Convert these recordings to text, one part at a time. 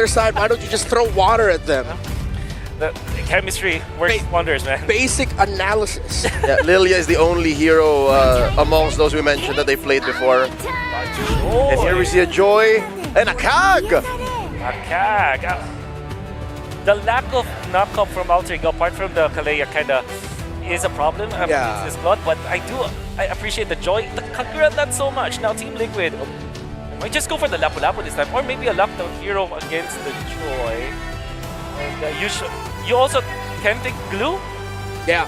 other side, why don't you just throw water at them? The chemistry works wonders, man. Basic analysis. Yeah, Lilia is the only hero amongst those we mentioned that they played before. And here we see a Joy and a Kag. A Kag. The lack of knockup from Alter Ego, apart from the Kalea, kind of is a problem. Yeah. It's blood, but I appreciate the Joy. The Kagura, not so much. Now Team Liquid might just go for the Lapu Lapu this time, or maybe a lockdown hero against the Joy. And you also can take glue. Yeah.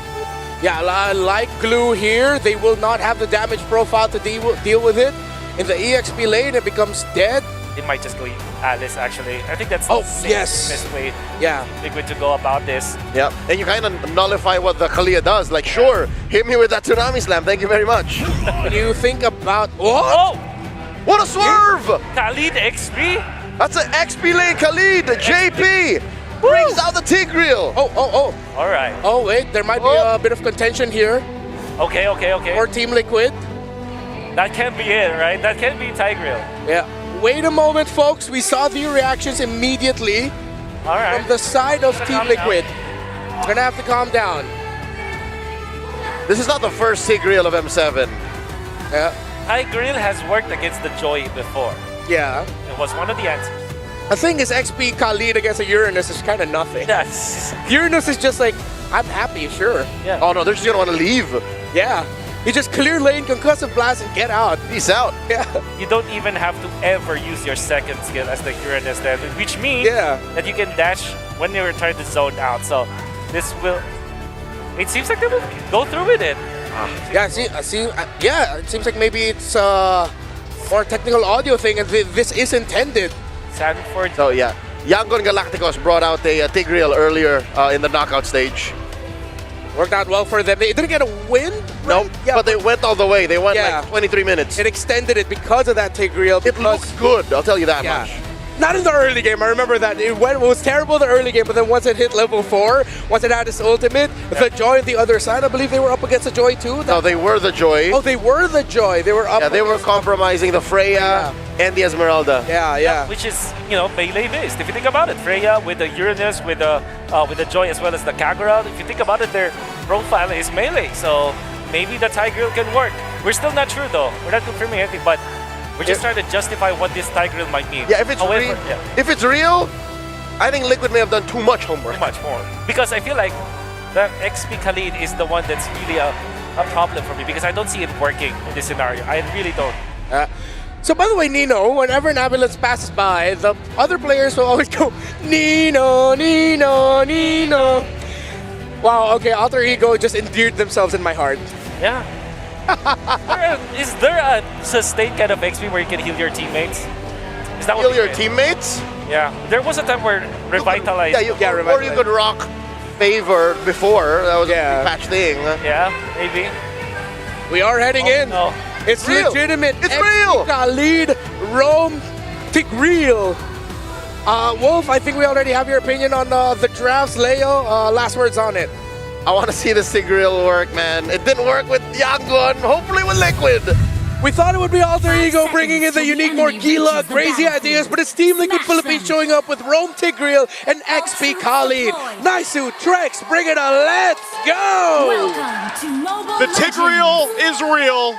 Yeah, like glue here, they will not have the damage profile to deal with it. In the EXP lane, it becomes dead. It might just go Alice, actually. I think that's Oh, the yes. safest way Yeah. Liquid to go about this. Yeah, and you kind of nullify what the Kalia does. Like, sure, hit me with that Tsunami Slam. Thank you very much. When you think about... What? Oh! What a swerve! Khalid XP? That's an XP lane Khalid. JP brings out the Tigreal. Oh. All right. Oh, wait, there might be a bit of contention here Okay. for Team Liquid. That can be it, right? That can be Tigreal. Yeah. Wait a moment, folks. We saw the reactions immediately All right. from the side of Team calm Liquid. Gonna have to calm down. This is not the first Tigreal of M7. Yeah. Tigreal has worked against the Joy before. Yeah. It was one of the answers. The thing is, XP Khalid against a Uranus is kind of nothing. Yes. Uranus is just like, I'm happy, sure. Yeah. Oh no, they're just gonna want to leave. Yeah. You just clear lane, concussive blast, and get out. Peace out. Yeah. You don't even have to ever use your second skill as the Uranus then, which means that you can dash when you return the zone out. So this will... It seems like they will go through with it. Yeah, yeah, it seems like maybe it's more technical audio thing, and this is intended. Sanford. So yeah, Yangon Galacticos brought out a Tigreal earlier in the knockout stage. Worked out well for them. They didn't get a win, No, right? Yeah, but they went all the way. They went Yeah. like 23 minutes. it extended it because of that Tigreal. It looks good, I'll tell you that much. Not in the early game. I remember that. It was terrible the early game, but then once it hit level 4, once it had its ultimate, the Joy on the other side, I believe they were up against the Joy too. No, they were the Joy. Oh, they were the Joy. They were up. Yeah, they were against- compromising the Freya and the Esmeralda. Yeah. Which is, melee based. If you think about it, Freya with the Uranus, with the Joy as well as the Kagura, if you think about it, their profile is melee. So maybe the Tigreal can work. We're still not sure though. We're not confirming anything, but we're just trying to justify what this Tigreal might mean. Yeah, if it's real, I think Liquid may have done too much homework. Too much more. Because I feel like the XP Khalid is the one that's really a problem for me because I don't see it working in this scenario. I really don't. So by the way, Nino, whenever an ambulance passes by, the other players will always go, Nino, Nino, Nino. Wow, okay, Alter Ego just endeared themselves in my heart. Yeah. Is there a sustained kind of XP where you can heal your teammates? Is that Heal what your teammates? Yeah. There was a time where Revitalize. Or you could rock Favor before. That was a patch thing. Yeah, maybe. We are heading in. No. It's real. legitimate. It's XP real. Khalid, Rome, Tigreal. Wolf, I think we already have your opinion on the drafts. Leo, last words on it. I want to see the Tigreal work, man. It didn't work with Yangon. Hopefully with Liquid. We thought it would be Alter Ego bringing in the unique Morgilla, crazy ideas, but it's Team Liquid Philippines showing up with Rome Tigreal and XP Khalid. Naisu, Trex, bring it on, let's go! The Tigreal is real.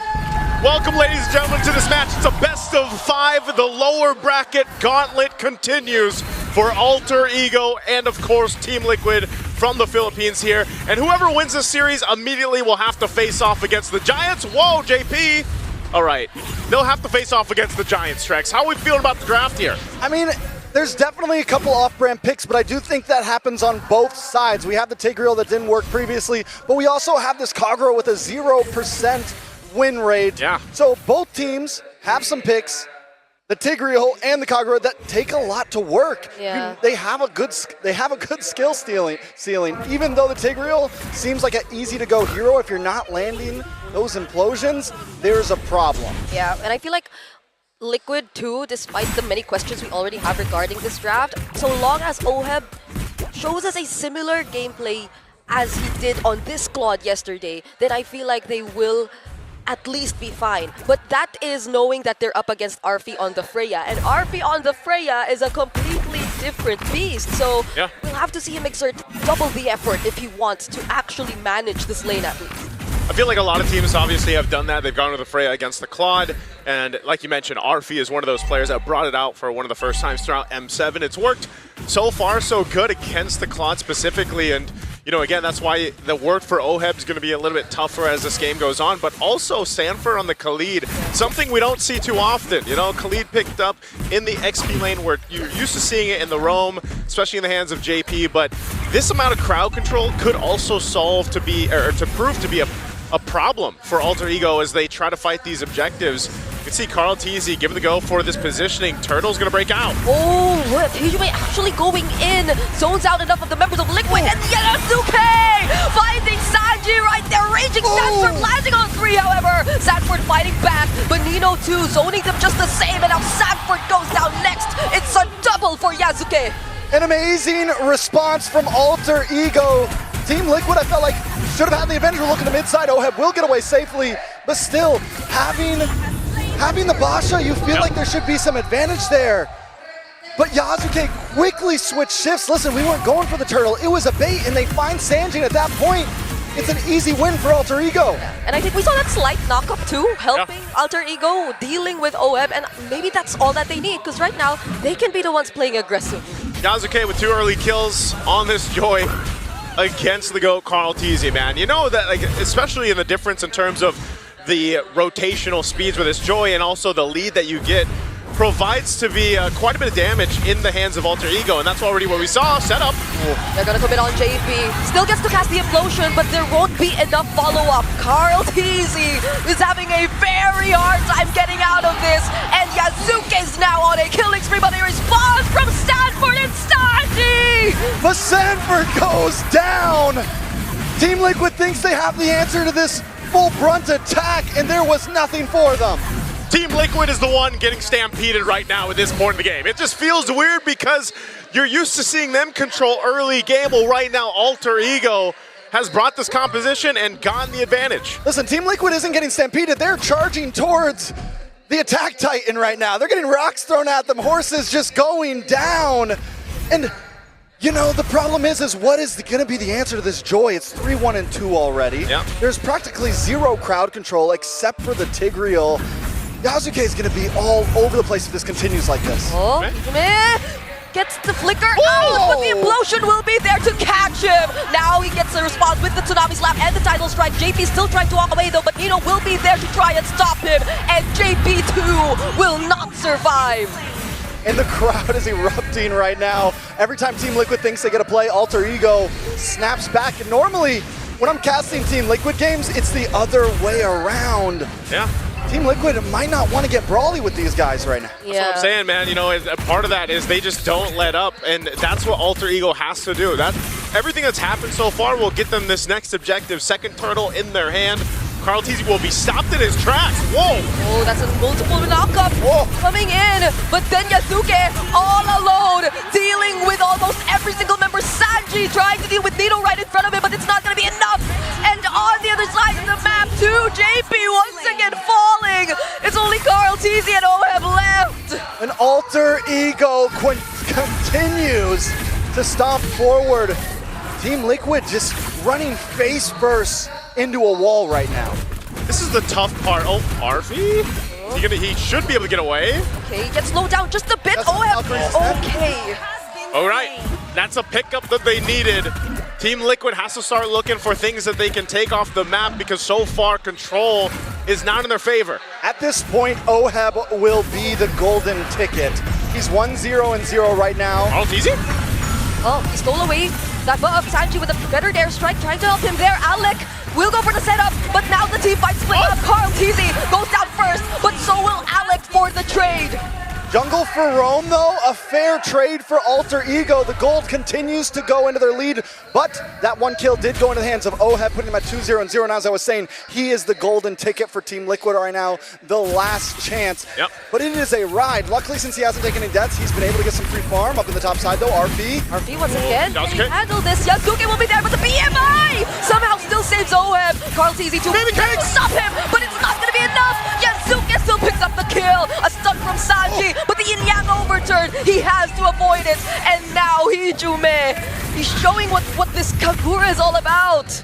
Welcome, ladies and gentlemen, to this match. It's a best of 5. The lower bracket gauntlet continues for Alter Ego and, of course, Team Liquid from the Philippines here. And whoever wins this series immediately will have to face off against the Giants. Whoa, JP! All right, they'll have to face off against the Giants, Trex. How are we feeling about the draft here? I mean, there's definitely a couple off-brand picks, but I do think that happens on both sides. We have the Tigreal that didn't work previously, but we also have this Kagura with a 0% win rate. Yeah. So both teams have some picks, the Tigreal and the Kagura, that take a lot to work. Yeah. They have a good skill ceiling. Even though the Tigreal seems like an easy-to-go hero, if you're not landing those implosions, there's a problem. Yeah, and I feel like Liquid too, despite the many questions we already have regarding this draft, so long as Oheb shows us a similar gameplay as he did on this squad yesterday, then I feel like they will at least be fine. But that is knowing that they're up against Arfi on the Freya, and Arfi on the Freya is a completely different beast. So Yeah. we'll have to see him exert double the effort if he wants to actually manage this lane at least. I feel like a lot of teams obviously have done that. They've gone with the Freya against the Claude, and like you mentioned, Arfi is one of those players that brought it out for one of the first times throughout M7. It's worked so far so good against the Claude specifically, and you know, again, that's why the work for Oheb is going to be a little bit tougher as this game goes on, but also Sanford on the Khalid, something we don't see too often. You know, Khalid picked up in the XP lane where you're used to seeing it in the roam, especially in the hands of JP, but this amount of crowd control could also solve to be, or to prove to be a problem for Alter Ego as they try to fight these objectives. You can see Carl Teasy giving the go for this positioning. Turtle's gonna break out. Oh, look, Hijime actually going in. Zones out enough of the members of Liquid, and Yasuke finding Sanji right there. Raging Sanford landing on 3, however. Sanford fighting back, but Nino too, zoning them just the same, and now Sanford goes down next. It's a double for Yasuke. An amazing response from Alter Ego. Team Liquid, I felt like, should have had the advantage. We're looking to mid-side. Oheb will get away safely, but still, having the Basha, you feel like there should be some advantage there. But Yasuke quickly switched shifts. Listen, we weren't going for the turtle. It was a bait, and they find Sanjin at that point. It's an easy win for Alter Ego. And I think we saw that slight knock-up too, helping Alter Ego dealing with Oheb, and maybe that's all that they need, because right now, they can be the ones playing aggressive. Yasuke with 2 early kills on this Joy against the GOAT Carl Teasy, man. You know that, like, especially in the difference in terms of the rotational speeds with this Joy and also the lead that you get, provides to be quite a bit of damage in the hands of Alter Ego, and that's already what we saw. Setup. They're gonna commit on JP. Still gets to cast the implosion, but there won't be enough follow-up. Carl Teasy is having a very hard time getting out of this, and Yasuke's now on a killing spree, but a response from Stanford and Staji! But Sanford goes down. Team Liquid thinks they have the answer to this full brunt attack, and there was nothing for them. Team Liquid is the one getting stampeded right now at this point in the game. It just feels weird because you're used to seeing them control early game. Well, right now, Alter Ego has brought this composition and gotten the advantage. Listen, Team Liquid isn't getting stampeded. They're charging towards the attack titan right now. They're getting rocks thrown at them, horses just going down. And you know, the problem is what is going to be the answer to this Joy? It's 3-1 and 2 already. Yep. There's practically zero crowd control except for the Tigreal. Yasuke is going to be all over the place if this continues like this. Oh, gets the flicker out, but the implosion will be there to catch him. Now he gets the response with the Tsunami Slap and the Tidal Strike. JP still trying to walk away though, but Nino will be there to try and stop him, and JP too will not survive. And the crowd is erupting right now. Every time Team Liquid thinks they get a play, Alter Ego snaps back. And normally, when I'm casting Team Liquid games, it's the other way around. Yeah. Team Liquid might not want to get brawly with these guys right now. Yeah. That's what I'm saying, man. You know, a part of that is they just don't let up, and that's what Alter Ego has to do. Everything that's happened so far will get them this next objective. Second turtle in their hand. Carl Teasy will be stopped in his tracks. Whoa! Oh, that's a multiple knockup coming in, but then Yasuke all alone, dealing with almost every single member. Sanji trying to deal with Nino right in front of him, but it's not going to be enough. And on the other side of the map too, JP once again falling. It's only Carl Teasy and Oheb left. And Alter Ego continues to stomp forward. Team Liquid just running face first into a wall right now. This is the tough part. Oh, Arfi? He should be able to get away. Okay, he gets slowed down just a bit. That's Oheb, Valkyrie's okay. All right, that's a pickup that they needed. Team Liquid has to start looking for things that they can take off the map because so far control is not in their favor. At this point, Oheb will be the golden ticket. He's 1-0-0 right now. Carl Teasy? Oh, he stole away that buff. Sanji with a better airstrike, trying to help him there. Alec will go for the setup, but now the team fight split up. Carl Teasy goes down first, but so will Alec for the trade. Jungle for Rome, though, a fair trade for Alter Ego. The gold continues to go into their lead, but that one kill did go into the hands of Oheb, putting him at 2-0-0. And as I was saying, he is the golden ticket for Team Liquid right now, the last chance. Yep. But it is a ride. Luckily, since he hasn't taken any deaths, he's been able to get some free farm up in the top side, though. RP once again, can he Yasuke. handle this? Yasuke will be there, but the BMI somehow still saves Oheb. Carl Teasy too, trying to stop him, but it's not going to be enough. Yasuke still picks up the kill. A stun from Sanji, but the yin-yang overturn, he has to avoid it. And Hijume. He's showing what this Kagura is all about.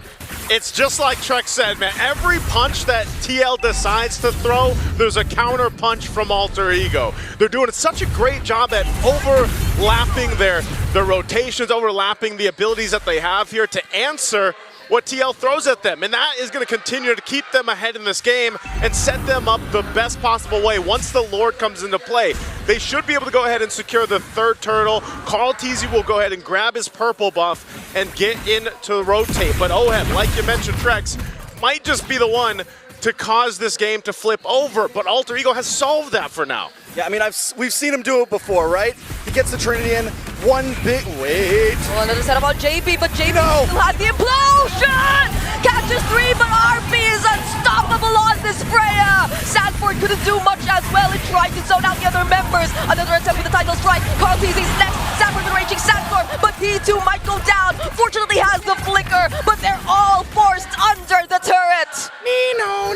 It's just like Trek said, man. Every punch that TL decides to throw, there's a counter punch from Alter Ego. They're doing such a great job at overlapping their rotations, overlapping the abilities that they have here to answer what TL throws at them. And that is going to continue to keep them ahead in this game and set them up the best possible way. Once the Lord comes into play, they should be able to go ahead and secure the third turtle. Carl Teasy will go ahead and grab his purple buff and get in to rotate. But Oheb, like you mentioned, Trex, might just be the one to cause this game to flip over. But Alter Ego has solved that for now. Yeah, I mean, we've seen him do it before, right? He gets the Trinity in, one big, wait. Oh, another setup on JB, but JB No. still has the implosion! Catches 3, but RP is unstoppable on this Freya! Sanford couldn't do much as well in trying to zone out the other members. Another attempt with the title strike. Carl Teasy's next. Sanford enraging Sandstorm, but he too might go down. Fortunately has the flicker, but they're all forced under the turret. Nino.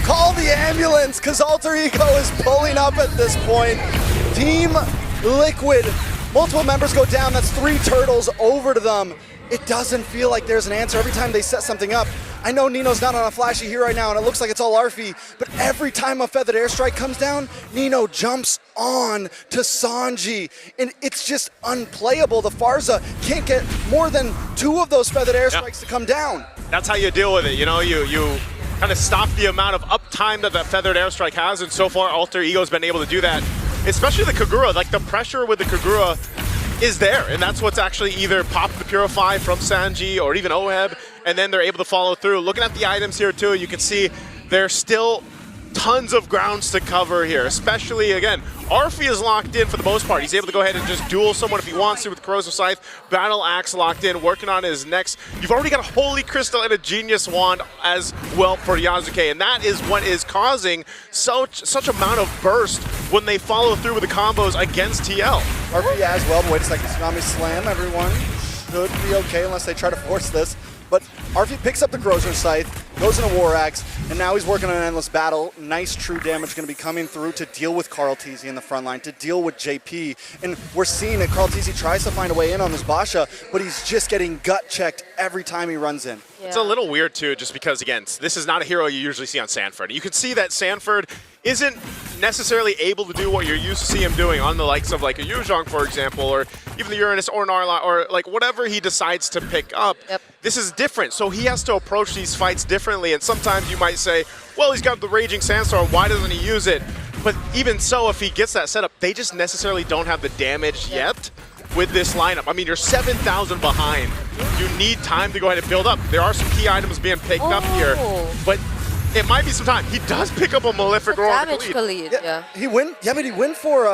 Call the ambulance, because Alter Ego is pulling up at this point. Team Liquid, multiple members go down. That's 3 turtles over to them. It doesn't feel like there's an answer every time they set something up. I know Nino's not on a flashy here right now, and it looks like it's all Arfi, but every time a feathered airstrike comes down, Nino jumps on to Sanji, and it's just unplayable. The Farza can't get more than 2 of those feathered airstrikes to come down. That's how you deal with it. You know, you kind of stop the amount of uptime that feathered airstrike has, and so far Alter Ego's been able to do that. Especially the Kagura, like the pressure with the Kagura is there, and that's what's actually either popped the Purify from Sanji or even Oheb, and then they're able to follow through. Looking at the items here too, you can see there's still tons of grounds to cover here, especially, again, Arfi is locked in for the most part. He's able to go ahead and just duel someone if he wants to with Corrosive Scythe. Battle Axe locked in, working on his next. You've already got a Holy Crystal and a Genius Wand as well for Yasuke, and that is what is causing such amount of burst when they follow through with the combos against TL. Arfi as well, but wait a second, Tsunami Slam, everyone should be okay unless they try to force this. But Arfi picks up the Corrosive Scythe, goes into War Axe, and now he's working on an Endless Battle. Nice true damage going to be coming through to deal with Carl Teasy in the front line, to deal with JP. And we're seeing that Carl Teasy tries to find a way in on this Basha, but he's just getting gut checked every time he runs in. Yeah. It's a little weird too, just because, again, this is not a hero you usually see on Sanford. You can see that Sanford isn't necessarily able to do what you're used to see him doing on the likes of like a Yuzhong, for example, or even the Uranus or Narla, or like whatever he decides to pick up. Yep. This is different, so he has to approach these fights differently, and sometimes you might say, well, he's got the Raging Sandstorm, why doesn't he use it? But even so, if he gets that setup, they just necessarily don't have the damage yet with this lineup. I mean, you're 7,000 behind. You need time to go ahead and build up. There are some key items being picked up here, but it might be some time. He does pick up a Malefic Roar. Damage Khalid, yeah. He went, but he went for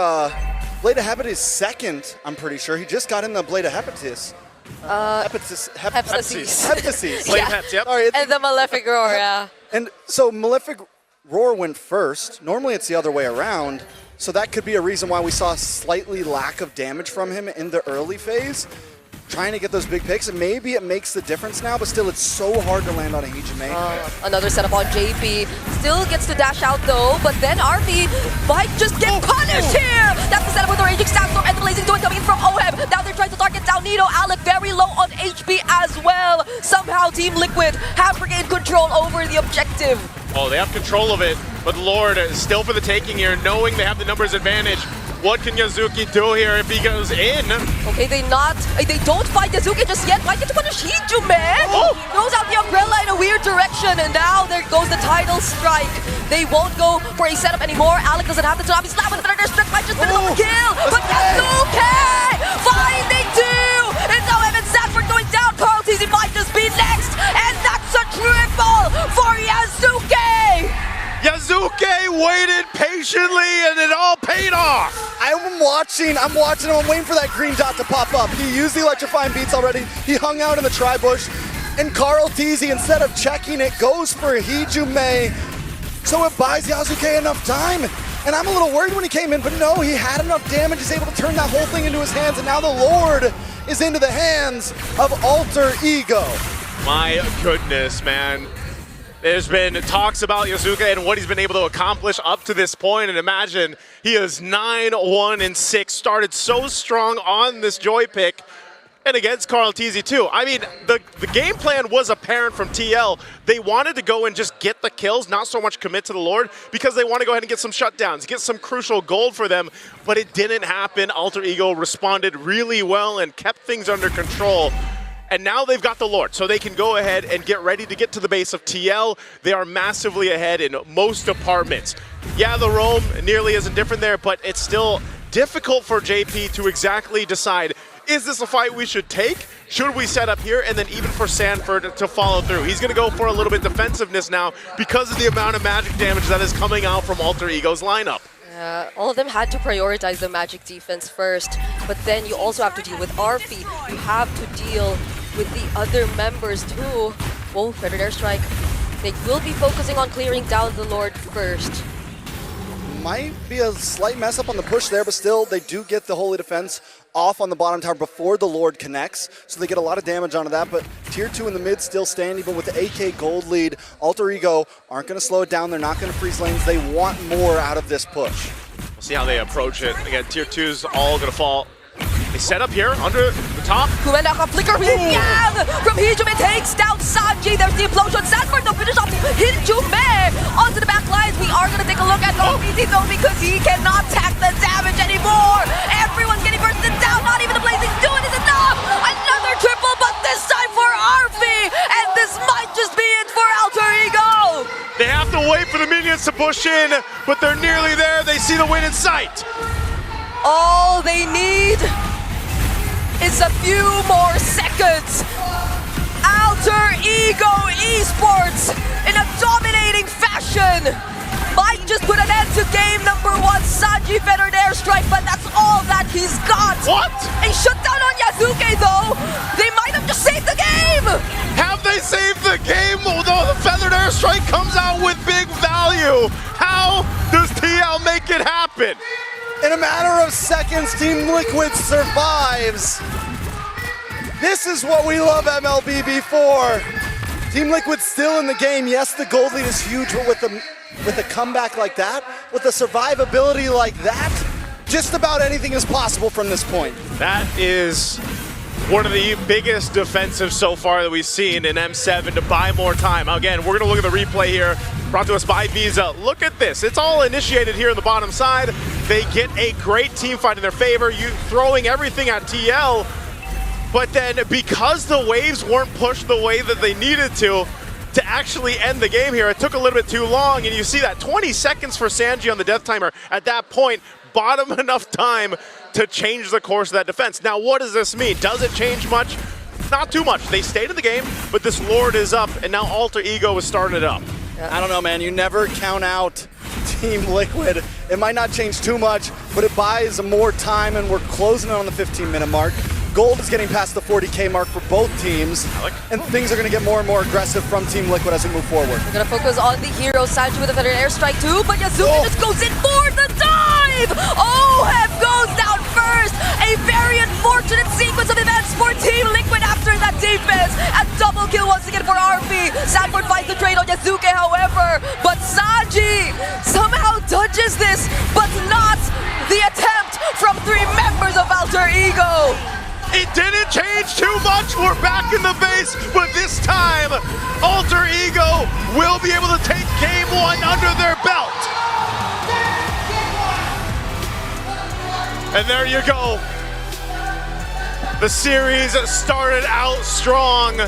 Blade of Hepatis second, I'm pretty sure. He just got in the Blade of Hepatis. Hephaestus. Hephaestus. Blade Heps, yep. All right, And the Malefic Roar, yeah. and so Malefic Roar went first. Normally it's the other way around. So that could be a reason why we saw slightly lack of damage from him in the early phase. Trying to get those big picks, and maybe it makes the difference now, but still it's so hard to land on a Hijume. Another setup on JP. Still gets to dash out though, but then RV might just get punished here! That's the setup with the Raging Sandstorm and the Blazing Duet coming in from Oheb. Now they're trying to target down Nino. Alec very low on HP as well. Somehow Team Liquid have regained control over the objective. Oh, they have control of it, but Lord is still for the taking here, knowing they have the numbers advantage. What can Yasuke do here if he goes in? Okay, they don't fight Yasuke just yet. Might get to punish Hijume. Oh! Throws out the umbrella in a weird direction, and now there goes the title strike. They won't go for a setup anymore. Alec doesn't have the Tsunami Slap with another strike, might just finish up the kill. But Yasuke finding 2. It's Oheb and Sanford going down. Carl Teasy might just be next, and that's a triple for Yasuke. Yasuke waited patiently and it all paid off. I'm watching him. I'm waiting for that green dot to pop up. He used the electrifying beats already. He hung out in the tri-bush. And Carl Teasy, instead of checking it, goes for Hijume. So it buys Yasuke enough time. And I'm a little worried when he came in, but no, he had enough damage. He's able to turn that whole thing into his hands, and now the Lord is into the hands of Alter Ego. My goodness, man. There's been talks about Yasuke and what he's been able to accomplish up to this point, and imagine he is 9-1-6, started so strong on this Joy pick, and against Carl Teasy too. I mean, the game plan was apparent from TL. They wanted to go and just get the kills, not so much commit to the Lord, because they want to go ahead and get some shutdowns, get some crucial gold for them, but it didn't happen. Alter Ego responded really well and kept things under control. And now they've got the Lord, so they can go ahead and get ready to get to the base of TL. They are massively ahead in most departments. Yeah, the roam nearly isn't different there, but it's still difficult for JP to exactly decide, is this a fight we should take? Should we set up here? And then even for Sanford to follow through. He's gonna go for a little bit defensiveness now because of the amount of magic damage that is coming out from Alter Ego's lineup. All of them had to prioritize the magic defense first, but then you also have to deal with Arfi. You have to deal with the other members too. Whoa, Predator Airstrike. They will be focusing on clearing down the Lord first. Might be a slight mess up on the push there, but still, they do get the Holy Defense off on the bottom tower before the Lord connects, so they get a lot of damage onto that, but tier 2 in the mid still standing, but with the AK gold lead, Alter Ego aren't going to slow it down, they're not going to freeze lanes, they want more out of this push. We'll see how they approach it. Again, tier 2's all going to fall. They set up here under the top. Kumenda ka flicker Yang from Hijume takes down Sanji. There's the implosion. Sanford to finish off Hijume onto the back lines. We are going to take a look at OPT though because he cannot tack the damage anymore. Everyone's getting bursted down. Not even the Blazing doing is enough. Another triple, but this time for Arfi. And this might just be it for Alter Ego. They have to wait for the minions to push in, but they're nearly there. They see the win in sight. All they need is a few more seconds. Alter Ego Esports in a dominating fashion might just put an end to game number 1. Sanji feathered airstrike, but that's all that he's got. What? A shutdown on Yasuke though. They might have just saved the game. Have they saved the game? Although the feathered airstrike comes out with big value. How does TL make it happen? In a matter of seconds, Team Liquid survives. This is what we love mlbb for. Team Liquid still in the game. Yes, the gold lead is huge, but with a comeback like that, with a survivability like that, just about anything is possible from this point. That is one of the biggest defensives so far that we've seen in M7 to buy more time. Again, we're going to look at the replay here, brought to us by Visa. Look at this. It's all initiated here on the bottom side. They get a great team fight in their favor, you throwing everything at TL, but then because the waves weren't pushed the way that they needed to actually end the game here, it took a little bit too long, and you see that 20 seconds for Sanji on the death timer. At that point, bought him enough time to change the course of that defense. Now, what does this mean? Does it change much? Not too much. They stayed in the game, but this Lord is up, and now Alter Ego is started up. I don't know, man. You never count out Team Liquid. It might not change too much, but it buys more time, and we're closing in on the 15-minute mark. Gold is getting past the 40K mark for both teams, and things are going to get more and more aggressive from Team Liquid as we move forward. We're going to focus on the hero, Sanji with a feathered airstrike too, but Yasuke just goes in for the dive! OHEB goes down first! A very unfortunate sequence of events for Team Liquid after that defense. A double kill once again for RP. Sanford finds the trade on Yasuke, however, but Sanji somehow dodges this, but not the attempt from 3 members of Alter Ego. It didn't change too much. We're back in the base, but this time, Alter Ego will be able to take game 1 under their belt. And there you go. The series started out strong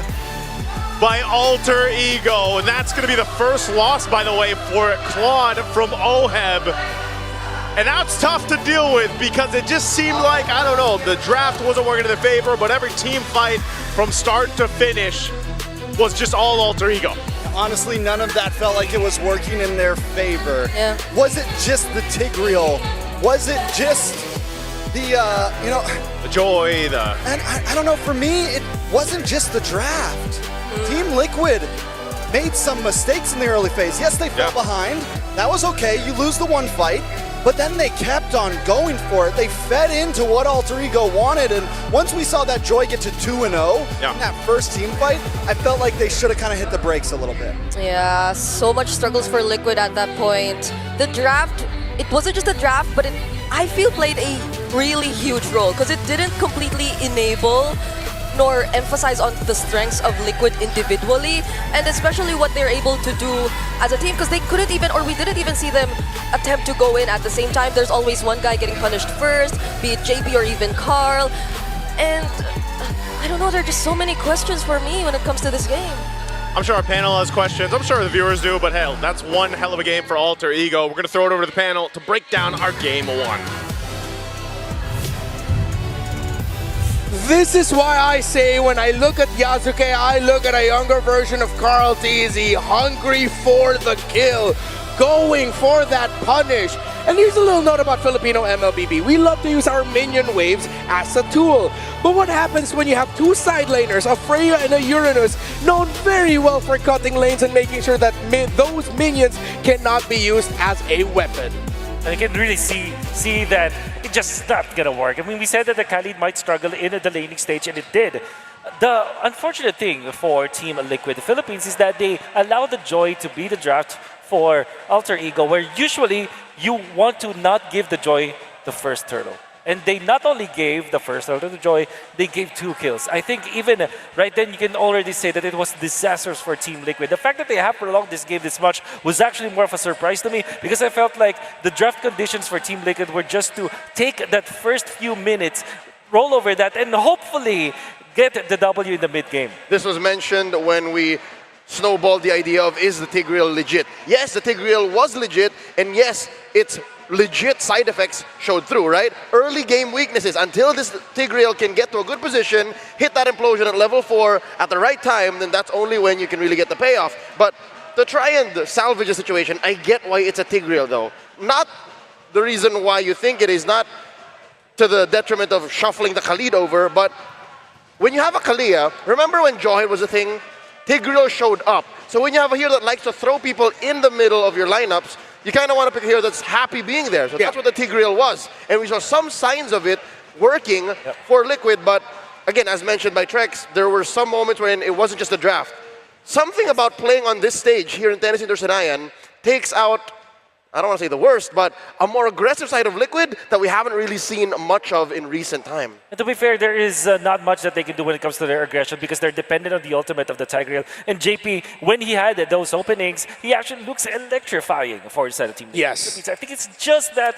by Alter Ego, and that's going to be the first loss, by the way, for Claude from OHEB. And that's tough to deal with because it just seemed like, I don't know, the draft wasn't working in their favor, but every team fight from start to finish was just all Alter Ego. Honestly, none of that felt like it was working in their favor. Yeah. Was it just the Tigreal? Was it just the, The joy, And I don't know, for me, it wasn't just the draft. Team Liquid made some mistakes in the early phase. Yes, they fell behind. That was okay. You lose the one fight. but then they kept on going for it. They fed into what Alter Ego wanted, and once we saw that Joy get to 2-0 in that first team fight, I felt like they should have kind of hit the brakes a little bit. Yeah, so much struggles for Liquid at that point. The draft, it wasn't just a draft, but I feel played a really huge role because it didn't completely enable nor emphasize on the strengths of Liquid individually, and especially what they're able to do as a team, because they couldn't even, or we didn't even see them attempt to go in at the same time. There's always one guy getting punished first, be it JP or even Carl, and I don't know, there are just so many questions for me when it comes to this game. I'm sure our panel has questions. I'm sure the viewers do, but hell, that's one hell of a game for Alter Ego. We're going to throw it over to the panel to break down our game one. This is why I say when I look at Yasuke, I look at a younger version of Carl TZ, hungry for the kill, going for that punish. And here's a little note about Filipino MLBB. We love to use our minion waves as a tool. But what happens when you have two side laners, a Freya and a Uranus, known very well for cutting lanes and making sure that those minions cannot be used as a weapon? And you can really see that it just not gonna work. I mean, we said that the Khalid might struggle in the laning stage, and it did. The unfortunate thing for Team Liquid Philippines is that they allow the Joy to be the draft for Alter Ego, where usually you want to not give the Joy the first turtle. And they not only gave the first turtle to Joy, they gave 2 kills. I think even right then you can already say that it was disastrous for Team Liquid. The fact that they have prolonged this game this much was actually more of a surprise to me, because I felt like the draft conditions for Team Liquid were just to take that first few minutes, roll over that, and hopefully get the W in the mid-game. This was mentioned when we snowballed the idea of, is the Tigreal legit? Yes, the Tigreal was legit, and yes, its legit side effects showed through, right? Early game weaknesses. Until this Tigreal can get to a good position, hit that implosion at level 4 at the right time, then that's only when you can really get the payoff. But to try and salvage a situation, I get why it's a Tigreal though. Not the reason why you think it is, not to the detriment of shuffling the Khalid over, but when you have a Kalia, remember when Joy was a thing? Tigreal showed up. So when you have a hero that likes to throw people in the middle of your lineups, you kind of want to pick a hero that's happy being there. So that's what the Tigreal was. And we saw some signs of it working for Liquid, but again, as mentioned by Trex, there were some moments when it wasn't just a draft. Something about playing on this stage here in Tennis Intersenayan takes out, I don't want to say the worst, but a more aggressive side of Liquid that we haven't really seen much of in recent time. And to be fair, there is not much that they can do when it comes to their aggression, because they're dependent on the ultimate of the Tigreal. And JP, when he had those openings, he actually looks electrifying for his side of Team. Yes. I think it's just that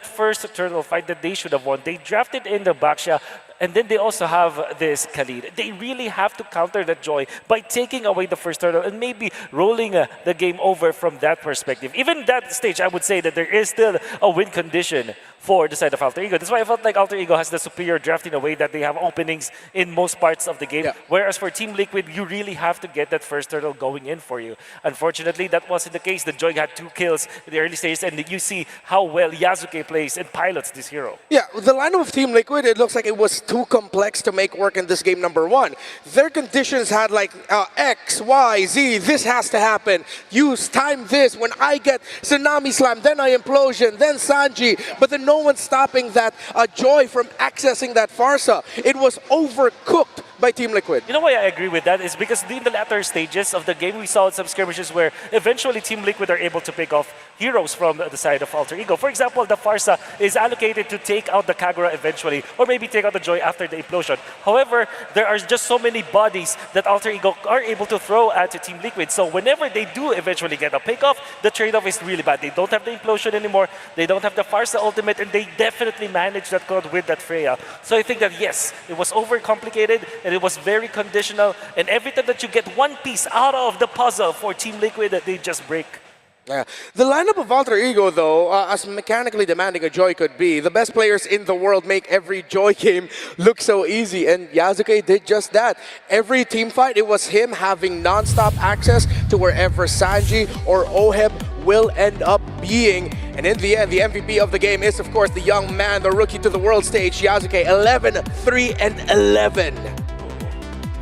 first turtle fight that they should have won. They drafted in the Baksha, and then they also have this Khalid. They really have to counter that Joy by taking away the first turtle and maybe rolling the game over from that perspective. Even that stage, I would say that there is still a win condition for the side of Alter Ego. That's why I felt like Alter Ego has the superior draft in a way that they have openings in most parts of the game. Whereas for Team Liquid, you really have to get that first turtle going in for you. Unfortunately, that wasn't the case. The Joy had 2 kills in the early stages, and you see how well Yasuke plays and pilots this hero. Yeah, the lineup of Team Liquid, it looks like it was too complex to make work in this game number 1. Their conditions had like X, Y, Z, this has to happen. Use, time this. When I get Tsunami Slam, then I Implosion, then Sanji. But then no one's stopping that Joy from accessing that Farsa. It was overcooked by Team Liquid. You know why I agree with that is because in the latter stages of the game, we saw some skirmishes where eventually Team Liquid are able to pick off heroes from the side of Alter Ego. For example, the Farsa is allocated to take out the Kagura eventually, or maybe take out the Joy after the implosion. However, there are just so many bodies that Alter Ego are able to throw at Team Liquid. So whenever they do eventually get a pick off, the trade-off is really bad. They don't have the implosion anymore, they don't have the Farsa ultimate, and they definitely managed that code with that Freya. So I think that yes, it was overcomplicated, and it was very conditional, and every time that you get one piece out of the puzzle for Team Liquid, they just break. Yeah. The lineup of Alter Ego, though, as mechanically demanding a Joy could be, the best players in the world make every Joy game look so easy, and Yasuke did just that. Every team fight, it was him having non-stop access to wherever Sanji or Oheb will end up being. And in the end, the MVP of the game is, of course, the young man, the rookie to the world stage, Yasuke, 11-3-11.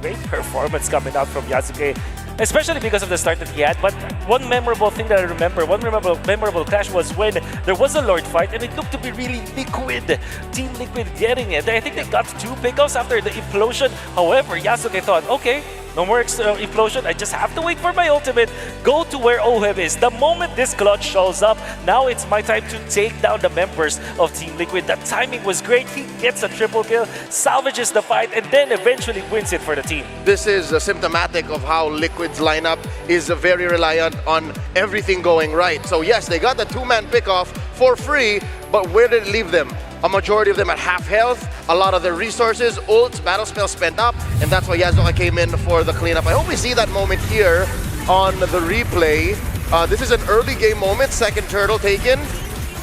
Great performance coming out from Yasuke. especially because of the start that he had. But one memorable thing that I remember, one memorable clash was when there was a Lord fight and it looked to be really Liquid, Team Liquid getting it. I think they got 2 pickoffs after the implosion. However, Yasuke thought, okay, no more implosion. I just have to wait for my ultimate. Go to where OHEB is. The moment this clutch shows up, now it's my time to take down the members of Team Liquid. The timing was great. He gets a triple kill, salvages the fight, and then eventually wins it for the team. This is symptomatic of how Liquid's lineup is very reliant on everything going right. So yes, they got the 2-man pickoff for free, but where did it leave them? A majority of them at half health, a lot of their resources, ults, battle spells spent up, and that's why Yasuke came in for the cleanup. I hope we see that moment here on the replay. This is an early game moment, second turtle taken.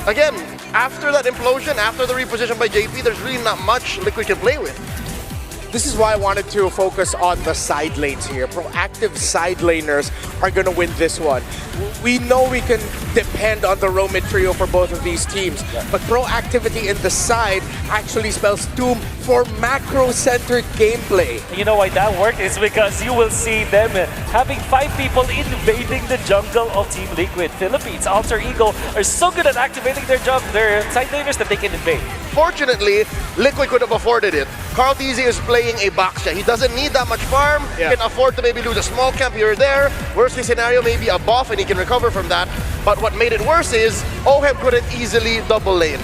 Again, after that implosion, after the reposition by JP, there's really not much Liquid can play with. This is why I wanted to focus on the side lanes here. Proactive side laners are going to win this one. We know we can depend on the Roaming trio for both of these teams, but proactivity in the side actually spells doom for macro-centered gameplay. You know why that worked? It's because you will see them having 5 people invading the jungle of Team Liquid. Philippines, Alter Ego are so good at activating their side laners that they can invade. Fortunately, Liquid could have afforded it. Carl TZ is playing a box shot. He doesn't need that much farm. Can afford to maybe lose a small camp here or there. Worst case scenario, maybe a buff, and he can recover from that. But what made it worse is OHEB couldn't easily double lane.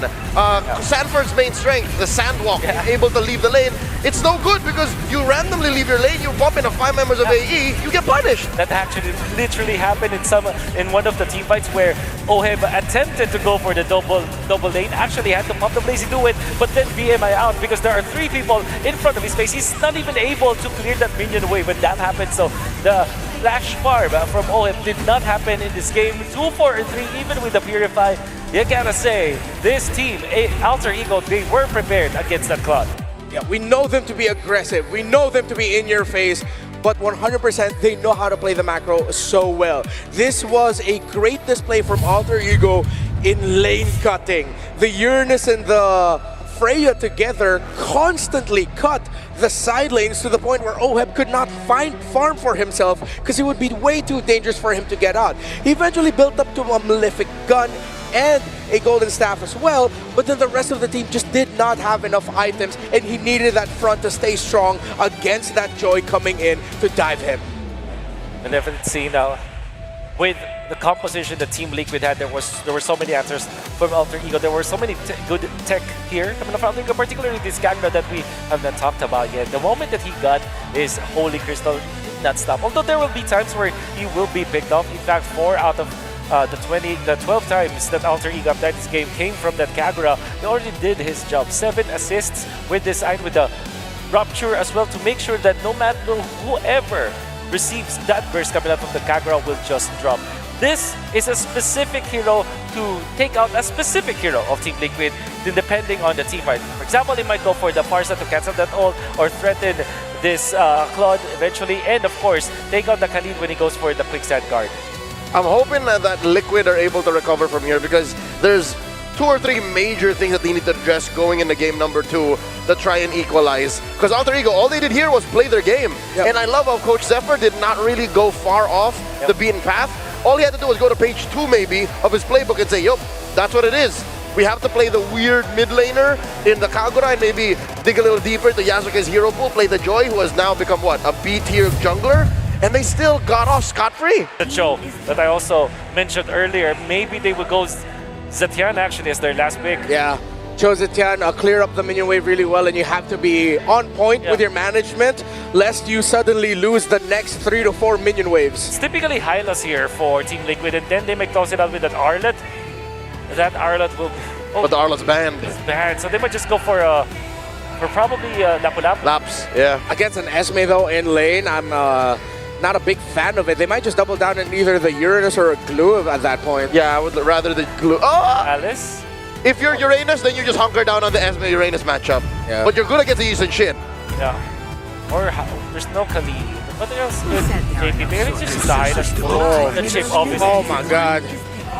Sanford's main strength, the sandwalk, able to leave the lane. It's no good because you randomly leave your lane, you bump into 5 members of AE, you get punished. That actually literally happened in one of the team fights where OHEB attempted to go for the double lane, actually had to pump the Blazy do it, but then BMI out because there are 3 people in front of his face. He's not even able to clear that minion wave when that happened. So the flash farm from OHEB did not happen in this game. 2, 4, and 3, even with the Purify. You gotta say, this team, Alter Ego, they were prepared against that Claude. Yeah, we know them to be aggressive. We know them to be in your face. But 100% they know how to play the macro so well. This was a great display from Alter Ego in lane cutting. The Uranus and the Freya together constantly cut the side lanes to the point where OHEB could not find farm for himself because it would be way too dangerous for him to get out. He eventually built up to a Malefic gun and a golden staff as well, but then the rest of the team just did not have enough items, and he needed that front to stay strong against that Joy coming in to dive him. And definitely see now, with the composition that Team Liquid had, there were so many answers from Alter Ego. There were so many good tech here coming from Alter Ego, particularly this Kagura that we have not talked about yet. The moment that he got his Holy Crystal did not stop, although there will be times where he will be picked off. In fact, 4 out of the 12 times that Alter Ego played this game came from that Kagura. He already did his job. 7 assists with this side, with the Rupture as well, to make sure that no matter whoever receives that burst coming out from the Kagura will just drop. This is a specific hero to take out a specific hero of Team Liquid, depending on the team fight. For example, they might go for the Parsa to cancel that ult or threaten this Claude eventually, and of course, take out the Khalid when he goes for the quicksand guard. I'm hoping that Liquid are able to recover from here because there's 2 or 3 major things that they need to address going into game number 2 to try and equalize. Because Alter Ego, all they did here was play their game. And I love how Coach Zephyr did not really go far off the beaten path. All he had to do was go to page 2 maybe of his playbook and say, yup, that's what it is. We have to play the weird mid laner in the Kagura and maybe dig a little deeper to Yasuke's hero pool, play the Joy, who has now become what, a B-tier jungler? And they still got off scot-free. The Joe that I also mentioned earlier, maybe they would go Zetian actually as their last pick. Yeah, Joe Zetian clear up the minion wave really well, and you have to be on point with your management lest you suddenly lose the next 3 to 4 minion waves. It's typically Hylas here for Team Liquid, and then they might toss it out with that Arlet. That Arlet will be... But the Arlet's banned. It's banned, so they might just go for probably Lapu-Lapu. Laps, yeah. Against an Esme though in lane, I'm not a big fan of it. They might just double down in either the Uranus or a Glue at that point. Yeah, I would rather the Glue. Oh! Alice? If you're Uranus, then you just hunker down on the Esme-Uranus matchup. Yeah. But you're good against the Use and Shin. Yeah. Or there's no Khalid. What else is JP? They're just die. The chip, obviously. Oh my god.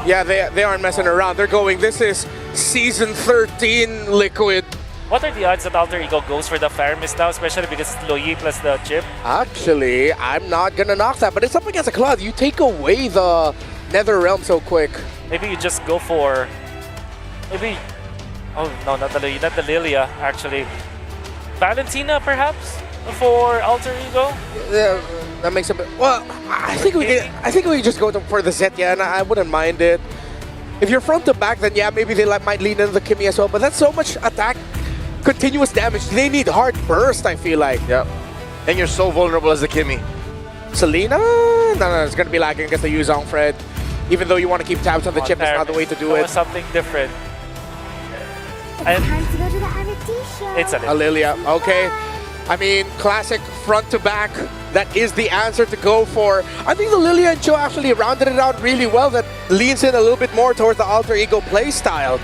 Yeah, they aren't messing around. They're going, this is season 13 Liquid. What are the odds that Alter Ego goes for the Fire Mist now, especially because it's Loyi plus the chip? Actually, I'm not gonna knock that, but it's up against a Cloud. You take away the Nether Realm so quick. Maybe you just go for... Maybe... Oh, no, not the Loyi, not the Lilia, actually. Valentina, perhaps? For Alter Ego? Yeah, that makes a bit... Well, I think we just go for the Zetya, and I wouldn't mind it. If you're front to back, then yeah, maybe they might lean into the Kimmy as well, but that's so much attack, continuous damage. They need hard burst, I feel like. Yep. And you're so vulnerable as the Kimmy. Selena? No, it's going to be lagging against the Yuzong, Fred. Even though you want to keep tabs on the chip, it's not the way to do it. Something different. And Time to go to the RT show. it's a Lilia, okay. I mean, classic front to back. That is the answer to go for. I think the Lilia and Cho actually rounded it out really well. That leans in a little bit more towards the Alter Ego play style.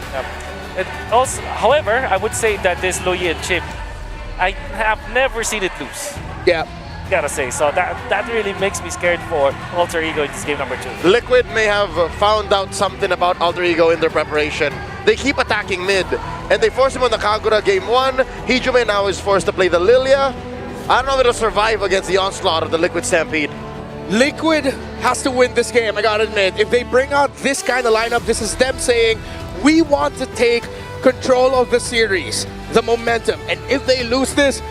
It also, however, I would say that this Loyi and chip, I have never seen it lose. Yeah. Gotta say, so that really makes me scared for Alter Ego in this game number 2. Liquid may have found out something about Alter Ego in their preparation. They keep attacking mid, and they force him on the Kagura game 1. Hijume now is forced to play the Lilia. I don't know if it'll survive against the onslaught of the Liquid Stampede. Liquid has to win this game, I gotta admit. If they bring out this kind of lineup, this is them saying, we want to take control of the series, the momentum. And if they lose this,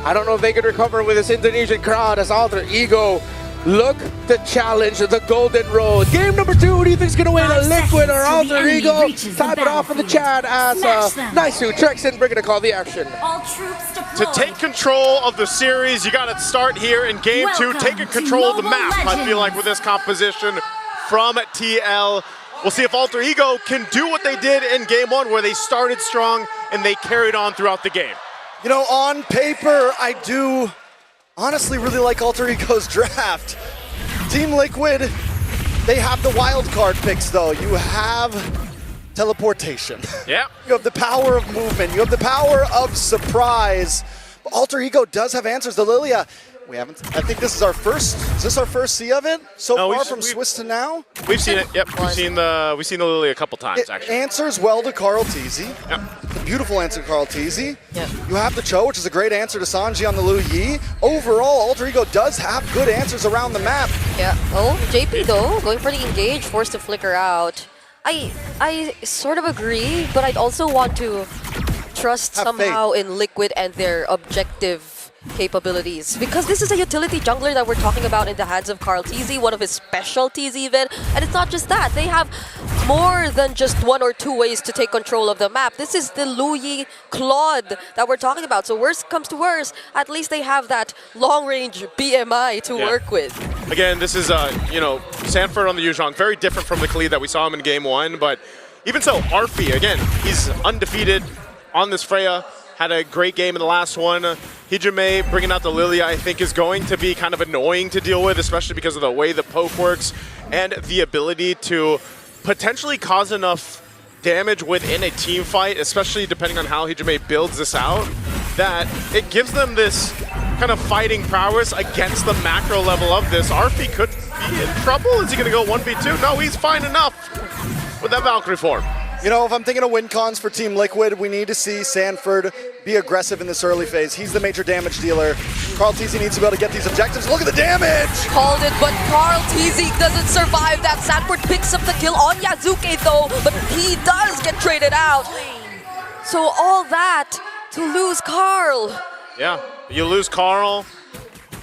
I don't know if they can recover with this Indonesian crowd as Alter Ego look to challenge the Golden Road. Game number 2, who do you think is going to win, a Liquid or Alter Ego? Type it off in the chat as Naisu Trexen bringing to call the action. All troops To take control of the series, you got to start here in game 2, taking control of the map. I feel like with this composition from TL, we'll see if Alter Ego can do what they did in game 1, where they started strong and they carried on throughout the game. You know, on paper, I do honestly really like Alter Ego's draft. Team Liquid, they have the wild card picks though. You have teleportation. Yeah. You have the power of movement. You have the power of surprise. But Alter Ego does have answers. The Lilia, we haven't, I think this is our first see of it so No, far from Swiss to now? We've seen it. Yep, we've seen the Lily a couple times It actually. answers well to Carl Teasy. Yep. The beautiful answer to Carl Teasy. Yeah. You have the Cho, which is a great answer to Sanji on the Lu Yi. Overall, Alter Ego does have good answers around the map. Yeah. Oh, JP though, going for the engage, forced to flicker out. I sort of agree, but I'd also want to trust Have somehow in Liquid and their objective capabilities. Because this is a utility jungler that we're talking about in the hands of Carl TZ, one of his specialties even. And it's not just that. They have more than just 1 or 2 ways to take control of the map. This is the Luyi Claude that we're talking about. So worst comes to worst, at least they have that long-range BMI to work with. Again, this is, Sanford on the Yuzhong, very different from the Khalid that we saw him in game 1, but even so, Arfi, again, he's undefeated on this Freya, had a great game in the last one. Hijume bringing out the Lilia, I think, is going to be kind of annoying to deal with, especially because of the way the poke works and the ability to potentially cause enough damage within a team fight, especially depending on how Hijume builds this out, that it gives them this kind of fighting prowess against the macro level of this. Arfi could be in trouble. Is he going to go 1v2? No, he's fine enough with that Valkyrie form. You know, if I'm thinking of win cons for Team Liquid, we need to see Sanford be aggressive in this early phase. He's the major damage dealer. Carl TZ needs to be able to get these objectives. Look at the damage! Called it, but Carl TZ doesn't survive that. Sanford picks up the kill on Yazuke though, but he does get traded out. So all that to lose Carl. Yeah, you lose Carl.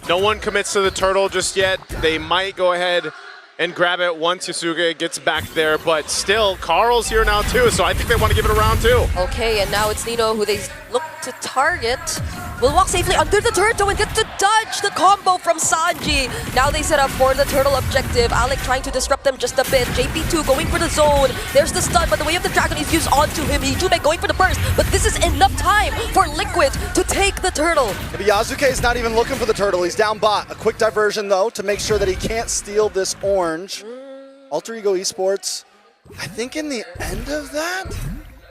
No one commits to the turtle just yet. They might go ahead and grab it once Yasuke gets back there, but still, Carl's here now too, so I think they want to give it a round 2. Okay, and now it's Nino who they look to target. Will walk safely under the turret though and get to dodge the combo from Sanji. Now they set up for the turtle objective. Alec trying to disrupt them just a bit. JP2 going for the zone. There's the stun, but the way of the dragon is used onto him. Hijume going for the burst, but this is enough time for Liquid to take the turtle. But Yazuke is not even looking for the turtle. He's down bot. A quick diversion though to make sure that he can't steal this orange. Alter Ego Esports, I think in the end of that,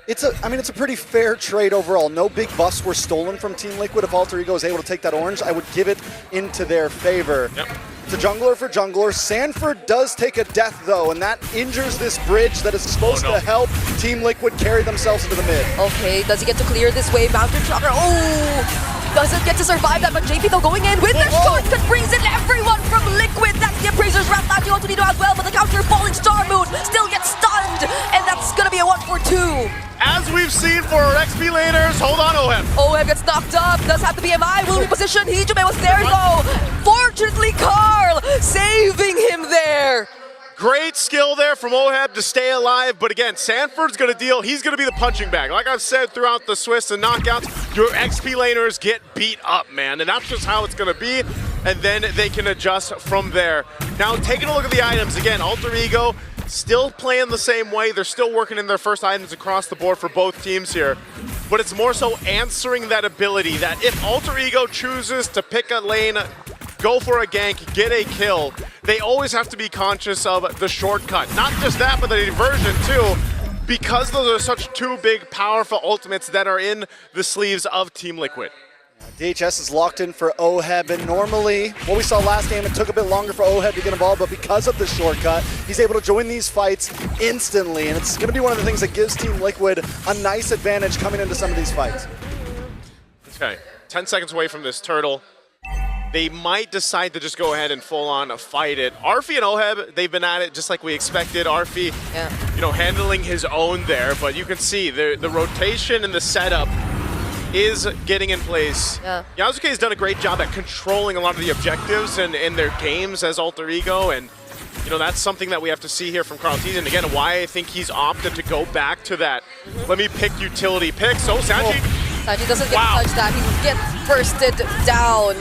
it's a pretty fair trade overall. No big buffs were stolen from Team Liquid. If Alter Ego is able to take that orange, I would give it into their favor. Yep. It's a jungler for jungler. Sanford does take a death though, and that injures this bridge that is supposed to help Team Liquid carry themselves into the mid. Okay, does he get to clear this wave? Mountain Shocker, oh! Doesn't get to survive that, but JP though going in with the shortcut brings in everyone from Liquid. That's the Appraiser's wrath, latching onto Nino as well, but the counter falling Star Moon still gets stunned, and that's gonna be a 1-for-2. As we've seen for our XP laners, hold on, OHEB. OHEB gets knocked up, does have the BMI, will be positioned, Hijume was there though. Fortunately, Carl saving him there. Great skill there from OHEB to stay alive, but again, Sanford's gonna deal, he's gonna be the punching bag. Like I've said throughout the Swiss and knockouts, your XP laners get beat up, man, and that's just how it's gonna be, and then they can adjust from there. Now, taking a look at the items, again, Alter Ego, still playing the same way. They're still working in their first items across the board for both teams here. But it's more so answering that ability that if Alter Ego chooses to pick a lane, go for a gank, get a kill, they always have to be conscious of the shortcut. Not just that, but the diversion too, because those are such two big, powerful ultimates that are in the sleeves of Team Liquid. DHS is locked in for OHEB, and normally, what we saw last game, it took a bit longer for OHEB to get involved, but because of the shortcut, he's able to join these fights instantly, and it's going to be one of the things that gives Team Liquid a nice advantage coming into some of these fights. Okay, 10 seconds away from this turtle. They might decide to just go ahead and full-on fight it. Arfi and OHEB, they've been at it just like we expected. Arfi, handling his own there, but you can see the rotation and the setup is getting in place. Yasuke has done a great job at controlling a lot of the objectives and in their games as Alter Ego, and that's something that we have to see here from Carl T's, and again, why I think he's opted to go back to that. Let me pick utility picks. Oh, Sanji. Sanji doesn't get to touch that. He gets bursted down.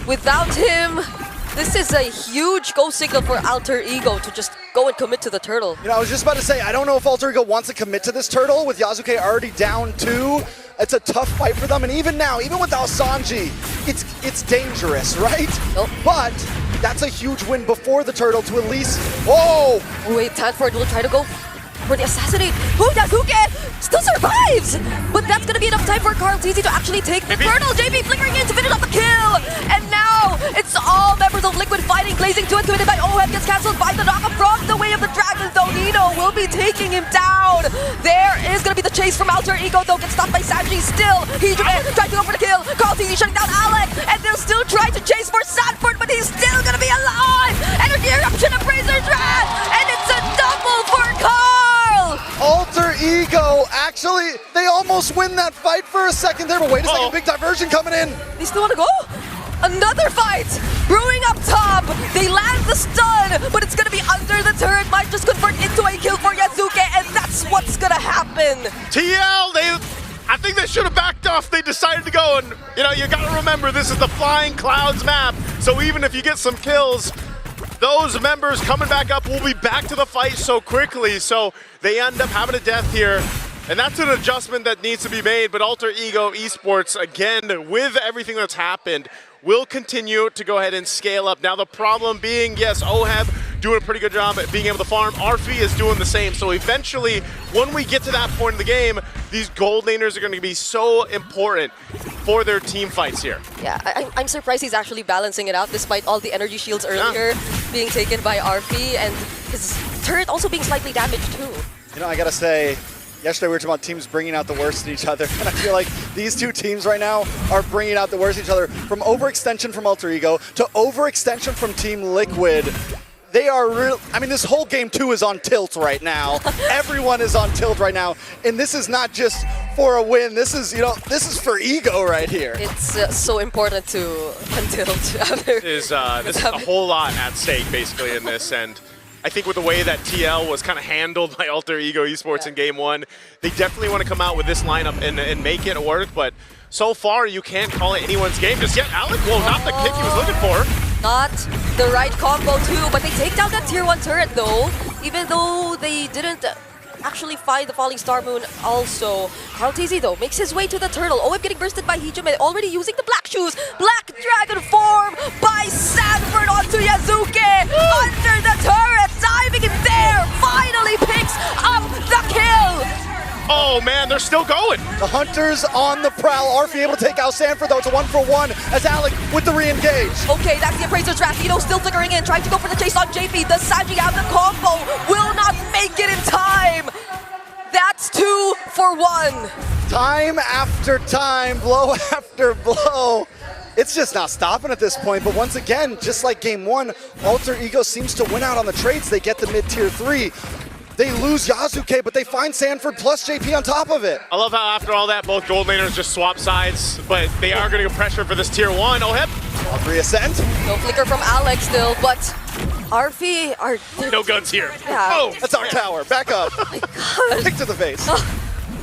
Without him, this is a huge go signal for Alter Ego to just go and commit to the turtle. I was just about to say, I don't know if Alter Ego wants to commit to this turtle with Yasuke already down 2. It's a tough fight for them, and even now, even without Sanji, it's dangerous, right? Nope. But that's a huge win before the turtle to at least. Whoa! Wait, Tanford will try to go for the assassinate. Who Yasuke still survives, but that's gonna be enough time for Carl TZ to actually take the turtle. JP flickering in to finish off the kill, and now it's all members of Liquid fighting. Blazing to it, committed by OHEB, gets cancelled by the knockup from the way of the dragon, though Nino will be taking him down. There is gonna be the chase from Alter Ego, though gets stopped by Sanji still. He's trying to go for the kill. Carl TZ shutting down Alec, and they'll still try to chase for Sanford, but he's still gonna be alive. Energy eruption of Razor's Wrath, and it's a double for Carl. Alter Ego, actually, they almost win that fight for a second there, but wait a second, big diversion coming in. They still want to go? Another fight brewing up top. They land the stun, but it's going to be under the turret. Might just convert into a kill for Yasuke, and that's what's going to happen. TL, I think they should have backed off. They decided to go, and you got to remember, this is the Flying Clouds map, so even if you get some kills, those members coming back up will be back to the fight so quickly, so they end up having a death here. And that's an adjustment that needs to be made, but Alter Ego Esports, again, with everything that's happened, will continue to go ahead and scale up. Now the problem being, yes, OHEB doing a pretty good job at being able to farm. Arfi is doing the same. So eventually, when we get to that point in the game, these gold laners are going to be so important for their team fights here. Yeah, I'm surprised he's actually balancing it out despite all the energy shields earlier being taken by Arfi, and his turret also being slightly damaged too. I gotta say, yesterday we were talking about teams bringing out the worst in each other, and I feel like these two teams right now are bringing out the worst in each other. From overextension from Alter Ego to overextension from Team Liquid. They are real. I mean, this whole game 2 is on tilt right now. Everyone is on tilt right now, and this is not just for a win. This is, this is for ego right here. It's so important to untilt. There's a whole lot at stake basically in this, and I think with the way that TL was kind of handled by Alter Ego Esports in Game 1, they definitely want to come out with this lineup and make it work, but so far you can't call it anyone's game just yet. Alec, well, not the kick he was looking for. Not the right combo too, but they take down that tier 1 turret though, even though they didn't actually find the Falling Star Moon also. Carl TZ though makes his way to the turtle. OHEB getting bursted by Hijume, already using the black shoes. Black Dragon form by Sanford onto Yasuke. Under the turret, diving in there, finally picks up the kill. Oh man, they're still going. The Hunters on the prowl. Arfi able to take out Sanford though. It's a 1-for-1 as Alec with the re-engage. Okay, that's the Appraiser's Wrath. Nino still flickering in, trying to go for the chase on JP. The Sanji out the combo will not make it in time. That's 2 for 1. Time after time, blow after blow. It's just not stopping at this point, but once again, just like game 1, Alter Ego seems to win out on the trades. They get the mid-tier 3. They lose Yasuke, but they find Sanford plus JP on top of it. I love how after all that, both gold laners just swap sides, but they are going to get pressure for this tier 1. OHEB. All 3 ascent. No flicker from Alex still, but RV are... No guns here. Yeah. Oh, That's our tower. Back up. Kick to the face.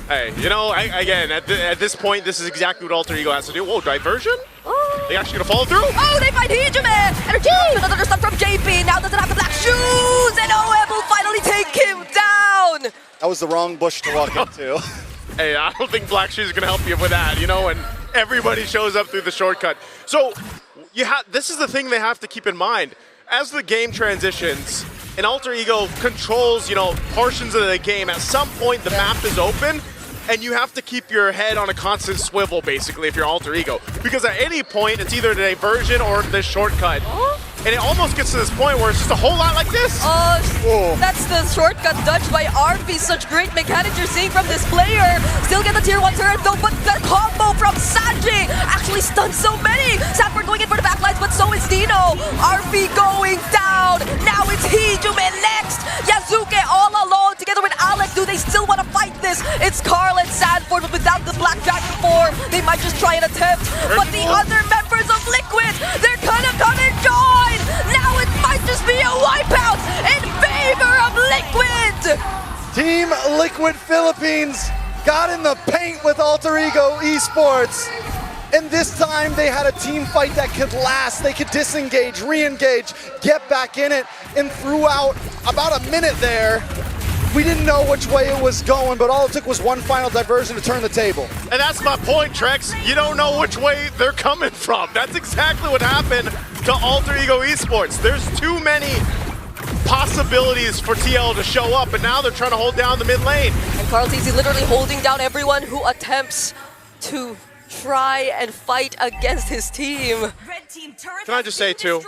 Hey, you know, again, at this point, this is exactly what Alter Ego has to do. Whoa, diversion? Oh. They actually gonna follow through? Oh, they find Heejaman! Energy! Another stun from JP. Now doesn't have the black shoes, and OM will finally take him down. That was the wrong bush to walk into. Hey, I don't think Black Shoes is gonna help you with that, you know, and everybody shows up through the shortcut. So, this is the thing they have to keep in mind. As the game transitions, and Alter Ego controls, you know, portions of the game, at some point the map is open, and you have to keep your head on a constant swivel, basically, if you're Alter Ego. Because at any point, it's either the diversion or the shortcut. And it almost gets to this point where it's just a whole lot like this. That's the shortcut dodge by RV. Such great mechanics you're seeing from this player. Still get the tier 1 turret though, but the combo from Sanji actually stuns so many. Sanford going in for the backlines, but so is Dino. RV going down. Now it's Heejuman next. Yasuke all alone together with Alex. Do they still want to fight this? It's Carl and Sanford, but without the Black Dragon form, they might just try and attempt. But the other members of Liquid, they're gonna come and join. Now it might just be a wipeout in favor of Liquid! Team Liquid Philippines got in the paint with Alter Ego Esports. And this time they had a team fight that could last. They could disengage, re-engage, get back in it, and throughout about a minute there, we didn't know which way it was going, but all it took was one final diversion to turn the table. And that's my point, Trex. You don't know which way they're coming from. That's exactly what happened to Alter Ego Esports. There's too many possibilities for TL to show up, and now they're trying to hold down the mid lane. And Carl TZ literally holding down everyone who attempts to try and fight against his team. Red team turret Can I just say, too,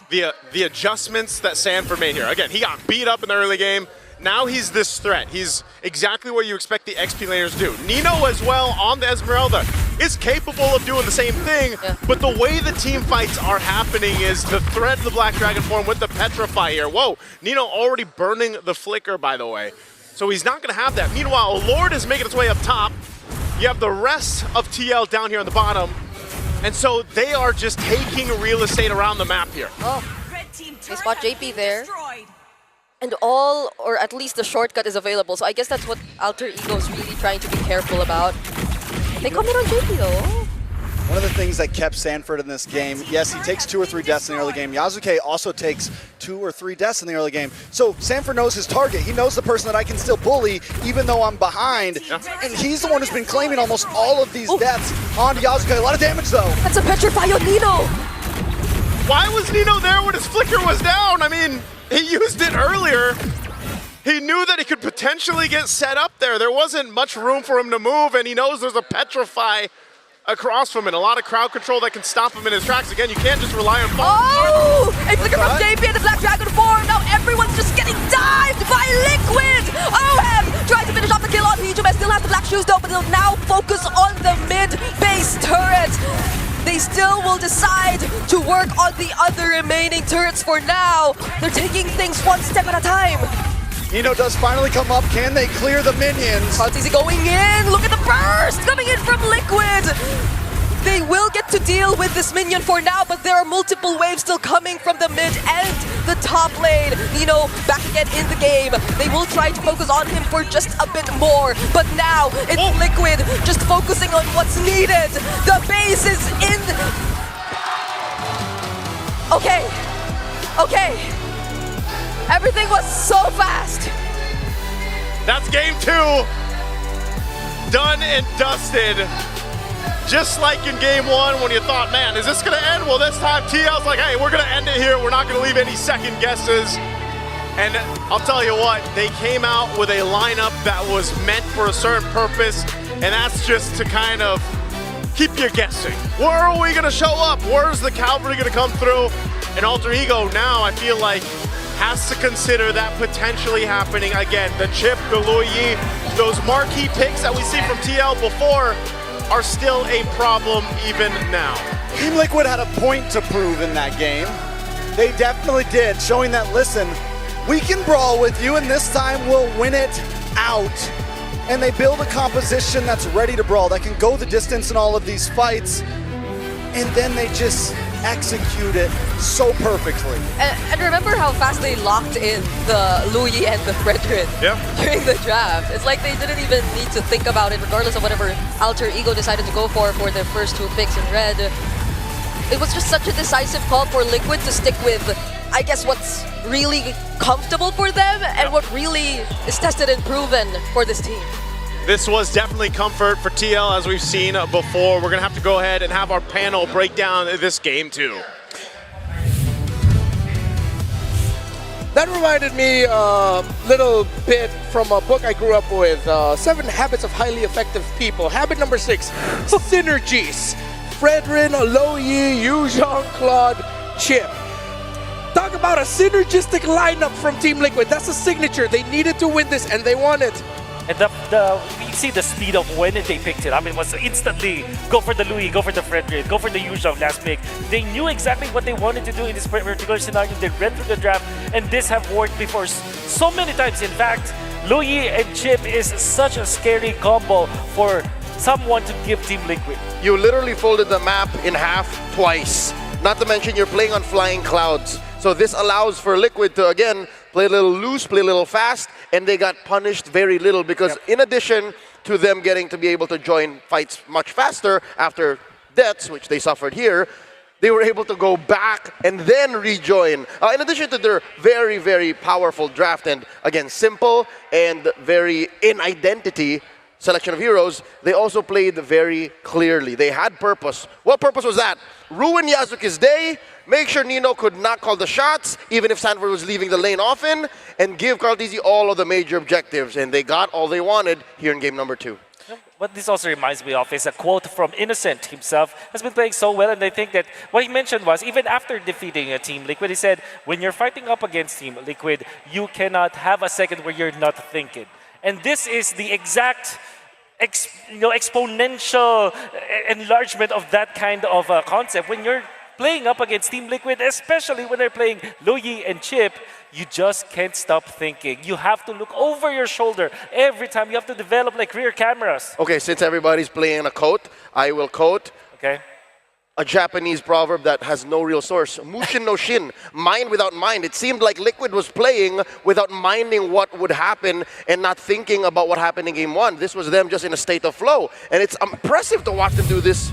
the adjustments that Sanford made here. Again, he got beat up in the early game. Now he's this threat. He's exactly what you expect the XP laners to do. Nino as well on the Esmeralda is capable of doing the same thing, but the way the team fights are happening is the threat of the Black Dragon form with the Petrify here. Whoa, Nino already burning the Flicker, by the way. So he's not gonna have that. Meanwhile, Lord is making its way up top. You have the rest of TL down here on the bottom. And so they are just taking real estate around the map here. Oh, they spot JP there. And all, or at least the shortcut is available. So I guess that's what Alter Ego is really trying to be careful about. They come in on JP though. One of the things that kept Sanford in this game, yes, he takes 2 or 3 deaths in the early game. Yasuke also takes 2 or 3 deaths in the early game. So Sanford knows his target. He knows the person that I can still bully even though I'm behind. And he's the one who's been claiming almost all of these deaths on Yasuke. A lot of damage though. That's a Petrify on Nino. Why was Nino there when his Flicker was down? I mean, he used it earlier. He knew that he could potentially get set up there. There wasn't much room for him to move, and he knows there's a Petrify across from it. A lot of crowd control that can stop him in his tracks. Again, you can't just rely on... Oh! A flicker from JP and the Black Dragon form. Now everyone's just getting dived by Liquid. OHEB trying to finish off the kill on Heejaman. Still has the black shoes though, but they'll now focus on the mid-base turret. They still will decide to work on the other remaining turrets for now. They're taking things one step at a time. Nino does finally come up. Can they clear the minions? Carl TZ going in. Look at the burst coming in from Liquid. They will get to deal with this minion for now, but there are multiple waves still coming from the mid and the top lane. Nino back again in the game. They will try to focus on him for just a bit more, but now it's Liquid just focusing on what's needed. The base is in. Okay. Everything was so fast. That's game 2. Done and dusted. Just like in game 1 when you thought, man, is this gonna end? Well, this time TL's like, hey, we're gonna end it here. We're not gonna leave any second guesses. And I'll tell you what, they came out with a lineup that was meant for a certain purpose, and that's just to kind of keep you guessing. Where are we gonna show up? Where's the cavalry gonna come through? And Alter Ego now, I feel like, has to consider that potentially happening again. The chip, the Luyi, those marquee picks that we see from TL before are still a problem even now. Team Liquid had a point to prove in that game. They definitely did, showing that, listen, we can brawl with you, and this time we'll win it out. And they build a composition that's ready to brawl, that can go the distance in all of these fights, and then they just execute it so perfectly. And remember how fast they locked in the Louis and the Fredrin during the draft. It's like they didn't even need to think about it, regardless of whatever Alter Ego decided to go for their first 2 picks in red. It was just such a decisive call for Liquid to stick with, I guess, what's really comfortable for them and what really is tested and proven for this team. This was definitely comfort for TL, as we've seen before. We're going to have to go ahead and have our panel break down this game, too. That reminded me a little bit from a book I grew up with, 7 Habits of Highly Effective People. Habit number 6, synergies. Fredrin, Aloyi, Yuzhong, Claude, Chip. Talk about a synergistic lineup from Team Liquid. That's a signature. They needed to win this, and they won it. And we see the speed of when they picked it up. It was instantly go for the Louis, go for the Frederick, go for the Yuzhong last pick. They knew exactly what they wanted to do in this particular scenario. They read through the draft, and this have worked before so many times. In fact, Louis and Chip is such a scary combo for someone to give Team Liquid. You literally folded the map in half twice. Not to mention you're playing on flying clouds. So this allows for Liquid to, again, play a little loose, play a little fast, and they got punished very little because in addition to them getting to be able to join fights much faster after deaths, which they suffered here, they were able to go back and then rejoin. In addition to their very, very powerful draft and, again, simple and very in identity selection of heroes, they also played very clearly. They had purpose. What purpose was that? Ruin Yasuke's day, make sure Nino could not call the shots, even if Sanford was leaving the lane often, and give Carl Tizzy all of the major objectives. And they got all they wanted here in game number 2. What this also reminds me of is a quote from Innocent himself. Has been playing so well, and I think that what he mentioned was, even after defeating a Team Liquid, he said, when you're fighting up against Team Liquid, you cannot have a second where you're not thinking. And this is the exact exponential enlargement of that kind of concept. When you're playing up against Team Liquid, especially when they're playing Louis and Chip, you just can't stop thinking. You have to look over your shoulder every time. You have to develop like rear cameras. Okay, since everybody's playing a quote, I will quote a Japanese proverb that has no real source. Mushin no shin, mind without mind. It seemed like Liquid was playing without minding what would happen and not thinking about what happened in game 1. This was them just in a state of flow. And it's impressive to watch them do this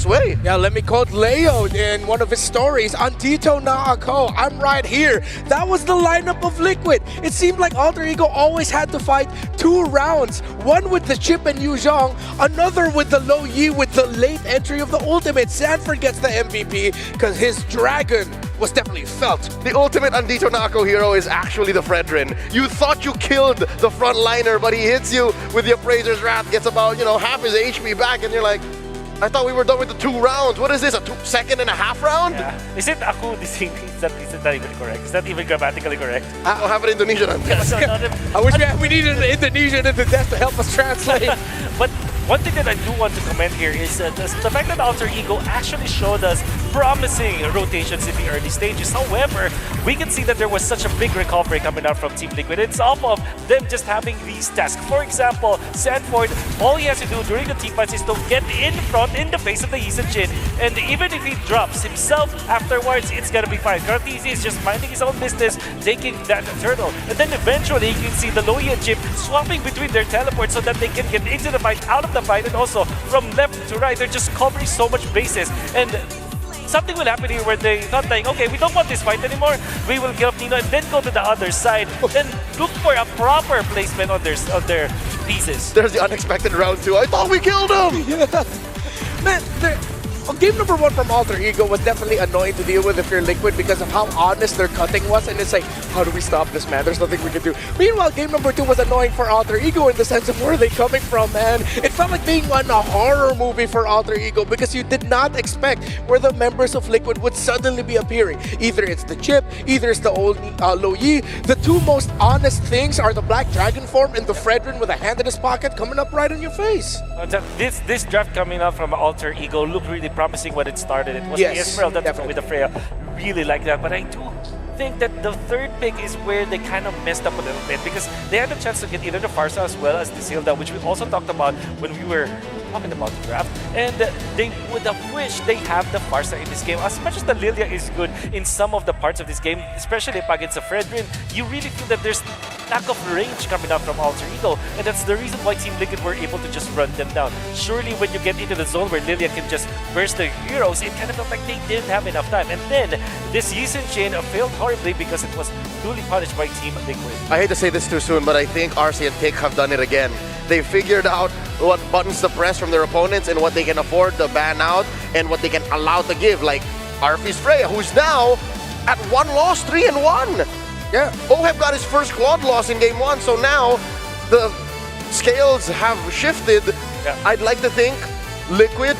way. Yeah, let me quote Leo in one of his stories. Andito na ako, I'm right here. That was the lineup of Liquid. It seemed like Alter Ego always had to fight 2 rounds. One with the Chip and Yuzhong, another with the Lo Yi with the late entry of the ultimate. Sanford gets the MVP because his dragon was definitely felt. The ultimate Andito na ako hero is actually the Fredrin. You thought you killed the frontliner, but he hits you with the Appraiser's Wrath, gets about, half his HP back, and you're like, I thought we were done with the 2 rounds. What is this, a 2.5 round? Yeah. Is it aku dising? Is that even correct? Is that even grammatically correct? I don't have an Indonesian on this. I wish we needed an Indonesian in the desk to help us translate. But one thing that I do want to comment here is the fact that Alter Ego actually showed us promising rotations in the early stages. However, we can see that there was such a big recovery coming out from Team Liquid. It's off of them just having these tasks. For example, Sanford, all he has to do during the team fights is to get in front in the face of the Yisen Jin, and even if he drops himself afterwards, it's gonna be fine. Kartizi is just minding his own business, taking that turtle, and then eventually you can see the Loyi and Chip swapping between their teleports so that they can get into the fight, out of the fight, and also from left to right, they're just covering so much bases. And something will happen here where they thought like, okay, we don't want this fight anymore, we will give up Nino and then go to the other side, then look for a proper placement on their pieces. There's the unexpected round 2. I thought we killed him! Yeah. Man, game number 1 from Alter Ego was definitely annoying to deal with if you're Liquid because of how honest their cutting was, and it's like, how do we stop this, man? There's nothing we can do. Meanwhile, game number 2 was annoying for Alter Ego in the sense of where are they coming from, man? It felt like being on a horror movie for Alter Ego because you did not expect where the members of Liquid would suddenly be appearing. Either it's the Chip, either it's the old Lo Yi. The two most honest things are the Black Dragon form and the Fredrin with a hand in his pocket coming up right in your face. This draft coming out from Alter Ego looked really promising when it started. It was Yes, the Israel that definitely. with the Freya. Really like that, but I do think that the third pick is where they kind of messed up a little bit because they had a chance to get either the Farsa as well as the Zilda, which we also talked about when we were talking about the draft, and they would have wished they have the Farsa in this game. As much as the Lilia is good in some of the parts of this game, especially against the Fredrin, you really feel that there's lack of range coming out from Alter Ego, and that's the reason why Team Liquid were able to just run them down. Surely when you get into the zone where Lilia can just burst the heroes, it kind of felt like they didn't have enough time, and then this Yisun chain failed horribly because it was duly punished by Team Liquid. I hate to say this too soon, but I think RC and Tick have done it again. They figured out what buttons to press from their opponents and what they can afford to ban out and what they can allow to give, like Arfi's Freya, who's now at 1 loss, 3-1. Yeah. Oheb got his first quad loss in game 1, so now the scales have shifted. Yeah. I'd like to think Liquid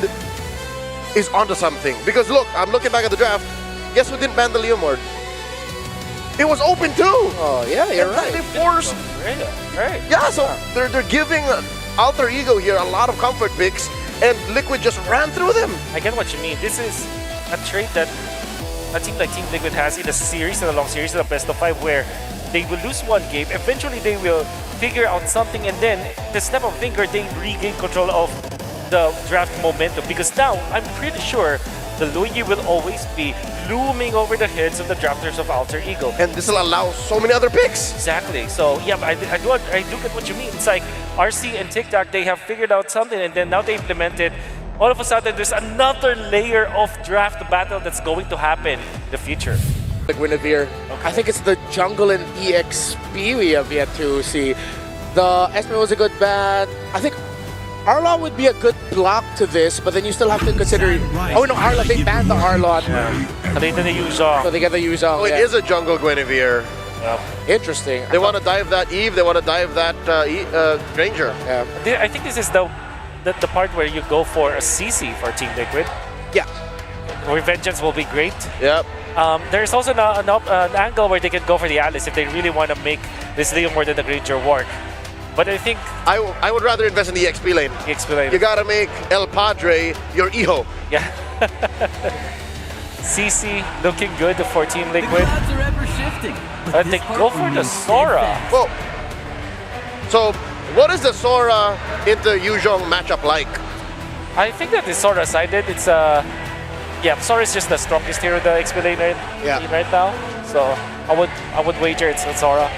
is onto something. Because look, I'm looking back at the draft. Guess who didn't ban the Leomord? It was open too! Oh, yeah, you're And right. They forced. Freya, right? Yeah, so they're giving Alter Ego here a lot of comfort picks, and Liquid just ran through them. I get what you mean. This is a trait that a team like Team Liquid has in a series, in a long series, in a best of 5, where they will lose one game, eventually they will figure out something, and then the snap of a finger, they regain control of the draft momentum. Because now, I'm pretty sure the Luigi will always be looming over the heads of the drafters of Alter Ego. And this will allow so many other picks. Exactly. So yeah, I do get what you mean. It's like RC and TikTok, they have figured out something, and then now they implement it. All of a sudden, there's another layer of draft battle that's going to happen in the future. The Guinevere. I think it's the jungle and EXP we have yet to see. The Esme was a good ban. I think Arla would be a good block to this, but then you still have to consider... Oh no, Arla, they banned the Arlot. And then they use Zhong. So they get the use Oh, it is a jungle Guinevere. Interesting. They want to dive that Eve, they want to dive that Ranger. Yeah. I think this is the part where you go for a CC for Team Liquid. Yeah. Revengeance will be great. Yep. There's also an angle where they can go for the Alice if they really want to make this Leo more than the Granger work. But I think I would rather invest in the XP lane. explain. You gotta make El Padre your hijo. Yeah. CC looking good for Team Liquid. Are ever shifting. But they go for the Sora. Well, so what is the Sora into Yuzhong matchup like? I think that the Sora sided. It's yeah, Sora is just the strongest hero in the XP lane right now. So I would wager it's Sora.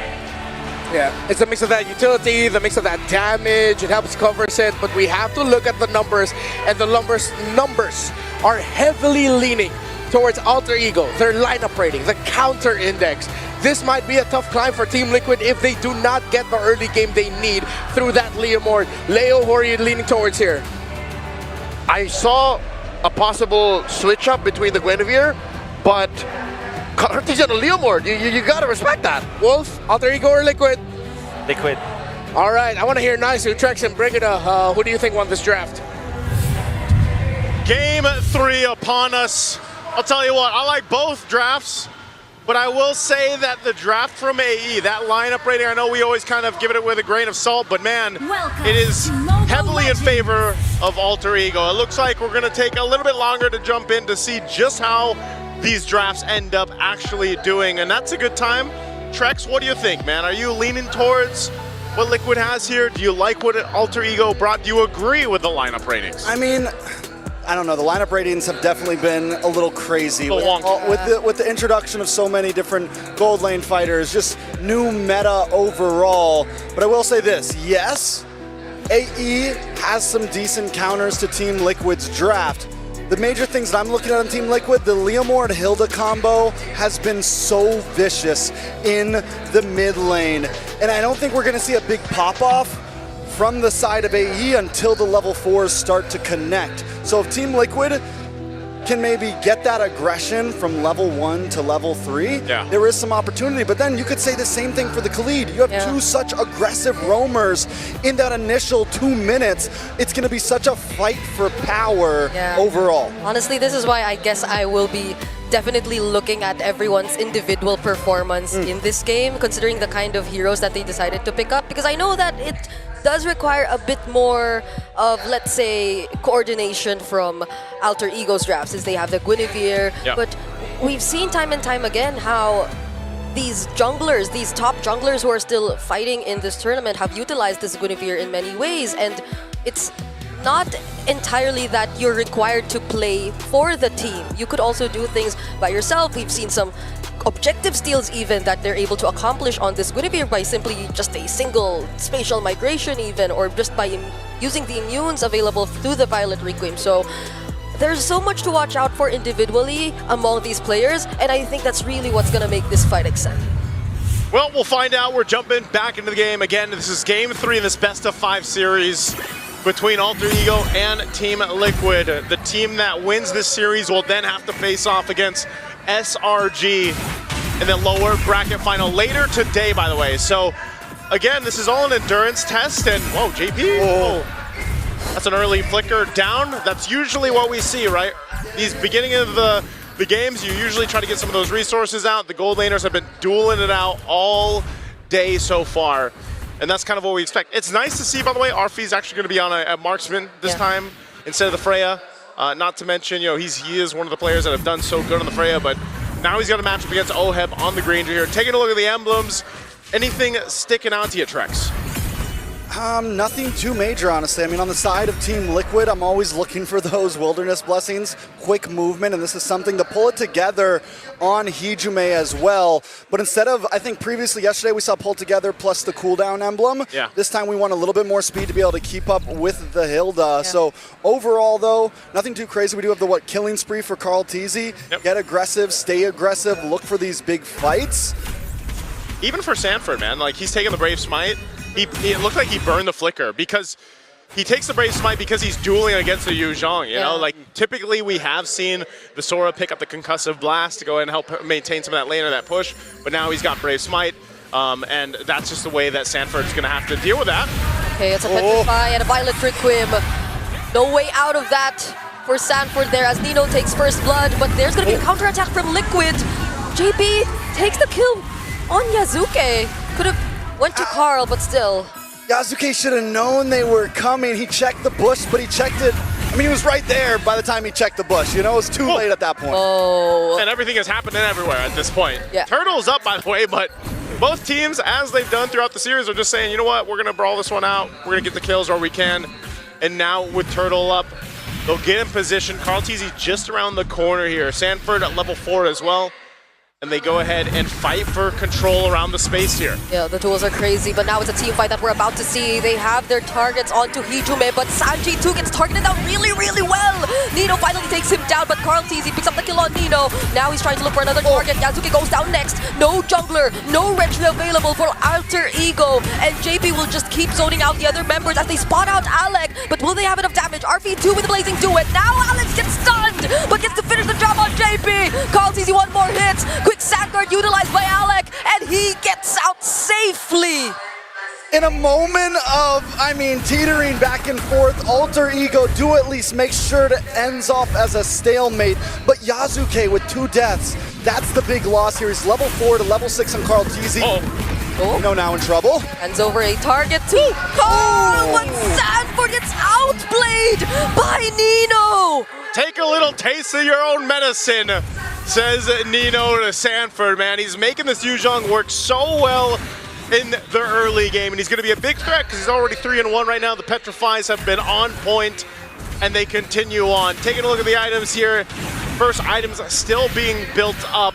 Yeah, it's a mix of that utility, the mix of that damage, it helps cover it, but we have to look at the numbers, and the numbers are heavily leaning towards Alter Ego, their lineup rating, the counter index. This might be a tough climb for Team Liquid if they do not get the early game they need through that Leomord. Leo, who are you leaning towards here? I saw a possible switch up between the Guinevere, but Carti's on a Leomord. You gotta respect that. Wolf, Alter Ego, or Liquid? Liquid. All right, I want to hear nice Utrecht and bring it up. Who do you think won this draft? Game 3 upon us. I'll tell you what, I like both drafts, but I will say that the draft from AE, that lineup rating, I know we always kind of give it with a grain of salt, but man, Welcome it is to Mobile heavily Legends. in favor of Alter Ego. It looks like we're going to take a little bit longer to jump in to see just how these drafts end up actually doing, and that's a good time. Trex, what do you think, man? Are you leaning towards what Liquid has here? Do you like what Alter Ego brought? Do you agree with the lineup ratings? I mean, I don't know. The lineup ratings have definitely been a little crazy with the introduction of so many different gold lane fighters, just new meta overall. But I will say this, yes, AE has some decent counters to Team Liquid's draft. The major things that I'm looking at on Team Liquid, the Leomord Hilda combo has been so vicious in the mid lane. And I don't think we're gonna see a big pop-off from the side of AE until the level 4s start to connect. So if Team Liquid can maybe get that aggression from level 1 to level 3, there is some opportunity. But then you could say the same thing for the Khalid. You have two such aggressive roamers in that initial 2 minutes. It's going to be such a fight for power overall. Honestly, this is why I guess I will be definitely looking at everyone's individual performance in this game, considering the kind of heroes that they decided to pick up, because I know that it does require a bit more of, let's say, coordination from Alter Ego's drafts, since they have the Guinevere, but we've seen time and time again how these junglers, these top junglers who are still fighting in this tournament have utilized this Guinevere in many ways, and it's not entirely that you're required to play for the team. You could also do things by yourself. We've seen some objective steals even that they're able to accomplish on this Guinevere by simply just a single spatial migration even, or just by using the immunes available through the Violet Requiem. So there's so much to watch out for individually among these players, and I think that's really what's going to make this fight exciting. Well, we'll find out. We're jumping back into the game. Again, this is game 3 in this best-of-5 series between Alter Ego and Team Liquid. The team that wins this series will then have to face off against SRG in the lower bracket final later today, by the way. So, again, this is all an endurance test, and whoa, JP. Whoa. That's an early flicker down. That's usually what we see, right? These beginning of the games, you usually try to get some of those resources out. The gold laners have been dueling it out all day so far. And that's kind of what we expect. It's nice to see, by the way, Arfi's actually going to be on a marksman this time instead of the Freya. Not to mention, you know, he is one of the players that have done so good on the Freya, but now he's got a matchup against Oheb on the Granger here. Taking a look at the emblems, anything sticking out to you, Trex? Nothing too major, honestly. I mean, on the side of Team Liquid, I'm always looking for those wilderness blessings, quick movement, and this is something to pull it together on Hijume as well. But instead of, I think previously yesterday we saw pull together plus the cooldown emblem. This time we want a little bit more speed to be able to keep up with the Hilda. So overall, though, nothing too crazy. We do have the killing spree for Carl Teasy. Get aggressive, stay aggressive, look for these big fights. Even for Sanford, man, like he's taking the Brave Smite. It looked like he burned the flicker because he takes the Brave Smite because he's dueling against the Yu Zhang, you know? Like, typically we have seen the Sora pick up the Concussive Blast to go ahead and help maintain some of that lane or that push, but now he's got Brave Smite, and that's just the way that Sanford's going to have to deal with that. Okay, it's a Petrify and a Violet Requiem. No way out of that for Sanford there as Nino takes first blood, but there's going to be a counterattack from Liquid. JP takes the kill on Yazuke. Could have went to Carl, but still. Yazuke should have known they were coming. He checked the bush, but he checked it. I mean, he was right there by the time he checked the bush. You know, it was too late at that point. And everything is happening everywhere at this point. Turtle's up, by the way, but both teams, as they've done throughout the series, are just saying, you know what, we're going to brawl this one out. We're going to get the kills where we can. And now with Turtle up, they'll get in position. Carl Teasy just around the corner here. Sanford at level 4 as well. And they go ahead and fight for control around the space here. Yeah, the duels are crazy, but now it's a team fight that we're about to see. They have their targets onto Hijume, but Sanji too gets targeted down really, really well. Nino finally takes him down, but Carl Teasy picks up the kill on Nino. Now he's trying to look for another target. Yazuki goes down next. No jungler, no retry available for Alter Ego, and JP will just keep zoning out the other members as they spot out Alec, but will they have enough damage? RV2 with the Blazing Duet. Now Alex gets stunned, but gets to finish the job on JP. Carl Teasy, one more hit. Quick Sandguard utilized by Alec, and he gets out safely. In a moment of, I mean, teetering back and forth, Alter Ego do at least make sure it ends off as a stalemate. But Yazuke with 2 deaths, that's the big loss here. He's level 4 to level 6 on Carl Teasy. Nino now in trouble. Hands over a target to Carl, but Sanford gets outplayed by Nino. Take a little taste of your own medicine, says Nino to Sanford, man. He's making this Yu Zhang work so well in the early game, and he's going to be a big threat because he's already 3-1 right now. The Petrifies have been on point, and they continue on. Taking a look at the items here. First items still being built up.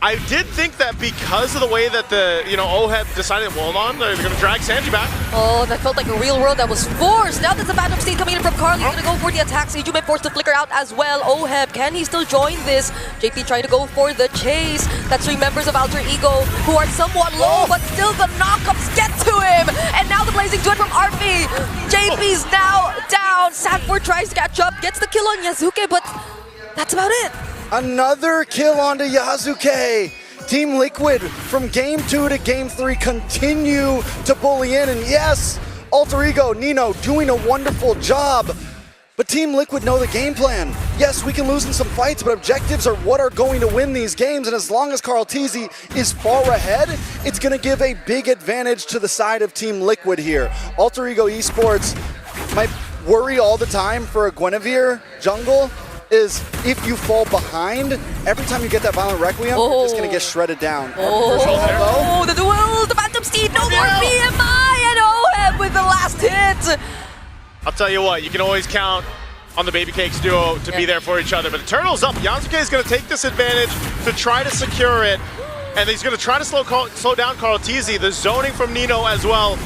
I did think that because of the way that the, Oheb decided, well, hold on, they're going to drag Sanji back. Oh, that felt like a real world that was forced. Now there's a Phantom State coming in from Carl. He's going to go for the attack. Hijume forced to flicker out as well. Oheb, can he still join this? JP trying to go for the chase. That's 3 members of Alter Ego who are somewhat low, but still the knockups get to him. And now the Blazing Duet from RV. JP's now down. Sanford tries to catch up, gets the kill on Yazuke, but That's about it. Another kill onto Yasuke. Team Liquid from game 2 to game 3 continue to bully in. And yes, Alter Ego, Nino doing a wonderful job. But Team Liquid know the game plan. Yes, we can lose in some fights, but objectives are what are going to win these games. And as long as Carl Tizzy is far ahead, it's going to give a big advantage to the side of Team Liquid here. Alter Ego Esports might worry all the time for a Guinevere jungle is if you fall behind, every time you get that Violent Requiem, you're just going to get shredded down. Oh, the duel, the Phantom Steed, no more BMI, and OHEB with the last hit. I'll tell you what, you can always count on the Baby Cakes duo to be there for each other. But the Turtle's up. Yasuke is going to take this advantage to try to secure it. And he's going to try to slow down Carl Tizzy. The zoning from Nino as well.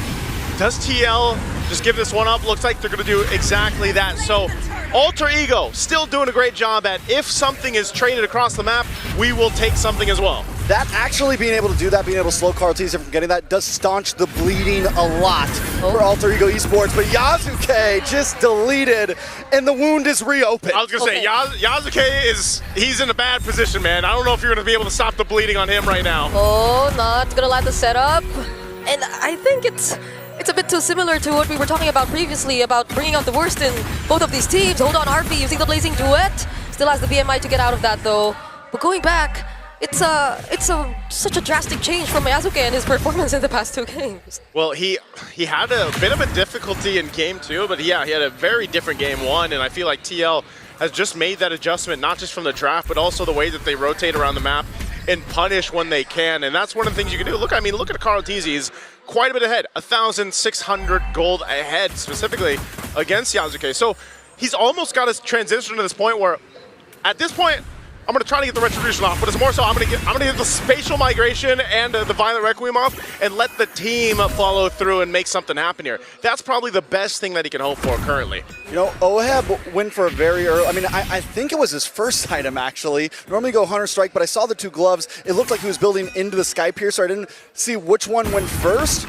Does TL just give this one up? Looks like they're going to do exactly that. So Alter Ego still doing a great job at if something is traded across the map, we will take something as well. That actually being able to do that, being able to slow Carl Tizzy from getting that, does staunch the bleeding a lot for Alter Ego Esports. But Yasuke just deleted, and the wound is reopened. I was going to say, Yasuke he's in a bad position, man. I don't know if you're going to be able to stop the bleeding on him right now. Oh, not going to land the setup. And I think it's a bit too similar to what we were talking about previously about bringing out the worst in both of these teams. Hold on, RP using the Blazing Duet. Still has the BMI to get out of that, though. But going back, it's such a drastic change from Yasuke and his performance in the past 2 games. Well, he had a bit of a difficulty in game 2, but yeah, he had a very different game 1, and I feel like TL has just made that adjustment, not just from the draft, but also the way that they rotate around the map and punish when they can, and that's one of the things you can do. Look at Carl Tizzy. He's quite a bit ahead, 1,600 gold ahead, specifically against Yasuke. So he's almost got his transition to this point where, at this point, I'm going to try to get the Retribution off, but it's more so I'm going to get the Spatial Migration and the Violent Requiem off and let the team follow through and make something happen here. That's probably the best thing that he can hope for currently. You know, OHEB went for a very early, I think it was his first item actually. Normally you go Hunter Strike, but I saw the 2 gloves. It looked like he was building into the Sky Piercer. I didn't see which one went first.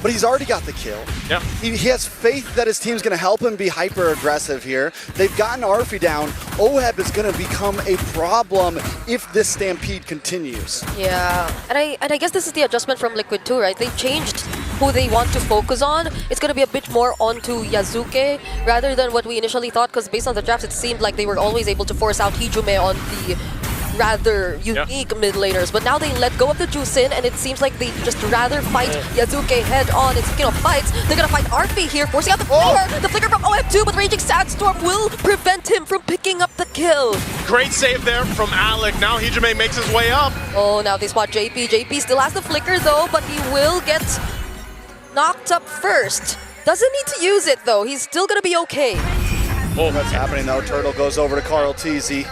But he's already got the kill. Yeah. He has faith that his team's going to help him be hyper-aggressive here. They've gotten Arfi down. OHEB is going to become a problem if this stampede continues. Yeah, and I guess this is the adjustment from Liquid too, right? They've changed who they want to focus on. It's going to be a bit more onto Yasuke rather than what we initially thought, because based on the draft, it seemed like they were always able to force out Hijume on the rather unique mid laners, but now they let go of the Juicin, and it seems like they just rather fight Yasuke head on. And speaking of fights, they're gonna fight Arfi here, forcing out the flicker. The flicker from OF2, but Raging Sandstorm will prevent him from picking up the kill. Great save there from Alec. Now Hijume makes his way up. Oh, now they spot JP. JP still has the flicker though, but he will get knocked up first. Doesn't need to use it though. He's still gonna be okay. Oh, that's happening though. Turtle goes over to Carl Tizzy.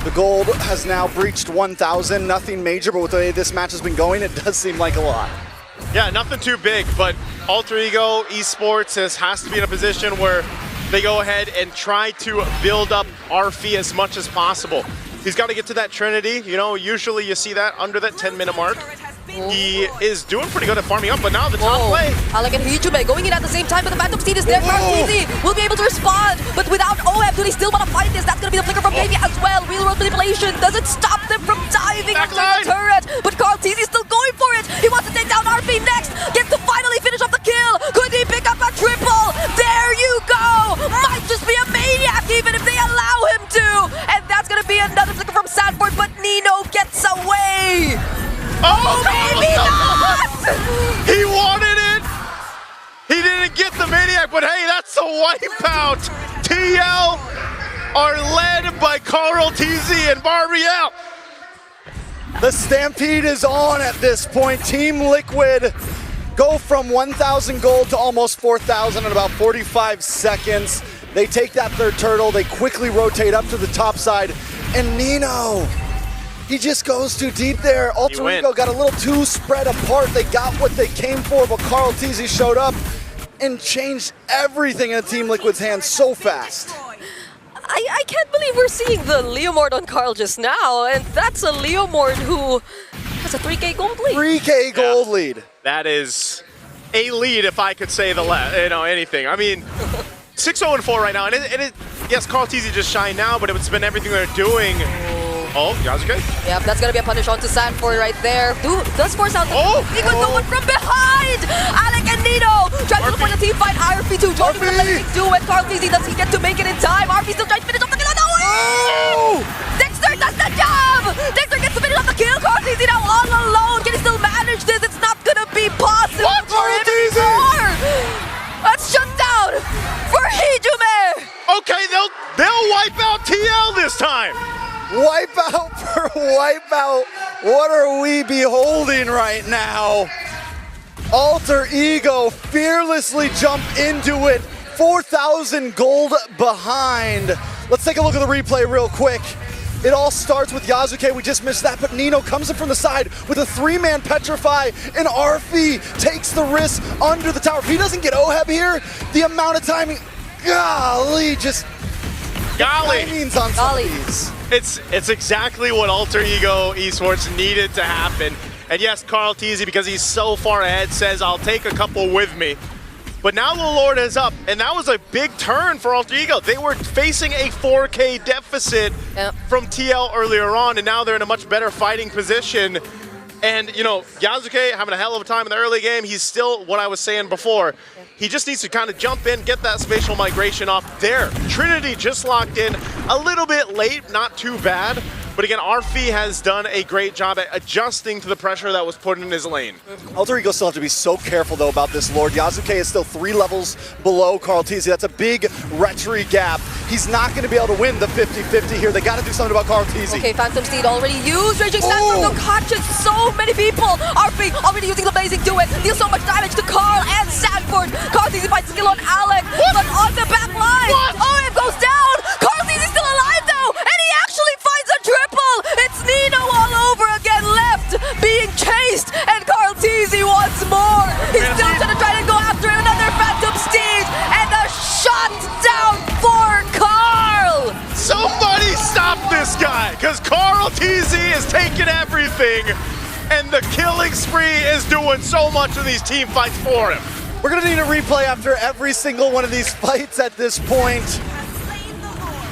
The gold has now breached 1,000. Nothing major, but with the way this match has been going, it does seem like a lot. Yeah, nothing too big, but Alter Ego Esports has to be in a position where they go ahead and try to build up Arfi as much as possible. He's got to get to that Trinity. You know, usually you see that under that 10-minute mark. He is doing pretty good at farming up, but now the top play. Alec and Hijume going in at the same time, but the Phantom Steed is there. Easy will be able to respond, but without OF, do they still want to fight this? That's going to be the flicker from Baby as well. Real world manipulation doesn't stop them from diving into the turret, but Carl Tizzy is still going for it. He wants to take down RP next, gets to finally finish off the kill. Could he pick up a triple? There you go. Might just be a maniac even if they allow him to. And that's going to be another flicker from Sanford, but Nino gets away. Oh, maybe not! He wanted it! He didn't get the Maniac, but hey, that's a wipeout! TL are led by Carl Tizzy and Barbiel. The Stampede is on at this point. Team Liquid go from 1,000 gold to almost 4,000 in about 45 seconds. They take that third turtle, they quickly rotate up to the top side, and Nino, he just goes too deep there. Alter Ego got a little too spread apart. They got what they came for, but Carl Tizzy showed up and changed everything in Team Liquid's hands so fast. I can't believe we're seeing the Leomord on Carl just now, and that's a Leomord who has a 3K gold lead. 3K gold lead. That is a lead, if I could say anything. I mean, 6-0-4 right now, and yes, Carl TZ just shined now, but it's been everything they're doing. Oh, Yasuke? Yeah, that's gonna be a punish onto Sanford right there. Does force out even no one from behind! Alec and Nino trying to look for the team fight. RP to join with the letting do it. Carl TZ, does he get to make it in time? RP still trying to finish off the kill. No! Dexter does the job! Dexter gets to finish off the kill. Carl TZ now all alone. Can he still manage this? It's not gonna be possible for him anymore! Let's shut down for Hijume! Okay, they'll wipe out TL this time. Wipeout for wipeout. What are we beholding right now? Alter Ego fearlessly jump into it. 4,000 gold behind. Let's take a look at the replay real quick. It all starts with Yasuke, we just missed that, but Nino comes in from the side with a 3-man Petrify, and Arfi takes the risk under the tower. If he doesn't get Oheb here, the amount of timing, golly, just timings on some of these. It's exactly what Alter Ego Esports needed to happen. And yes, Carl TZ, because he's so far ahead, says, I'll take a couple with me. But now the Lord is up, and that was a big turn for Alter Ego. They were facing a 4K deficit from TL earlier on, and now they're in a much better fighting position. And, you know, Yasuke having a hell of a time in the early game. He's still what I was saying before. He just needs to kind of jump in, get that spatial migration off there. Trinity just locked in a little bit late, not too bad. But again, Arfi has done a great job at adjusting to the pressure that was put in his lane. Alter Ego still have to be so careful though about this Lord. Yasuke is still 3 levels below Carl TZ. That's a big retry gap. He's not going to be able to win the 50-50 here. They got to do something about Carl TZ. Okay, Phantom Steed already used. Raging Sanford to catches so many people. Arfi already using the Blazing Do It. Deals so much damage to Carl and Sanford. Carl TZ finds skill on Alec. But on the back line, it goes down. Carl TZ still alive though. And he actually finds a triple. It's Nino all over again left being chased. And Carl TZ once more. He's still trying to go after it. Another Phantom Steed. And a shot down for Carl. Somebody stop this guy, because Carl TZ is taking everything. And the killing spree is doing so much of these team fights for him. We're going to need a replay after every single one of these fights at this point.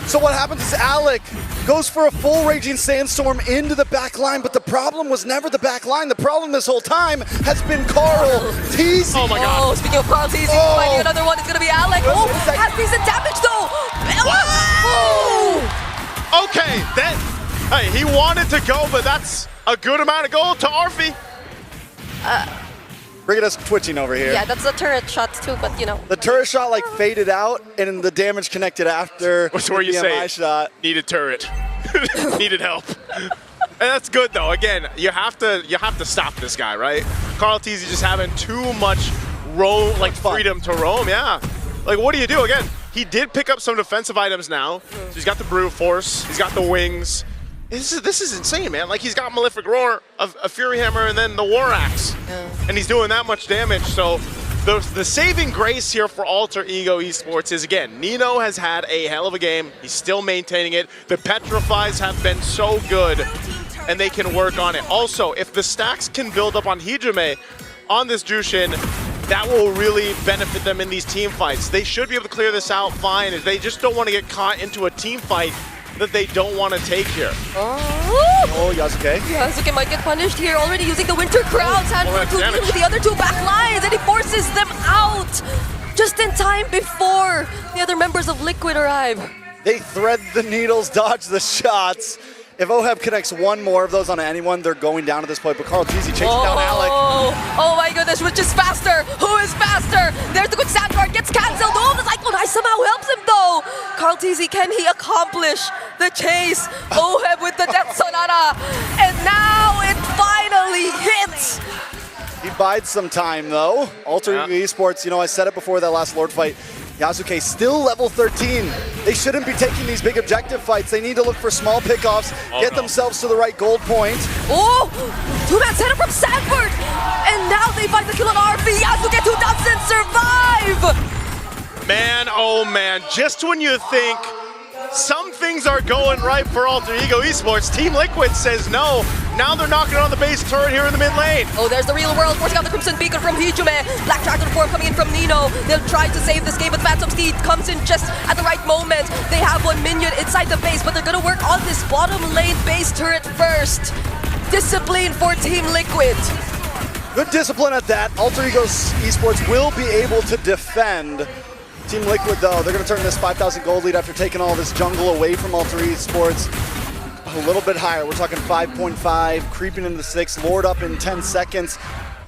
So what happens is Alec goes for a full Raging Sandstorm into the back line, but the problem was never the back line. The problem this whole time has been Carl TZ. Oh my god. Oh, speaking of Carl TZ, finding another one is going to be Alec. Oh, has decent damage though. Oh! Okay, hey, he wanted to go, but that's a good amount of gold to Arfi. Bring us twitching over here. Yeah, that's a turret shot too, but you know. The turret shot like faded out, and the damage connected after What's where you the say DMI shot. Needed turret, needed help. And that's good though. Again, you have to stop this guy, right? Carl TZ just having too much freedom to roam. Yeah, like what do you do? Again, he did pick up some defensive items now. So he's got the brute force, he's got the wings. This is insane, man. Like, he's got Malefic Roar, a Fury Hammer, and then the War Axe. And he's doing that much damage. So the saving grace here for Alter Ego Esports is, again, Nino has had a hell of a game. He's still maintaining it. The Petrifies have been so good, and they can work on it. Also, if the stacks can build up on Hijume on this Jushin, that will really benefit them in these team fights. They should be able to clear this out fine. They just don't want to get caught into a team fight that they don't want to take here. Oh, Yasuke. Yasuke might get punished here, already using the Winter Crown. Sanford to deal with the other two back lines, and he forces them out just in time before the other members of Liquid arrive. They thread the needles, dodge the shots. If Oheb connects one more of those on anyone, they're going down at this point. But Carl TZ chasing down Alec. Oh my goodness, which is faster? Who is faster? There's the quick sandguard, gets cancelled. Oh, the Cyclone Ice somehow helps him though. Carl TZ, can he accomplish the chase? Oheb with the Death Sonata. And now it finally hits. He bides some time though. Alter Ego Esports, you know, I said it before that last Lord fight. Yasuke still level 13. They shouldn't be taking these big objective fights. They need to look for small pickoffs, get themselves to the right gold point. Oh, two-man setup from Sanford. And now they find the kill on RP. Yasuke 2000 survive. Man, oh man, just when you think some things are going right for Alter Ego Esports, Team Liquid says no. Now they're knocking on the base turret here in the mid lane. Oh, there's the real world, forcing out the Crimson Beacon from Hijume. Black Dragon form coming in from Nino. They'll try to save this game, but Phantom Steed comes in just at the right moment. They have one minion inside the base, but they're gonna work on this bottom lane base turret first. Discipline for Team Liquid. Good discipline at that. Alter Ego Esports will be able to defend. Team Liquid, though, they're going to turn this 5,000 gold lead after taking all this jungle away from Alter Esports a little bit higher. We're talking 5.5, creeping into 6, Lord up in 10 seconds.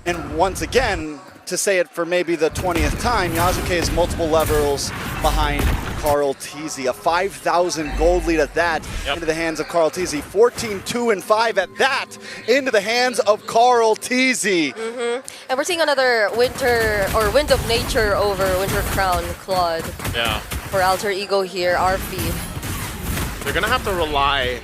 And once again, to say it for maybe the 20th time, Yasuke is multiple levels behind Carl Teasy. A 5,000 gold lead at that into the hands of Carl Teasy. 14-2-5 at that into the hands of Carl Teasy. And we're seeing another winter or Wind of Nature over Winter Crown Claude for Alter Ego here, RP. They're gonna have to rely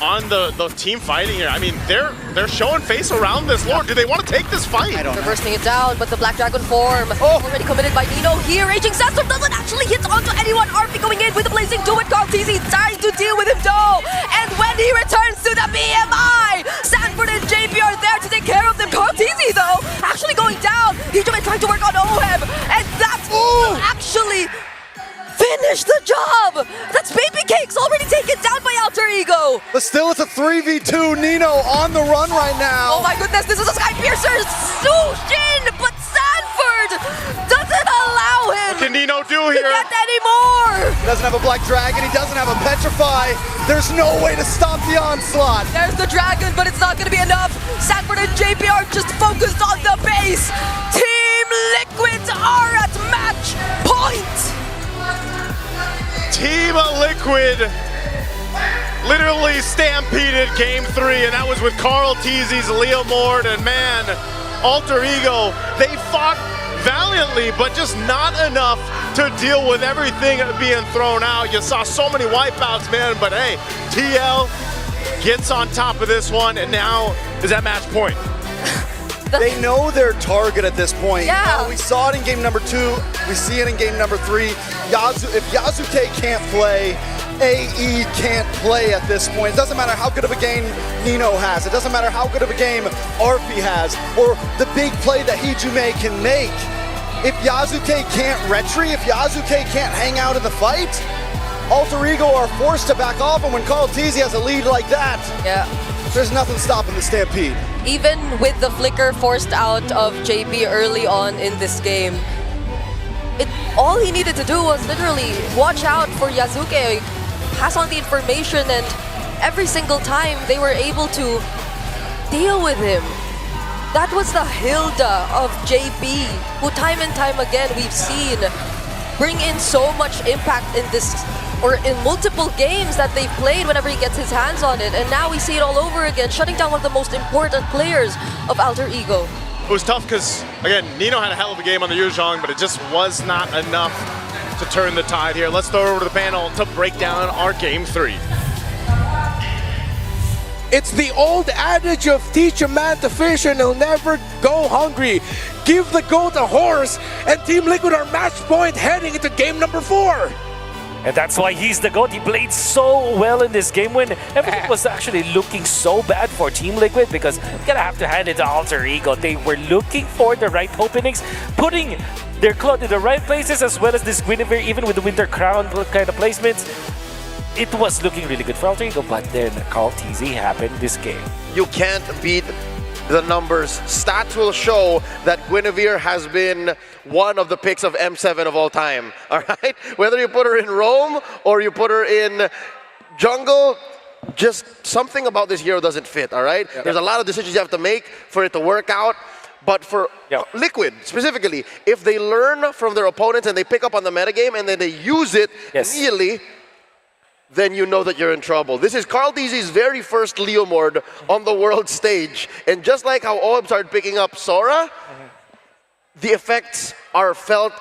on the team fighting here. I mean, they're showing face around this Lord. Do they want to take this fight? I don't They're know. bursting it down, but the Black Dragon form already committed by Nino here. Raging Sandstorm doesn't actually hit onto anyone. RP going in with the Blazing Duet. Carl Teasy trying to deal with him though. And when he returns to the BMI, Sanford and JP are there to take care of them. Carl Teasy though, actually going down. Hijume trying to work on Oheb, and that will actually finish the job! That's Baby Cake's already taken down by Alter Ego! But still, it's a 3v2. Nino on the run right now. Oh my goodness, this is a Sky Piercer! Sushin! But Sanford doesn't allow him What can Nino do to here? get any more! He doesn't have a Black Dragon. He doesn't have a Petrify. There's no way to stop the onslaught. There's the dragon, but it's not gonna be enough. Sanford and JP are just focused on the base. Team Liquid are at match point! Team Liquid literally stampeded game 3, and that was with Carl Teasy's Leo Mord, and man, Alter Ego, they fought valiantly, but just not enough to deal with everything being thrown out. You saw so many wipeouts, man, but hey, TL gets on top of this one, and now is at match point. They know their target at this point. Yeah. You know, we saw it in game number 2. We see it in game number 3. If Yasuke can't play, AE can't play at this point. It doesn't matter how good of a game Nino has. It doesn't matter how good of a game RP has, or the big play that Hijume can make. If Yasuke can't retry, if Yasuke can't hang out in the fight, Alter Ego are forced to back off, and when Carl Teasy has a lead like that, there's nothing stopping the Stampede. Even with the flicker forced out of JP early on in this game, all he needed to do was literally watch out for Yasuke, pass on the information, and every single time they were able to deal with him. That was the Hilda of JP, who time and time again we've seen bring in so much impact in this, or in multiple games that they've played whenever he gets his hands on it. And now we see it all over again, shutting down one of the most important players of Alter Ego. It was tough because, again, Nino had a hell of a game on the Yuzhong, but it just was not enough to turn the tide here. Let's throw it over to the panel to break down our game 3. It's the old adage of teach a man to fish and he'll never go hungry. Give the goat a horse, and Team Liquid are match point heading into game number 4. And that's why he's the GOAT. He played so well in this game when everything was actually looking so bad for Team Liquid, because you're gonna have to hand it to Alter Ego. They were looking for the right openings, putting their Claude in the right places, as well as this Guinevere, even with the Winter Crown kind of placements. It was looking really good for Alter Ego, but then Carl Teasy happened this game. You can't beat the numbers. Stats will show that Guinevere has been one of the picks of M7 of all time, all right? Whether you put her in Rome or you put her in jungle, just something about this hero doesn't fit, all right? There's a lot of decisions you have to make for it to work out, but for Liquid specifically, if they learn from their opponents and they pick up on the metagame and then they use it immediately, then you know that you're in trouble. This is Carl Teasy's very first Leomord on the world stage. And just like how Oheb started picking up Sora, the effects are felt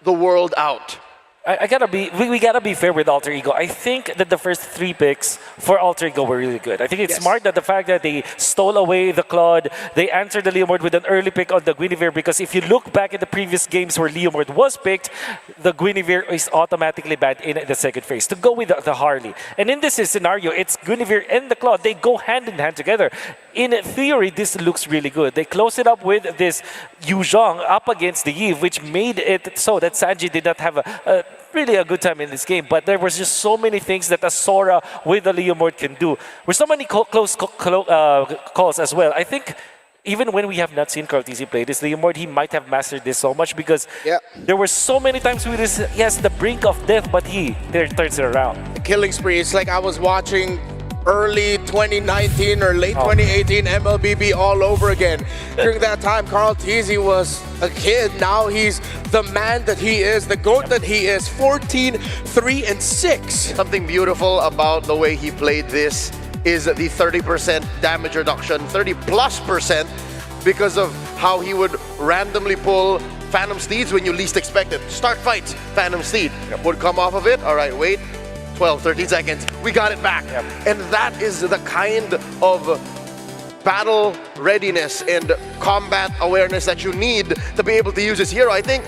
the world out. I gotta be, we gotta be fair with Alter Ego. I think that the first 3 picks for Alter Ego were really good. I think it's smart that the fact that they stole away the Claude, they answered the Leomord with an early pick on the Guinevere, because if you look back at the previous games where Leomord was picked, the Guinevere is automatically banned in the second phase to go with the Harley. And in this scenario, it's Guinevere and the Claude. They go hand in hand together. In theory, this looks really good. They close it up with this Yu Zhong up against the Eve, which made it so that Sanji did not have really a good time in this game, but there was just so many things that a Sora with the Leomord can do. With so many close calls as well. I think even when we have not seen Cartesi play this Leomord, he might have mastered this so much, because there were so many times with this, yes, the brink of death, but he turns it around. The killing spree, it's like I was watching early 2019 or late 2018 MLBB all over again. During that time, Cartesi was a kid. Now he's the man that he is, the GOAT that he is. 14, 3, and 6. Something beautiful about the way he played this is the 30% damage reduction, 30+%, because of how he would randomly pull Phantom Steeds when you least expect it. Start fights, Phantom Steed would come off of it. All right, wait. 12, 13 seconds, we got it back. And that is the kind of battle readiness and combat awareness that you need to be able to use this hero. I think,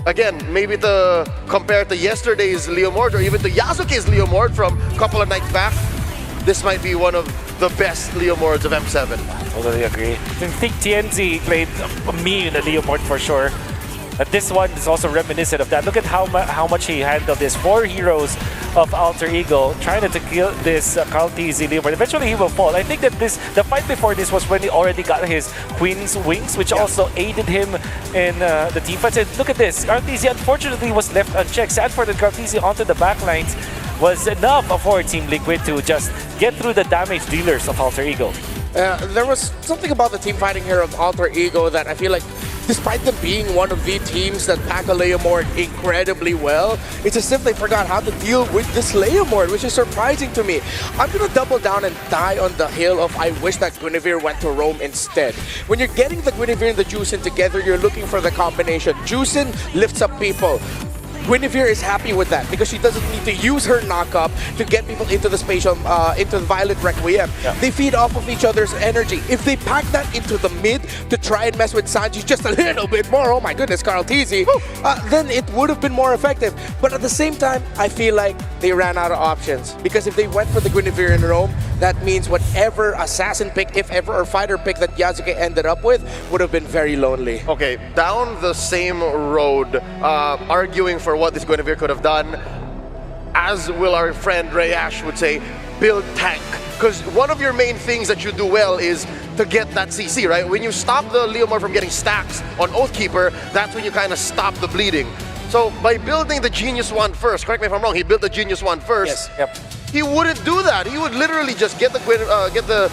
again, maybe to compare to yesterday's Leomord or even to Yasuke's Leomord from a couple of nights back, this might be one of the best Leomords of M7. Totally agree. I think TNZ played me in the Leomord for sure. But this one is also reminiscent of that. Look at how much he handled this. 4 heroes of Alter Ego trying to kill this Cartesi Leomord. Eventually he will fall. I think that the fight before this was when he already got his Queen's Wings, which also aided him in the team fights. And look at this. Cartesi unfortunately was left unchecked. Sanford and Cartesi onto the backlines was enough for Team Liquid to just get through the damage dealers of Alter Ego. There was something about the team fighting here of Alter Ego that I feel like, despite them being one of the teams that pack a Leomord incredibly well, it's as if they forgot how to deal with this Leomord, which is surprising to me. I'm going to double down and die on the hill of I wish that Guinevere went to Rome instead. When you're getting the Guinevere and the Juicin together, you're looking for the combination. Juicin lifts up people. Guinevere is happy with that because she doesn't need to use her knock-up to get people into the spatial, into the Violet Requiem. They feed off of each other's energy. If they pack that into the mid to try and mess with Sanji just a little bit more, oh my goodness, Cartesi, then it would have been more effective. But at the same time, I feel like they ran out of options because if they went for the Guinevere in Rome, that means whatever assassin pick, if ever, or fighter pick that Yasuke ended up with would have been very lonely. Okay, down the same road, arguing for what this Guinevere could have done, as will our friend Rayash would say, build tank. Because one of your main things that you do well is to get that CC, right? When you stop the Leomord from getting stacks on Oathkeeper, that's when you kind of stop the bleeding. So by building the Genius One first, correct me if I'm wrong, he built the Genius One first. He wouldn't do that. He would literally just get the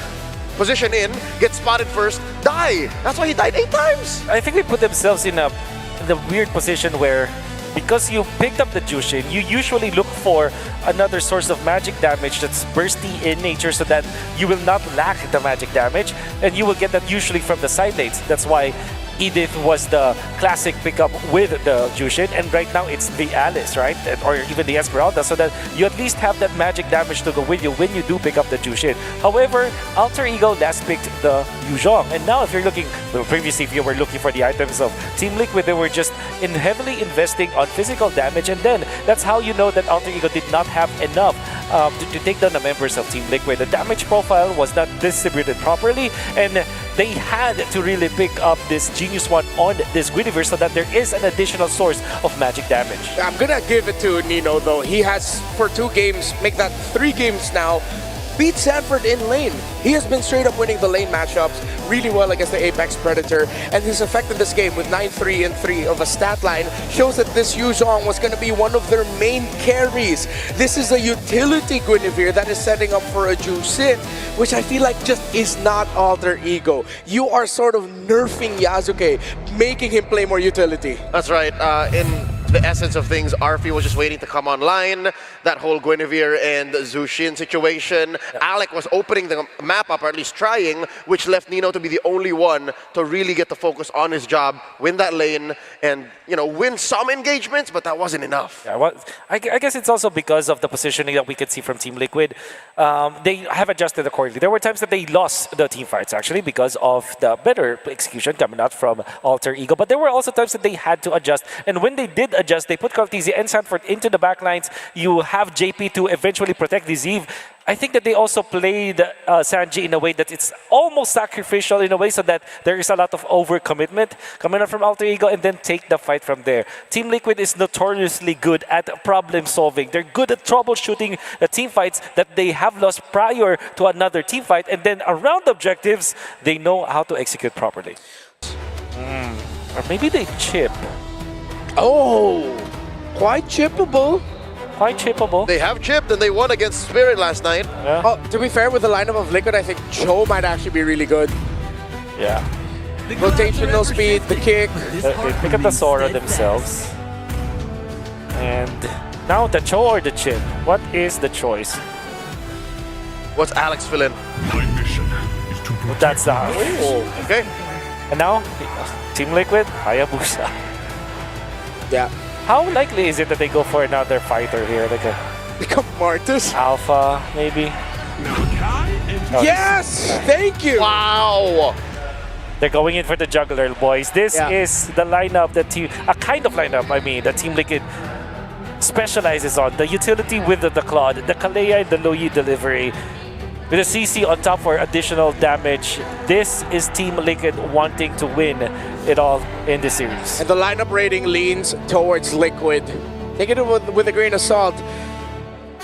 position in, get spotted first, die. That's why he died 8 times. I think they put themselves in the weird position where, because you picked up the Jushin, you usually look for another source of magic damage that's bursty in nature so that you will not lack the magic damage, and you will get that usually from the side lanes. That's why Edith was the classic pickup with the Jushin, and right now it's the Alice, right? Or even the Esmeralda, so that you at least have that magic damage to go with you when you do pick up the Jushin. However, Alter Ego last picked the Yu Zhong, and now if you're looking, well, previously if you were looking for the items of Team Liquid, they were just heavily investing on physical damage, and then that's how you know that Alter Ego did not have enough to take down the members of Team Liquid. The damage profile was not distributed properly, and they had to really pick up this Genius One on this Guinevere so that there is an additional source of magic damage. I'm gonna give it to Nino though. He has, for 2 games, make that 3 games now, beat Sanford in lane. He has been straight up winning the lane matchups really well against the Apex Predator, and his effect in this game with 9-3 and 3 of a stat line shows that this Yu Zhong was going to be one of their main carries. This is a utility Guinevere that is setting up for a Juicin, which I feel like just is not Alter Ego. You are sort of nerfing Yasuke, making him play more utility. That's right. In the essence of things. Arfi was just waiting to come online. That whole Guinevere and Zushin situation. Alec was opening the map up, or at least trying, which left Nino to be the only one to really get the focus on his job, win that lane, and win some engagements, but that wasn't enough. Yeah, well, I guess it's also because of the positioning that we could see from Team Liquid. They have adjusted accordingly. There were times that they lost the team fights, actually, because of the better execution coming out from Alter Ego. But there were also times that they had to adjust. And when they did adjust, they put Cartesi and Sanford into the backlines. You have JP to eventually protect the Zeev. I think that they also played Sanji in a way that it's almost sacrificial in a way, so that there is a lot of overcommitment coming up from Alter Ego, and then take the fight from there. Team Liquid is notoriously good at problem solving. They're good at troubleshooting the team fights that they have lost prior to another team fight, and then around objectives, they know how to execute properly. Or maybe they chip. Oh, quite chippable. Quite chippable. They have chipped and they won against Spirit last night. Yeah. Oh, to be fair, with the lineup of Liquid, I think Cho might actually be really good. Yeah. Rotational speed, the kick. They pick up the Sora themselves. And now the Cho or the chip? What is the choice? What's Alex fill in? That's the... Oh, okay. And now, Team Liquid, Hayabusa. Yeah. How likely is it that they go for another fighter here? Like a Become Martus. Alpha, maybe? Yes! Thank you! Wow. They're going in for the juggler, boys. This is the lineup that a kind of lineup, I mean, that Team Liquid specializes on. The utility with the Claude, the Kalea and the Loyi delivery, with a CC on top for additional damage. This is Team Liquid wanting to win it all in this series. And the lineup rating leans towards Liquid. Take it with a grain of salt.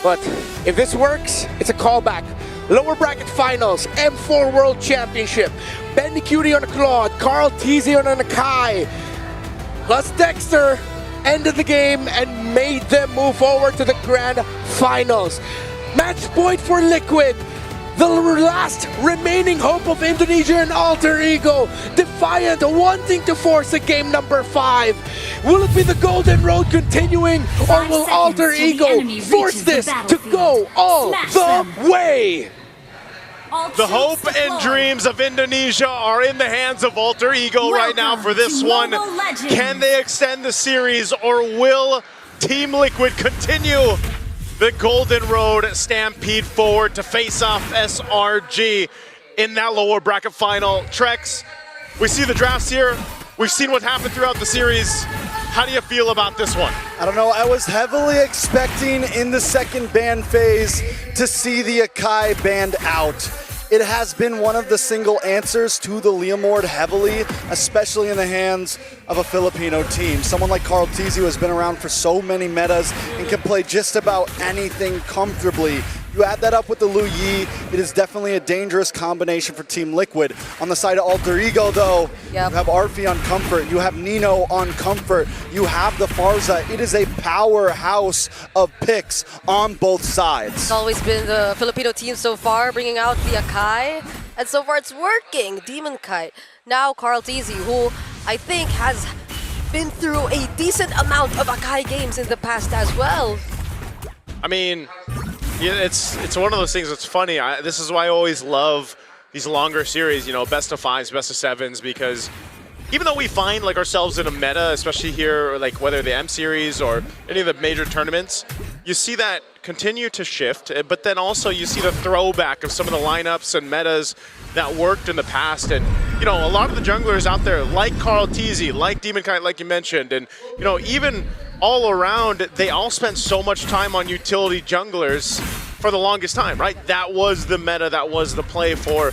But if this works, it's a callback. Lower bracket finals, M4 World Championship. Bendy Cutie on a Claude, Carl Teasy on an Akai, plus Dexter ended the game and made them move forward to the grand finals. Match point for Liquid. The last remaining hope of Indonesia and Alter Ego. Defiant, wanting to force a game number 5. Will it be the Golden Road continuing, or will Alter Ego force this to go all the way? The hope and dreams of Indonesia are in the hands of Alter Ego right now for this one. Can they extend the series, or will Team Liquid continue the Golden Road stampede forward to face off SRG in that lower bracket final? Trex, we see the drafts here. We've seen what happened throughout the series. How do you feel about this one? I don't know, I was heavily expecting in the second ban phase to see the Akai banned out. It has been one of the single answers to the Leomord heavily, especially in the hands of a Filipino team. Someone like Carl Teasy, who has been around for so many metas and can play just about anything comfortably. You add that up with the Lu Yi, it is definitely a dangerous combination for Team Liquid. On the side of Alter Ego, though, you have Arfi on Comfort, you have Nino on Comfort, you have the Farza. It is a powerhouse of picks on both sides. It's always been the Filipino team so far, bringing out the Akai, and so far it's working. Demon Kite. Now Carl Teasy, who I think has been through a decent amount of Akai games in the past as well. I mean, yeah, it's one of those things that's funny. This is why I always love these longer series, best of 5s, best of 7s, because even though we find like ourselves in a meta, especially here, like whether the M series or any of the major tournaments, you see that continue to shift, but then also you see the throwback of some of the lineups and metas that worked in the past. And a lot of the junglers out there, like Carl Teasy, like Demon Kite, like you mentioned, and even all around, they all spent so much time on utility junglers for the longest time, right? That was the meta, that was the play for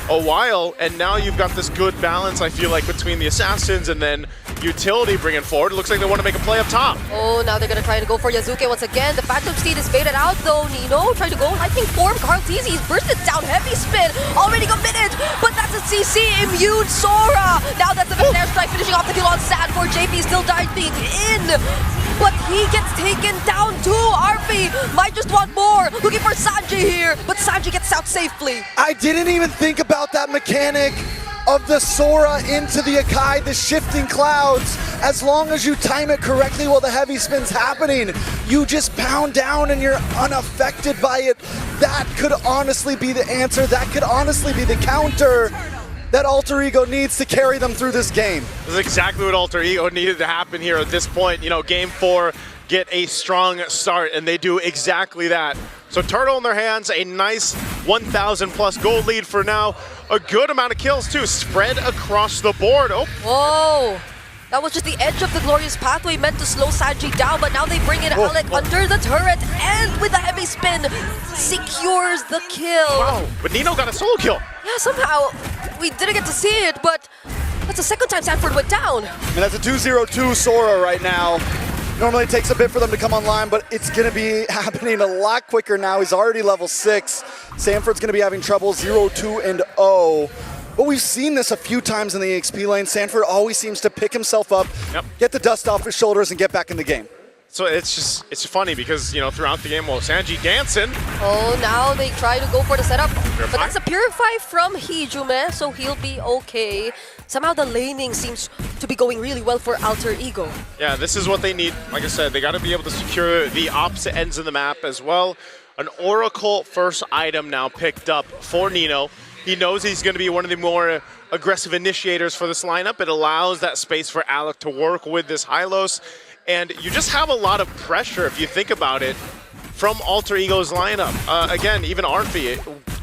a while, and now you've got this good balance, I feel like, between the assassins and then utility bringing forward. It looks like they want to make a play up top. Oh, now they're going to try to go for Yazuke once again. The Phantom Steed is baited out though. Nino trying to go lightning form. Carl Teasy, he's bursted down. Heavy spin, already committed, but that's a CC immune Sora. Now that's a Snare Strike finishing off the kill on Sad for JP, still diving in. but he gets taken down too. Arfi might just want more. Looking for Sanji here, but Sanji gets out safely. I didn't even think about that mechanic of the Sora into the Akai, the shifting clouds. As long as you time it correctly while the heavy spin's happening, you just pound down and you're unaffected by it. That could honestly be the answer. That could honestly be the counter that Alter Ego needs to carry them through this game. This is exactly what Alter Ego needed to happen here at this point. You know, game 4, get a strong start, and they do exactly that. So Turtle in their hands, a nice 1,000 plus gold lead for now. A good amount of kills too, spread across the board. Oh, Whoa! That was just the edge of the glorious pathway meant to slow Sanji down, but now they bring in Alec under the turret, and with a heavy spin, secures the kill. wow. But Nino got a solo kill. Yeah, somehow we didn't get to see it, but that's the second time Sanford went down. And that's a 2-0-2 Sora right now. Normally it takes a bit for them to come online, but it's going to be happening a lot quicker now. He's already level 6. Sanford's going to be having trouble 0-2 and 0. But we've seen this a few times in the EXP lane. Sanford always seems to pick himself up, get the dust off his shoulders, and get back in the game. So it's funny because, you know, throughout the game, well, Sanji dancing. Oh, now they try to go for the setup, Purify? but that's a Purify from Hijume, so he'll be okay. Somehow the laning seems to be going really well for Alter Ego. Yeah, this is what they need. Like I said, they got to be able to secure the opposite ends of the map as well. An Oracle first item now picked up for Nino. He knows he's going to be one of the more aggressive initiators for this lineup. It allows that space for Alec to work with this Hylos. And you just have a lot of pressure, if you think about it, from Alter Ego's lineup. Again, even Arfi,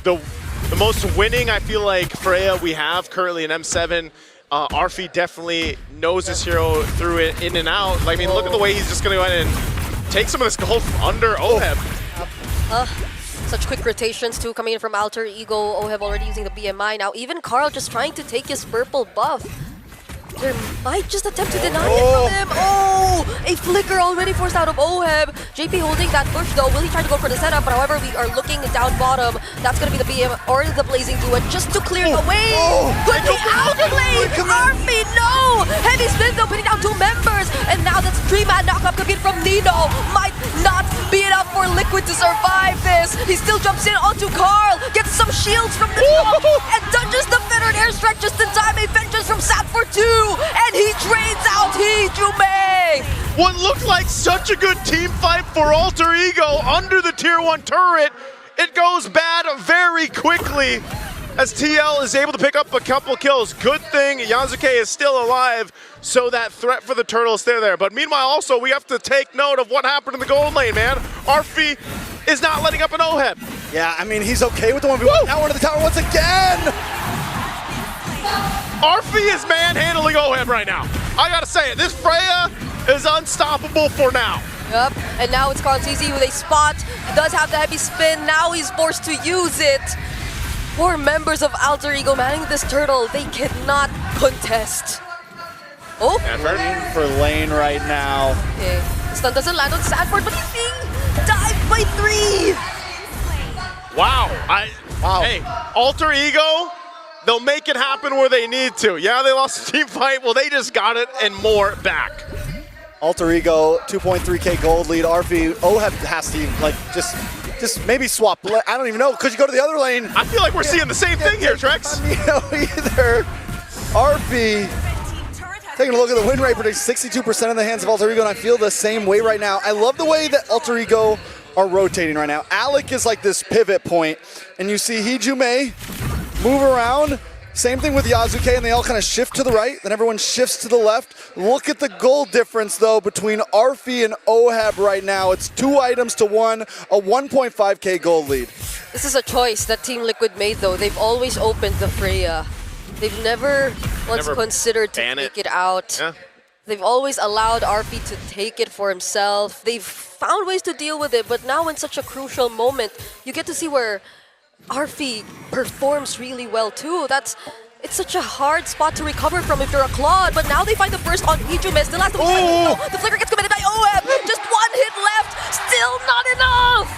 the most winning, I feel like, Freya we have currently in M7. Arfi definitely knows his hero through it in and out. Like, I mean, look at the way he's just going to go ahead and take some of this gold under Oheb. Such quick rotations too coming in from Alter Ego. Oheb already using the BMI now. Even Carl just trying to take his purple buff. They might just attempt to deny it from him. Oh, a flicker already forced out of Oheb. JP holding that bush though. Will he try to go for the setup? But however, we are looking down bottom. That's going to be the BM or the Blazing Duet just to clear the way. But the outplay! Arfi, no! Heavy spin though, putting down 2 members. And now that's 3-man knockup coming from Nino. Might not be enough for Liquid to survive this. He still jumps in onto Carl. Gets some shields from the top. And dodges the fettered airstrike just in time. A vengeance from Sanford 2. And he trades out Hijume! What looked like such a good team fight for Alter Ego under the tier 1 turret. It goes bad very quickly as TL is able to pick up a couple kills. Good thing Yazuke is still alive, so that threat for the turtle is still there. But meanwhile, also, we have to take note of what happened in the gold lane, man. Arfi is not letting up an Oheb. Yeah, I mean, he's okay with the 1v1. Now into the tower once again! Arfi is manhandling Oheb right now. I gotta say it, this Freya is unstoppable for now. Yep, and now it's Conzizi with a spot. He does have the heavy spin, now he's forced to use it. 4 members of Alter Ego manning this turtle, they cannot contest. Oh, Running for lane right now. okay. The stun doesn't land on Sanford, but he's being dived by 3! Wow. Hey, Alter Ego, they'll make it happen where they need to. Yeah, they lost the team fight. Well, they just got it and more back. Alter Ego, 2.3k gold lead. Arfi, Oheb has to like just maybe swap. I don't even know. Could you go to the other lane? I feel like we're seeing the same thing here, Trex. You know, either. Arfi taking a look at the win rate, predicts 62% in the hands of Alter Ego, and I feel the same way right now. I love the way that Alter Ego are rotating right now. Alec is like this pivot point, and you see Hijume move around. Same thing with Yazuke, and they all kind of shift to the right, then everyone shifts to the left. Look at the gold difference, though, between Arfi and Oheb right now. It's 2 items to 1, a 1.5k gold lead. This is a choice that Team Liquid made, though. They've always opened the Freya. They've never once considered to take it out. Yeah. They've always allowed Arfi to take it for himself. They've found ways to deal with it, but now in such a crucial moment, you get to see where Arfi performs really well too. It's such a hard spot to recover from if you're a Claude, but now they find the burst on Hijume. Still has to the flicker gets committed by Oheb. Just 1 hit left. Still not enough.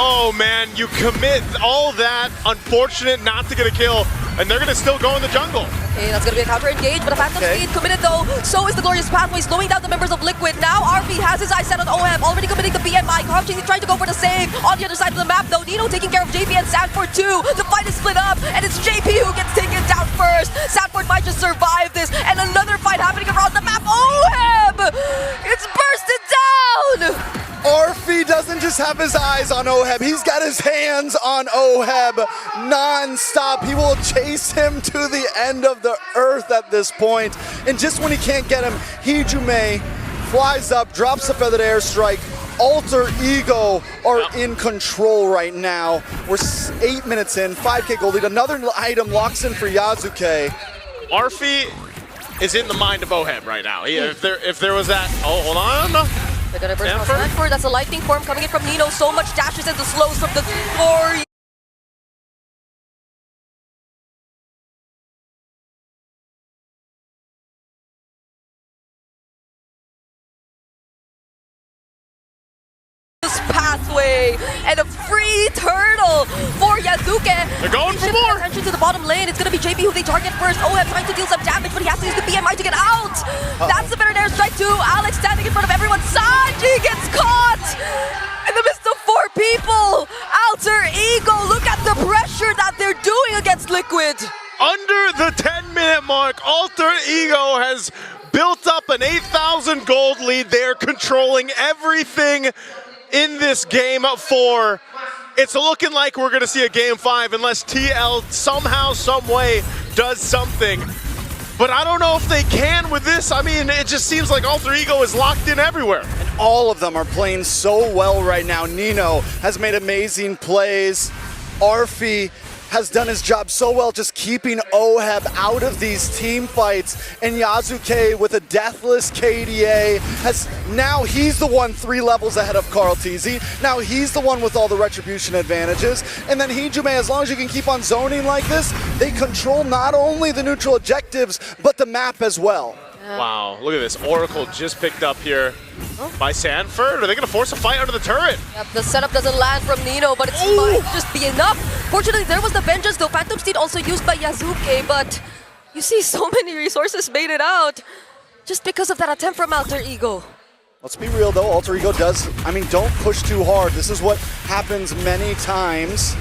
Oh man, you commit all that, unfortunate not to get a kill, and they're gonna still go in the jungle. Okay, that's gonna be a counter engage, but a Phantom Speed committed though. So is the Glorious Pathway, slowing down the members of Liquid. Now RP has his eyes set on OM, already committing the BMI. He's trying to go for the save. On the other side of the map though, Nino taking care of JP and Sanford too. The fight is split up, and it's JP who gets taken down first. Sanford might just survive this, and another fight happening around the map. OM! It's bursted down! Arfi doesn't just have his eyes on Oheb, he's got his hands on Oheb non-stop. He will chase him to the end of the earth at this point. And just when he can't get him, Hijume flies up, drops a feathered airstrike. Alter Ego are in control right now. We're 8 minutes in, 5K gold lead. Another item locks in for Yazuke. Arfi is in the mind of Oheb right now. If there was that, oh, hold on. They're gonna burst Sanford. That's a lightning form coming in from Nino. So much dashes and the slows from the floor. Pathway and a free turtle for Yazuke. They're going for more. Attention to the bottom lane. It's gonna be JP who they target first. Oheb trying to deal some damage, but he has to use the BMI to get out. That's the better airstrike too. Alex standing in front of everyone. Sanji gets caught in the midst of 4 people. Alter Ego, look at the pressure that they're doing against Liquid. Under the 10-minute mark, Alter Ego has built up an 8,000 gold lead. They're controlling everything in this game 4. It's looking like we're going to see a game 5 unless TL somehow, some way does something. But I don't know if they can with this. I mean, it just seems like Alter Ego is locked in everywhere. And all of them are playing so well right now. Nino has made amazing plays. Arfi has done his job so well just keeping Oheb out of these team fights. And Yazuke with a deathless KDA now he's the one 3 levels ahead of Carl TZ. Now he's the one with all the retribution advantages. And then Hijume, as long as you can keep on zoning like this, they control not only the neutral objectives, but the map as well. Wow, look at this. Oracle just picked up here by Sanford. Are they going to force a fight under the turret? Yep, the setup doesn't land from Nino, but it might just be enough. Fortunately, there was the vengeance, though. Phantom Steed also used by Yazuke, but you see so many resources made it out just because of that attempt from Alter Ego. Let's be real, though. Alter Ego don't push too hard. This is what happens many times.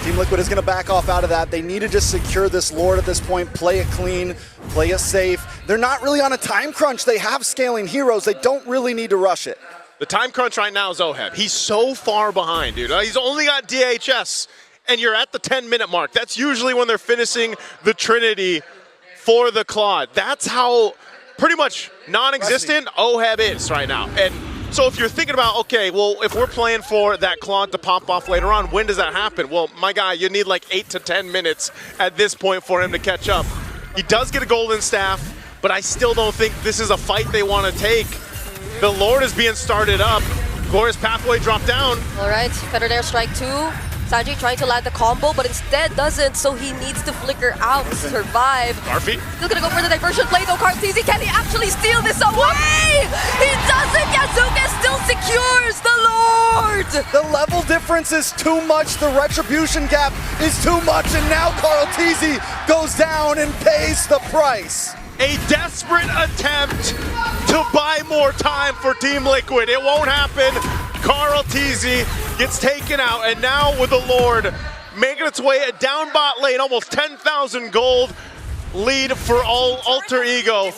Team Liquid is going to back off out of that. They need to just secure this Lord at this point, play it clean, play it safe. They're not really on a time crunch. They have scaling heroes. They don't really need to rush it. The time crunch right now is Oheb. He's so far behind, dude. He's only got DHS, and you're at the 10-minute mark. That's usually when they're finishing the Trinity for the Claude. That's how pretty much non-existent Oheb is right now. And so if you're thinking about, okay, well, if we're playing for that Claude to pop off later on, when does that happen? Well, my guy, you need like 8 to 10 minutes at this point for him to catch up. He does get a golden staff, but I still don't think this is a fight they want to take. The Lord is being started up. Glorious Pathway dropped down. All right, feathered airstrike 2. Sanji trying to land the combo, but instead doesn't, so he needs to flicker out to survive. Arfi. Still gonna go for the diversion play though, Kartizi. Can he actually steal this away? He doesn't! Yazuke still secures the Lord! The level difference is too much. The retribution gap is too much, and now Carl TZ goes down and pays the price. A desperate attempt to buy more time for Team Liquid. It won't happen. Carl TZ gets taken out, and now with the Lord making its way down bot lane, almost 10,000 gold lead for Alter Ego.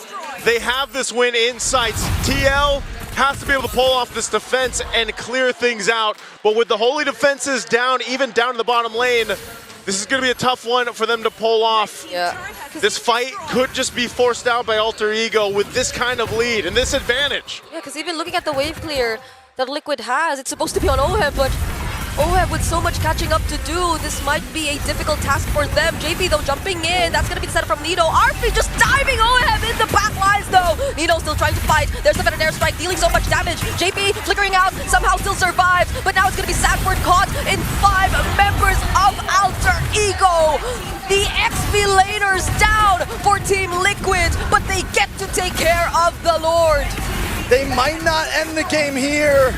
They have this win in sights. TL has to be able to pull off this defense and clear things out, but with the holy defenses down, even down in the bottom lane, this is going to be a tough one for them to pull off. Yeah. This fight could just be forced out by Alter Ego with this kind of lead and this advantage. Yeah, because even looking at the wave clear that Liquid has, it's supposed to be on Oheb, but Oheb with so much catching up to do, this might be a difficult task for them. JP though jumping in, that's gonna be the setup from Nino. Arfi just diving Oheb in the back lines though. Nino still trying to fight. There's the veteran airstrike dealing so much damage. JP flickering out, somehow still survives, but now it's gonna be Sanford caught in 5 members of Alter Ego. The XP laners down for Team Liquid, but they get to take care of the Lord. They might not end the game here,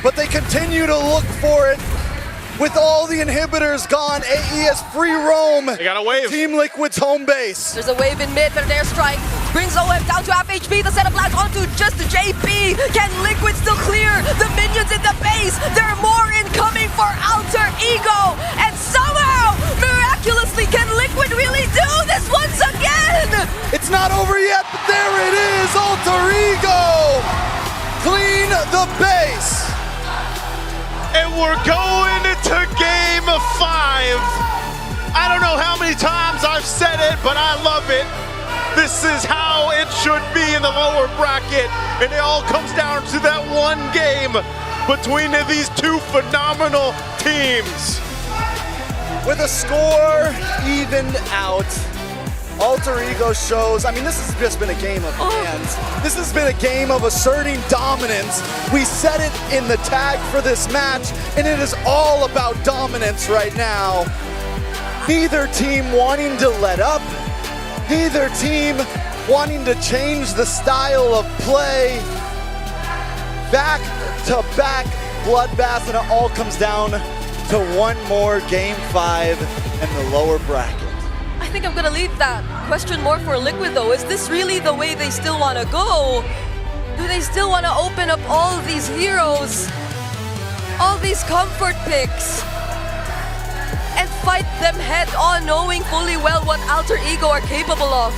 but they continue to look for it. With all the inhibitors gone, AE has free roam. They got a wave. Team Liquid's home base. There's a wave in mid, but an airstrike brings OM down to half HP. The setup lands onto just the JP. Can Liquid still clear the minions in the base? There are more incoming for Alter Ego. And somehow, miraculously, can Liquid really do this once again? It's not over yet, but there it is. Alter Ego clean the base. And we're going to game 5. I don't know how many times I've said it, but I love it. This is how it should be in the lower bracket. And it all comes down to that one game between these two phenomenal teams. With a score evened out, Alter Ego shows, I mean, this has just been a game of hands. This has been a game of asserting dominance. We said it in the tag for this match, and it is all about dominance right now. Neither team wanting to let up, neither team wanting to change the style of play. Back-to-back bloodbath, and it all comes down to one more game 5 in the lower bracket. I think I'm gonna leave that question more for Liquid though. Is this really the way they still wanna go? Do they still wanna open up all these heroes, all these comfort picks, and fight them head on, knowing fully well what Alter Ego are capable of?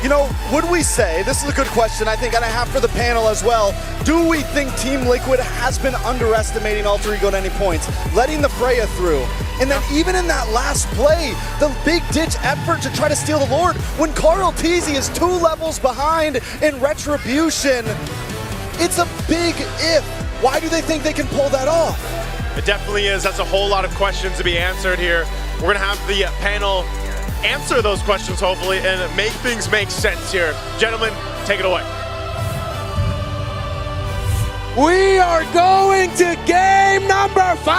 You know, would we say, this is a good question I think, and I have for the panel as well, do we think Team Liquid has been underestimating Alter Ego at any points, letting the Freya through? And then even in that last play, the big ditch effort to try to steal the Lord, when Carl Teasy is 2 levels behind in Retribution, it's a big if. Why do they think they can pull that off? It definitely is. That's a whole lot of questions to be answered here. We're going to have the panel answer those questions, hopefully, and make things make sense here. Gentlemen, take it away. We are going to game number 5!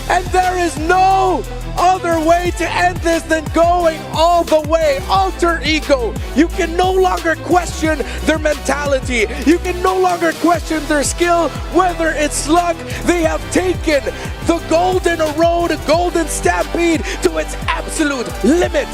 And there is no other way to end this than going all the way. Alter Ego, you can no longer question their mentality. You can no longer question their skill, whether it's luck. They have taken the golden road, golden stampede to its absolute limit.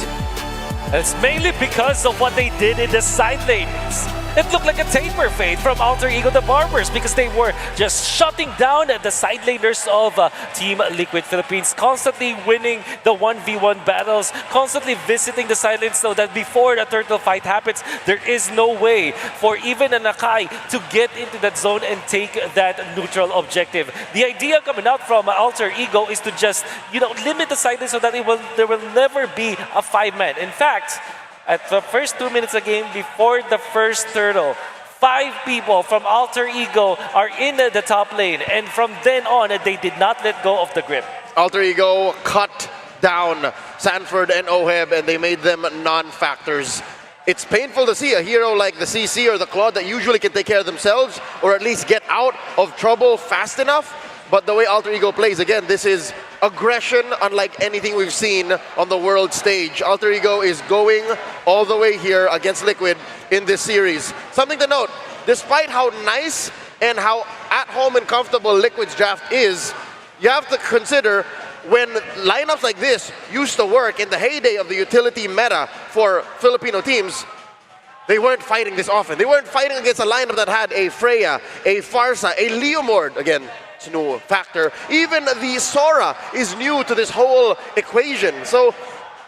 It's mainly because of what they did in the side lanes. It looked like a taper fade from Alter Ego the Barbers because they were just shutting down the side laners of Team Liquid Philippines, constantly winning the 1v1 battles, constantly visiting the side lanes so that before the turtle fight happens, there is no way for even a Nakai to get into that zone and take that neutral objective. The idea coming out from Alter Ego is to just, limit the side lanes so that there will never be a 5-man. In fact, at the first 2 minutes of the game, before the first turtle, 5 people from Alter Ego are in the top lane, and from then on, they did not let go of the grip. Alter Ego cut down Sanford and Oheb, and they made them non-factors. It's painful to see a hero like the CC or the Claude that usually can take care of themselves, or at least get out of trouble fast enough. But the way Alter Ego plays, again, this is aggression unlike anything we've seen on the world stage. Alter Ego is going all the way here against Liquid in this series. Something to note, despite how nice and how at home and comfortable Liquid's draft is, you have to consider when lineups like this used to work in the heyday of the utility meta for Filipino teams, they weren't fighting this often. They weren't fighting against a lineup that had a Freya, a Farsa, a Leomord, again, it's a new factor. Even the Sora is new to this whole equation. So,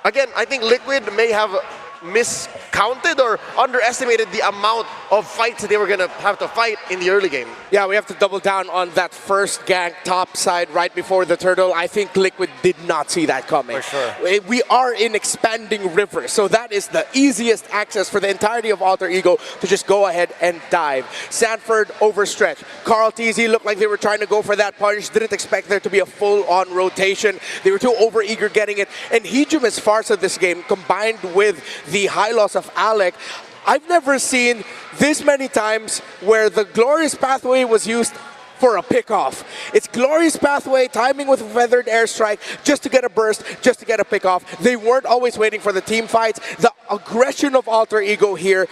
again, I think Liquid may have miscounted or underestimated the amount of fights that they were going to have to fight in the early game. Yeah, we have to double down on that first gank top side right before the turtle. I think Liquid did not see that coming. For sure. We are in expanding river, so that is the easiest access for the entirety of Alter Ego to just go ahead and dive. Sanford overstretched. Carl Teasy looked like they were trying to go for that punish. Didn't expect there to be a full-on rotation. They were too over-eager getting it. And Hejum is Farsa this game, combined with the high loss of Alec. I've never seen this many times where the Glorious Pathway was used for a pick-off. It's Glorious Pathway, timing with a feathered airstrike, just to get a burst, just to get a pick-off. They weren't always waiting for the team fights. The aggression of Alter Ego here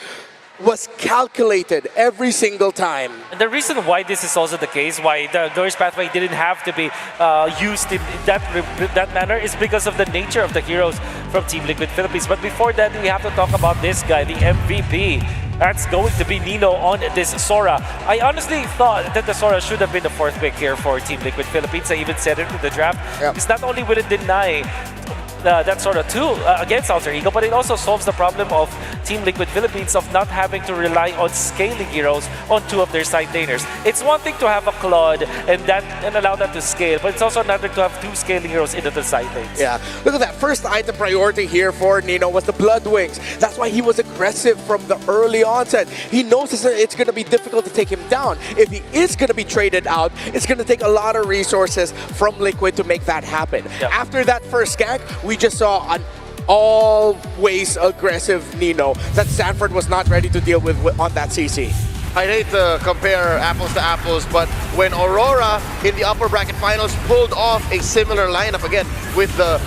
was calculated every single time. And the reason why this is also the case, why the Glorious Pathway didn't have to be used in that manner, is because of the nature of the heroes from Team Liquid Philippines. But before that, we have to talk about this guy, the MVP. That's going to be Nino on this Sora. I honestly thought that the Sora should have been the 4th pick here for Team Liquid Philippines. I even said it in the draft. Yep. Because not only will it deny that sort of tool against Alter Ego, but it also solves the problem of Team Liquid Philippines of not having to rely on scaling heroes on 2 of their side laners. It's one thing to have a Claude and allow that to scale, but it's also another to have 2 scaling heroes into the side lanes. Yeah, look at that. First item priority here for Nino was the Blood Wings. That's why he was aggressive from the early onset. He knows it's going to be difficult to take him down. If he is going to be traded out, it's going to take a lot of resources from Liquid to make that happen. Yep. After that first gank, we just saw an always aggressive Nino that Sanford was not ready to deal with on that CC. I'd hate to compare apples to apples, but when Aurora in the upper bracket finals pulled off a similar lineup again with the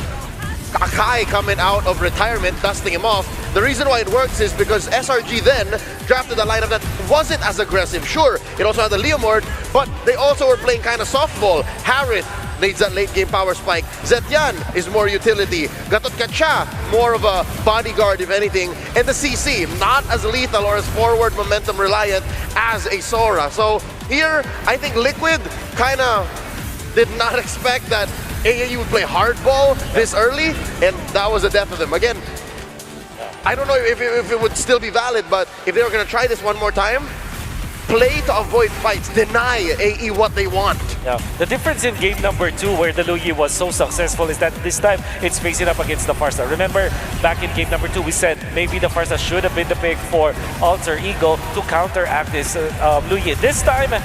Akai coming out of retirement, dusting him off, the reason why it works is because SRG then drafted a lineup that wasn't as aggressive. Sure, it also had the Leomord, but they also were playing kind of softball. Harith needs that late game power spike. Zetian is more utility. Gatot Kacha, more of a bodyguard if anything. And the CC, not as lethal or as forward momentum reliant as a Sora. So here, I think Liquid kind of did not expect that AAU would play hardball this early, and that was the death of them. Again, I don't know if it would still be valid, but if they were going to try this one more time, play to avoid fights, deny AE what they want. Yeah. The difference in game number 2, where the Luyi was so successful, is that this time it's facing up against the Farsa. Remember, back in game number 2, we said maybe the Farsa should have been the pick for Alter Ego to counteract this Luyi. This time,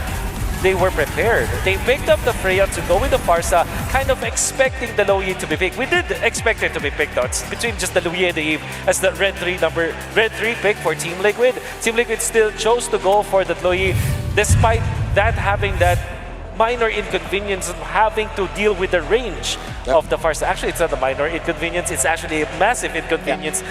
they were prepared. They picked up the Freya to go with the Farsa, kind of expecting the Luyi to be picked. We did expect it to be picked out. It's between just the Luyi and the Eve as the red 3 pick for Team Liquid. Team Liquid still chose to go for the Luyi, despite that having that minor inconvenience of having to deal with the range of the Farsa. Actually, it's not a minor inconvenience, it's actually a massive inconvenience.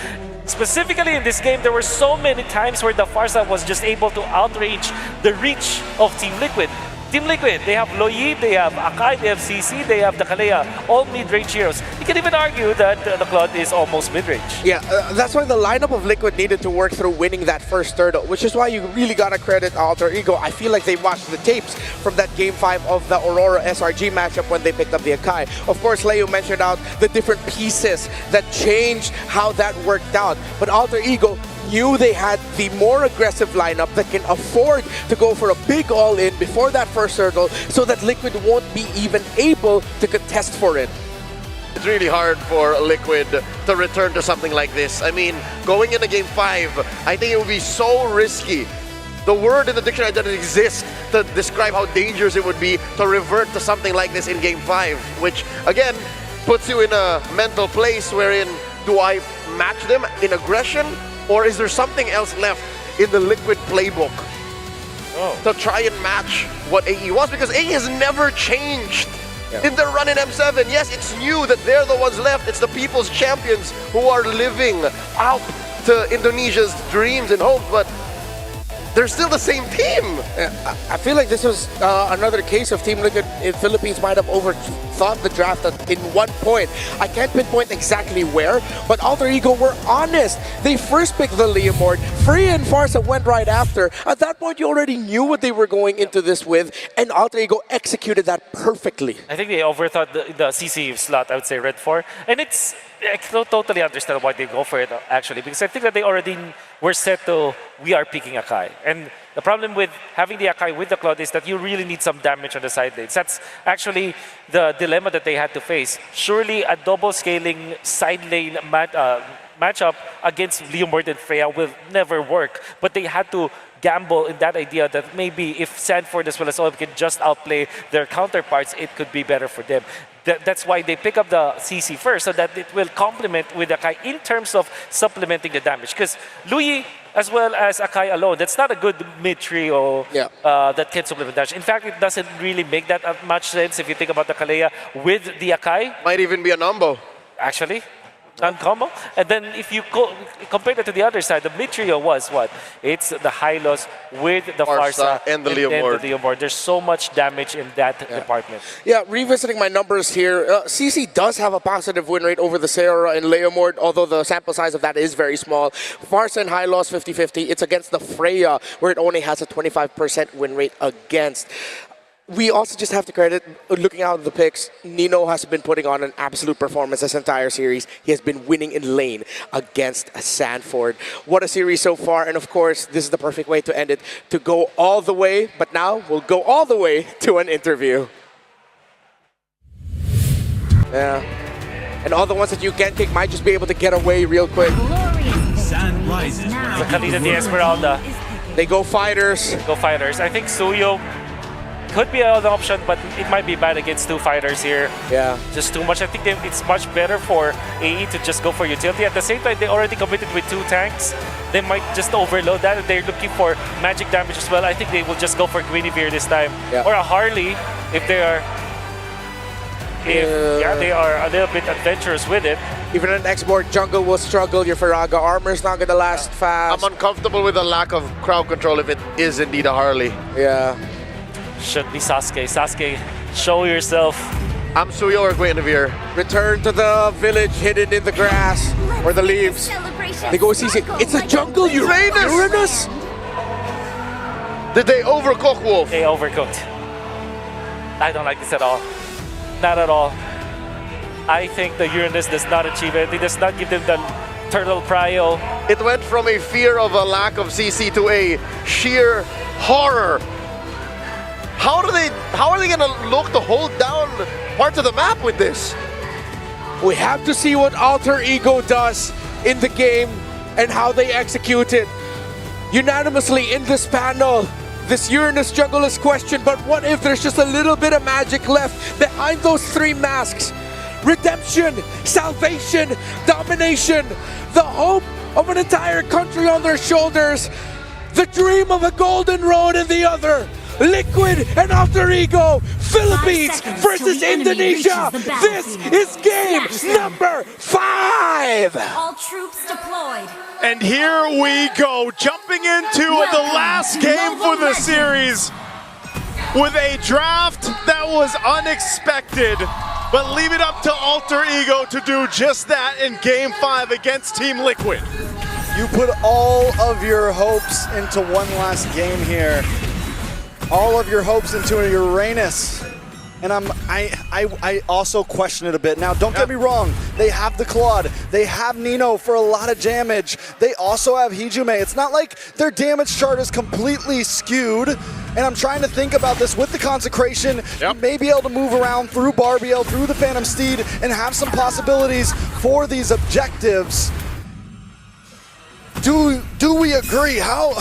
Specifically in this game, there were so many times where the Farsa was just able to outrange the reach of Team Liquid. Team Liquid, they have Loyi, they have Akai, they have CC, they have the Kalea, all mid-range heroes. You can even argue that the Claude is almost mid-range. Yeah, that's why the lineup of Liquid needed to work through winning that first turtle, which is why you really gotta credit Alter Ego. I feel like they watched the tapes from that Game 5 of the Aurora SRG matchup when they picked up the Akai. Of course, Leo mentioned out the different pieces that changed how that worked out, but Alter Ego knew they had the more aggressive lineup that can afford to go for a big all-in before that first turtle so that Liquid won't be even able to contest for it. It's really hard for Liquid to return to something like this. I mean, going into Game 5, I think it would be so risky. The word in the dictionary doesn't exist to describe how dangerous it would be to revert to something like this in Game 5, which, again, puts you in a mental place wherein, do I match them in aggression? Or is there something else left in the Liquid playbook to try and match what AE was? Because AE has never changed in their run in M7. Yes, it's new that they're the ones left. It's the people's champions who are living out to Indonesia's dreams and hopes, but they're still the same team. I feel like this was another case of Team Liquid in Philippines might have overthought the draft in one point. I can't pinpoint exactly where, but Alter Ego were honest. They first picked the Leomord. Freya and Farsa went right after. At that point, you already knew what they were going into this with, and Alter Ego executed that perfectly. I think they overthought the CC slot, I would say Red 4. And I totally understand why they go for it, actually, because I think that they already were set to, we are picking Akai. And the problem with having the Akai with the Claude is that you really need some damage on the side lanes. That's actually the dilemma that they had to face. Surely a double scaling side lane matchup against Leomord and Freya will never work. But they had to gamble in that idea that maybe if Sanford as well as Olaf can just outplay their counterparts, it could be better for them. That's why they pick up the CC first, so that it will complement with Akai in terms of supplementing the damage. Because Luyi as well as Akai alone, that's not a good mid-trio that can supplement damage. In fact, it doesn't really make that much sense if you think about the Kalea with the Akai. Might even be a number. Actually, non-combo. And then if you compare that to the other side, the mid trio was what? It's the Hylos with the Farsa and the then Leomord. the Leomord. There's so much damage in that department. Yeah, revisiting my numbers here, CC does have a positive win rate over the Sarah and Leomord, although the sample size of that is very small. Farsa and High Loss 50-50. It's against the Freya, where it only has a 25% win rate against. We also just have to credit, looking out of the picks, Nino has been putting on an absolute performance this entire series. He has been winning in lane against Sanford. What a series so far, and of course, this is the perfect way to end it, to go all the way, but now we'll go all the way to an interview. Yeah. And all the ones that you can take might just be able to get away real quick. Sun rises. The Kalina the Esmeralda. They go fighters. Go fighters. I think Suyo could be an option, but it might be bad against two fighters here. Yeah. Just too much. I think it's much better for AE to just go for utility. At the same time, they already committed with 2 tanks. They might just overload that, and they're looking for magic damage as well. I think they will just go for Guinevere this time. Yeah. Or a Harley if they are... they are a little bit adventurous with it. Even an export jungle will struggle. Your Faraga armor's not gonna last fast. I'm uncomfortable with the lack of crowd control if it is indeed a Harley. Yeah. Should be Sasuke. Sasuke, show yourself. I'm Suyo or Guinevere. Return to the village hidden in the grass or the leaves. They go CC. It's a jungle, Uranus! Did they overcook Wolf? They overcooked. I don't like this at all. Not at all. I think the Uranus does not achieve it. It does not give them the turtle prio. It went from a fear of a lack of CC to a sheer horror. How are they gonna look to hold down parts of the map with this? We have to see what Alter Ego does in the game and how they execute it. Unanimously in this panel, this Uranus jungle is questioned, but what if there's just a little bit of magic left behind those 3 masks? Redemption, salvation, domination, the hope of an entire country on their shoulders, the dream of a golden road in the other. Liquid and Alter Ego, Philippines versus Indonesia. This is game number 5. All troops deployed. And here we go, jumping into the last game for the series with a draft that was unexpected, but leave it up to Alter Ego to do just that in Game 5 against Team Liquid. You put all of your hopes into one last game here. All of your hopes into a Uranus. And I also question it a bit. Now, don't get me wrong. They have the Claude. They have Nino for a lot of damage. They also have Hijume. It's not like their damage chart is completely skewed. And I'm trying to think about this with the Consecration. You may be able to move around through Barbiel, through the Phantom Steed, and have some possibilities for these objectives. Do we agree? How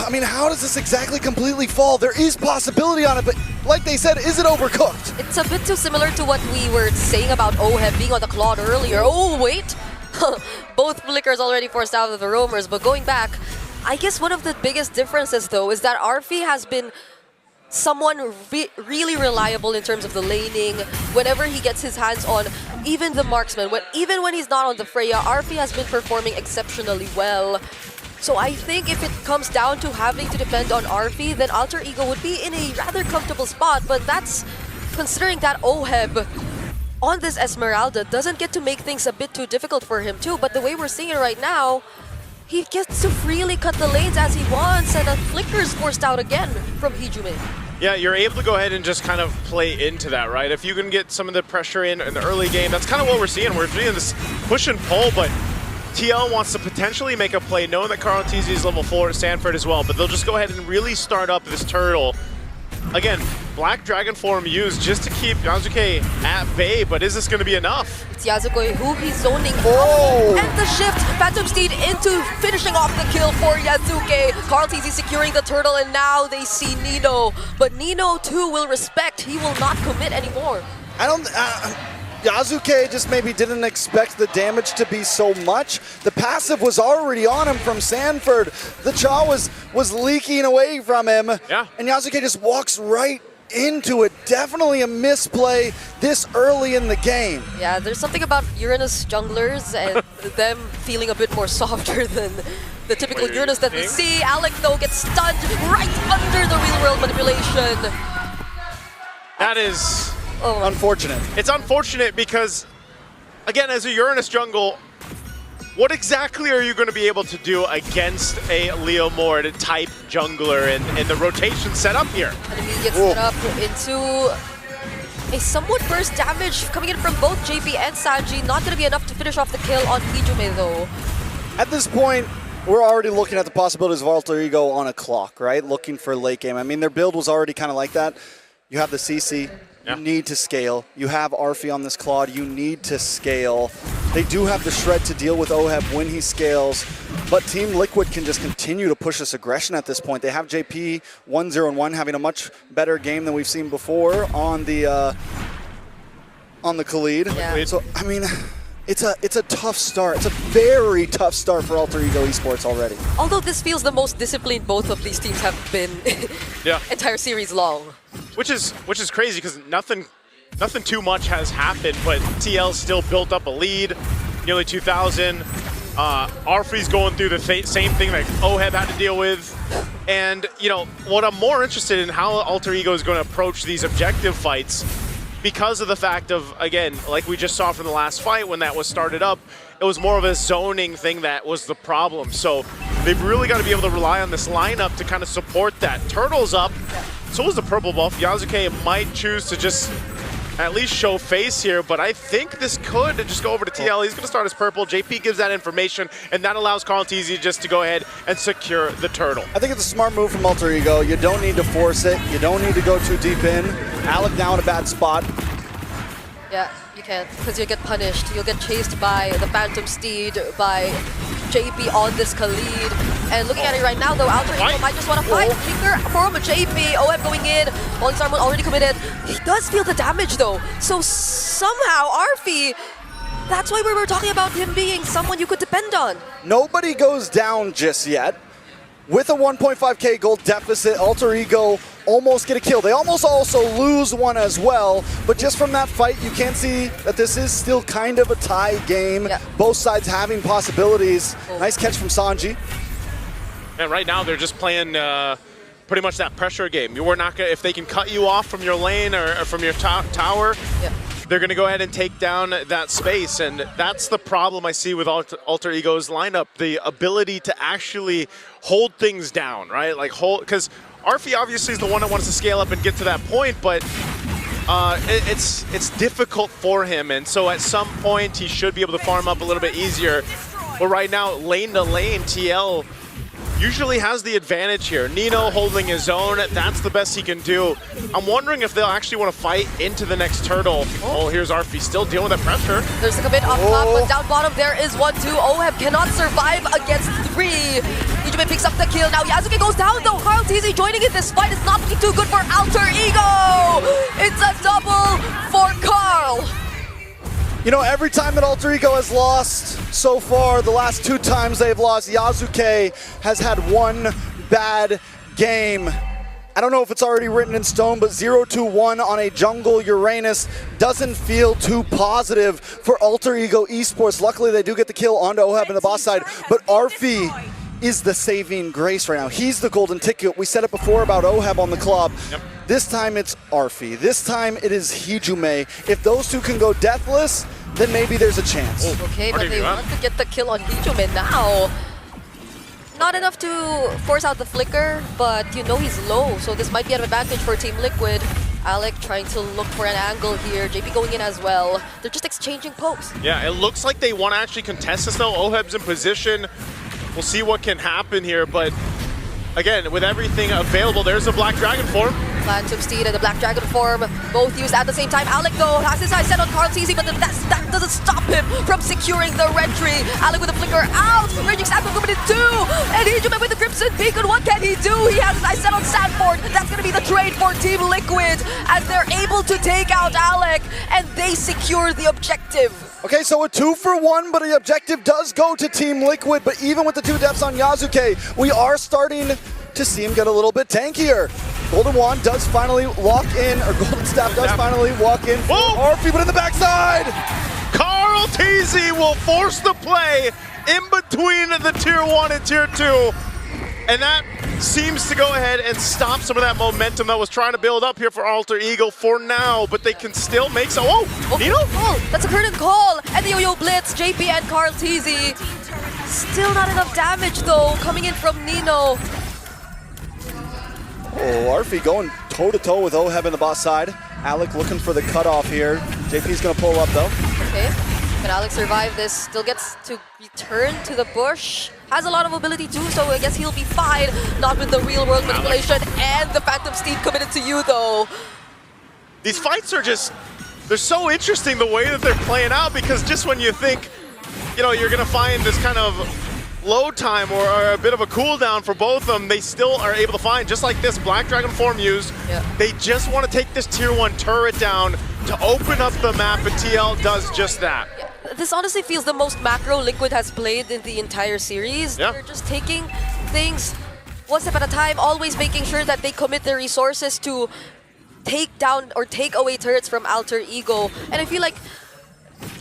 does this exactly completely fall? There is possibility on it, but like they said, is it overcooked? It's a bit too similar to what we were saying about OHEB being on the Claude earlier. Oh, wait! Both Flickers already forced out of the roamers, but going back, I guess one of the biggest differences, though, is that Arfi has been someone really reliable in terms of the laning. Whenever he gets his hands on even the marksman, even when he's not on the Freya, Arfi has been performing exceptionally well. So I think if it comes down to having to depend on Arfi, then Alter Ego would be in a rather comfortable spot, but that's considering that OHEB on this Esmeralda doesn't get to make things a bit too difficult for him too, but the way we're seeing it right now, he gets to freely cut the lanes as he wants, and a Flicker is forced out again from Hijume. Yeah, you're able to go ahead and just kind of play into that, right? If you can get some of the pressure in the early game, that's kind of what we're seeing. We're seeing this push and pull, but TL wants to potentially make a play, knowing that Carl TZ is level 4 at Stanford as well, but they'll just go ahead and really start up this turtle. Again, Black Dragon form used just to keep Yasuke at bay, but is this going to be enough? It's Yasuke who he's zoning out, and the shift, Phantom Steed into finishing off the kill for Yasuke. Carl TZ securing the turtle, and now they see Nino, but Nino too will respect, he will not commit anymore. Yasuke just maybe didn't expect the damage to be so much. The passive was already on him from Sanford. The Cha was leaking away from him. Yeah. And Yasuke just walks right into it. Definitely a misplay this early in the game. Yeah, there's something about Uranus junglers and them feeling a bit more softer than the typical Uranus that we see. Alec, though, gets stunned right under the real-world manipulation. That is Unfortunate. It's unfortunate because, again, as a Uranus jungle, what exactly are you going to be able to do against a Leo Mord type jungler and the rotation set up here? And immediate set up into a somewhat burst damage coming in from both JP and Sanji. Not going to be enough to finish off the kill on Hijume, though. At this point, we're already looking at the possibilities of Alter Ego on a clock, right? Looking for late game. I mean, their build was already kind of like that. You have the CC. You need to scale. You have Arfi on this Claude. You need to scale. They do have the shred to deal with Oheb when he scales, but Team Liquid can just continue to push this aggression at this point. They have JP 1-0-1 having a much better game than we've seen before on the Khalid. Yeah. So I mean, it's a tough start. It's a very tough start for Alter Ego Esports already. Although this feels the most disciplined both of these teams have been entire series long. Which is crazy because nothing too much has happened, but TL still built up a lead, nearly 2,000. Arfree's going through the same thing that Oheb had to deal with. And, you know, what I'm more interested in how Alter Ego is going to approach these objective fights because of the fact of, again, like we just saw from the last fight when that was started up, it was more of a zoning thing that was the problem. So they've really got to be able to rely on this lineup to kind of support that. Turtle's up, so is the purple buff. Yasuke might choose to just at least show face here, but I think this could just go over to TL. He's going to start as purple. JP gives that information, and that allows Carlteasy just to go ahead and secure the turtle. I think it's a smart move from Alter Ego. You don't need to force it. You don't need to go too deep in. Alec now in a bad spot. Yeah, you can't, because you'll get punished. You'll get chased by the Phantom Steed, by JP on this Khalid. And looking at it right now, though, Alter Ego might just want to fight. Finger from JP. OM going in. One Sarmon already committed. He does feel the damage, though. So somehow, Arfi, that's why we were talking about him being someone you could depend on. Nobody goes down just yet. With a 1.5k gold deficit, Alter Ego almost get a kill. They almost also lose one as well, but just from that fight, you can see that this is still kind of a tie game. Yeah. Both sides having possibilities. Nice catch from Sanji. And right now, they're just playing pretty much that pressure game. You were not gonna, if they can cut you off from your lane or from your tower, they're going to go ahead and take down that space, and that's the problem I see with Alter Ego's lineup, the ability to actually hold things down, right? Like because Arfi obviously is the one that wants to scale up and get to that point, but it's difficult for him, and so at some point he should be able to farm up a little bit easier. But right now, lane to lane, TL usually has the advantage here. Nino holding his own, that's the best he can do. I'm wondering if they'll actually want to fight into the next turtle. Oh, here's Arfi still dealing with that pressure. There's a commit off top, but down bottom there is 1-2. Oheb cannot survive against 3. Hijume picks up the kill. Now Yasuke goes down though. Carlteasy joining in this fight is not looking too good for Alter Ego. It's a double for Carl. You know, every time that Alter Ego has lost so far, the last 2 times they've lost, Yasuke has had one bad game. I don't know if it's already written in stone, but 0-1 on a jungle Uranus doesn't feel too positive for Alter Ego Esports. Luckily, they do get the kill onto Oheb in the boss side, but Arfi is the saving grace right now. He's the golden ticket. We said it before about Oheb on the club. This time it's Arfi. This time it is Hijume. If those two can go deathless, then maybe there's a chance. Okay, but they want to get the kill on Hijume now. Not enough to force out the flicker, but you know he's low, so this might be an advantage for Team Liquid. Alec trying to look for an angle here. JP going in as well. They're just exchanging pokes. Yeah, it looks like they want to actually contest this though. Oheb's in position. We'll see what can happen here, but again, with everything available, there's a Black Dragon form. Phantom Steed and the Black Dragon form, both used at the same time. Alec though has his eyes set on Carlteasy, but that doesn't stop him from securing the red tree. Alec with a flicker out, Raging Sandford coming in 2, and Hijume with the Crimson Beacon. What can he do? He has his eyes set on Sandford. That's going to be the trade for Team Liquid as they're able to take out Alec, and they secure the objective. Okay, so a 2-for-1, but the objective does go to Team Liquid, but even with the 2 deaths on Yasuke, we are starting to see him get a little bit tankier. Golden Wand does finally walk in, or Golden Staff does finally walk in for Whoa! Arfi, but in the backside! Carl TZ will force the play in between the Tier 1 and Tier 2. And that seems to go ahead and stop some of that momentum that was trying to build up here for Alter Ego for now, but they can still make so. Oh, Nino? Oh, that's a curtain call. And the Yo-Yo Blitz, JP and Carl TZ. Still not enough damage though, coming in from Nino. Oh, Arfi going toe-to-toe with Oheb in the boss side. Alec looking for the cutoff here. JP's gonna pull up though. Okay, can Alex survive this? Still gets to return to the bush. Has a lot of mobility too, so I guess he'll be fine. Not with the real world manipulation and the Phantom Steed committed to you though. These fights are just, they're so interesting the way that they're playing out, because just when you think, you know, you're gonna find this kind of load time or a bit of a cooldown for both of them, they still are able to find, just like this Black Dragon form used. Yeah. They just want to take this Tier 1 turret down to open up the map, and TL does just that. This honestly feels the most macro Liquid has played in the entire series. Yeah. They're just taking things one step at a time, always making sure that they commit their resources to take down or take away turrets from Alter Ego. And I feel like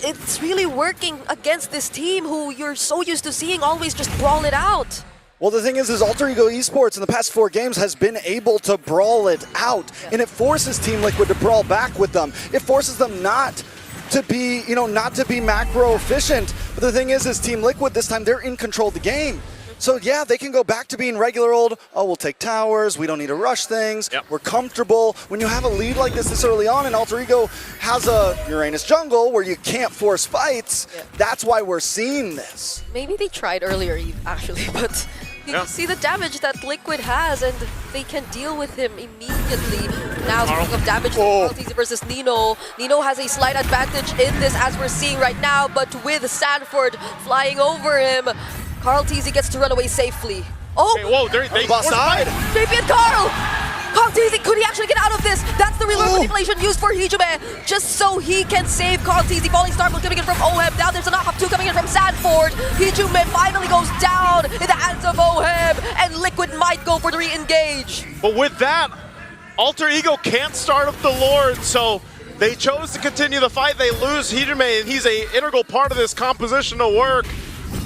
it's really working against this team who you're so used to seeing always just brawl it out. Well, the thing is Alter Ego Esports in the past 4 games has been able to brawl it out, and it forces Team Liquid to brawl back with them. It forces them not to be, not to be macro efficient. But the thing is Team Liquid this time, they're in control of the game. So yeah, they can go back to being regular old, oh, we'll take towers, we don't need to rush things, we're comfortable. When you have a lead like this early on, and Alter Ego has a Uranus jungle where you can't force fights, that's why we're seeing this. Maybe they tried earlier, actually, but you see the damage that Liquid has, and they can deal with him immediately. Now, speaking of damage from TZ versus Nino, Nino has a slight advantage in this, as we're seeing right now, but with Sanford flying over him, Carl TZ gets to run away safely. Oh! Okay, whoa, they boss side. JP and Carl! Carl TZ, could he actually get out of this? That's the real world manipulation used for Hijume, just so he can save Carl TZ. Falling Star coming in from Oheb. Now there's a knock-up 2 coming in from Sanford. Hijume finally goes down in the hands of Oheb, and Liquid might go for the re-engage. But with that, Alter Ego can't start up the Lord, so they chose to continue the fight. They lose Hijume, and he's an integral part of this composition to work.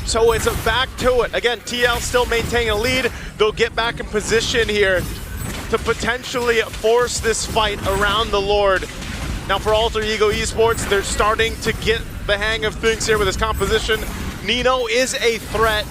So it's a back to it. Again, TL still maintaining a lead. They'll get back in position here to potentially force this fight around the Lord. Now for Alter Ego Esports, they're starting to get the hang of things here with his composition. Nino is a threat,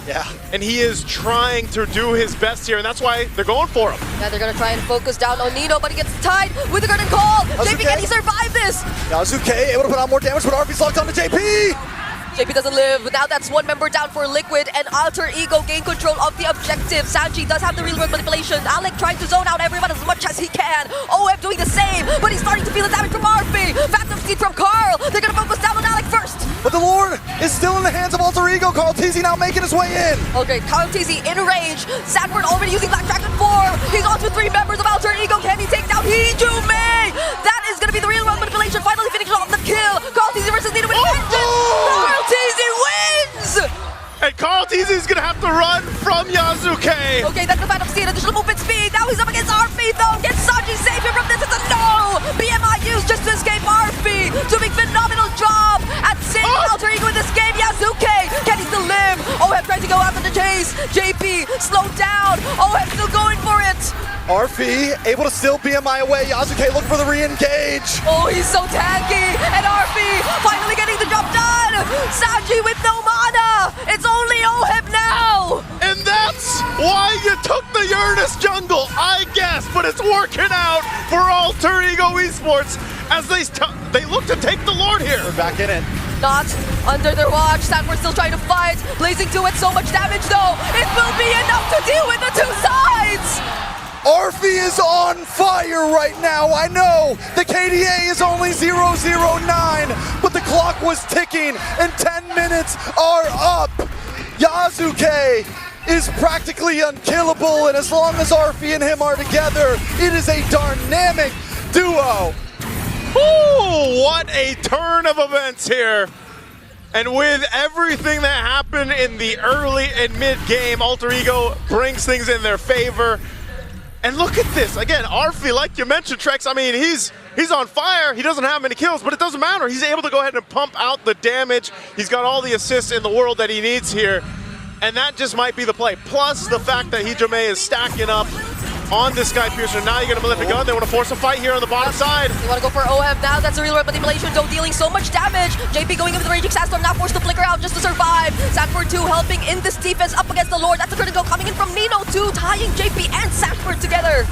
and he is trying to do his best here, and that's why they're going for him. Yeah, they're gonna try and focus down on Nino, but he gets tied with the curtain call. JP, can he survive this? Yasuke able to put out more damage, but Arfi's locked on to JP! JP doesn't live. Now that's 1 member down for Liquid, and Alter Ego gain control of the objective. Sanji does have the real world manipulation. Alec trying to zone out everyone as much as he can. OF doing the same, but he's starting to feel the damage from Arfi. Phantom Steed from Carl. They're gonna focus down on Alec first. But the Lord is still in the hands of Alter Ego. Carl TZ now making his way in. Okay, Carl TZ in range. Sanford already using Black Dragon 4. He's on to 3 members of Alter Ego. Can he take down Hijume? That is gonna be the real world manipulation. Finally finishing off the kill. Carl TZ versus Nino with vengeance. Carl TZ wins! And Carl TZ is gonna have to run from Yasuke. Okay, that's the Phantom Steed, additional movement speed. Now he's up against Arfi though. Can Sanji save him from this? It's a no! BMI used just to escape Arfi. Doing phenomenal job at saving Alter Ego in this game. Yasuke, can he still live? Oheb trying to go after the chase. JP, slow down. Oheb still going for it. Arfi able to still BMI away. Yasuke looking for the re-engage. Oh, he's so tanky. And Arfi finally getting the job done. Sanji with no mana. It's only Oheb now. And that's why you took the Uranus jungle, I guess. But it's working out for Alter Ego Esports as they look to take the Lord here. We're back in it. Not under their watch. Sanford still trying to fight. Blazing 2 with so much damage though. It will be enough to deal with the 2 sides. Arfi is on fire right now. I know the KDA is only 009, but the clock was ticking and 10 minutes are up. Yasuke is practically unkillable, and as long as Arfi and him are together, it is a dynamic duo. Ooh, what a turn of events here. And with everything that happened in the early and mid game, Alter Ego brings things in their favor. And look at this. Again, Arfi, like you mentioned, Trex, I mean, he's on fire. He doesn't have many kills, but it doesn't matter. He's able to go ahead and pump out the damage. He's got all the assists in the world that he needs here. And that just might be the play. Plus the fact that Hijime is stacking up on this guy Piercer. Now you're going to Malefic Gun. They want to force a fight here on the bottom side. You want to go for OM now. That's a real manipulation, though, dealing so much damage. JP going in with the Raging Sandstorm, now forced to flicker out just to survive. Sanford 2 helping in this defense up against the Lord. That's a critical coming in from Nino 2, tying JP and Sanford together.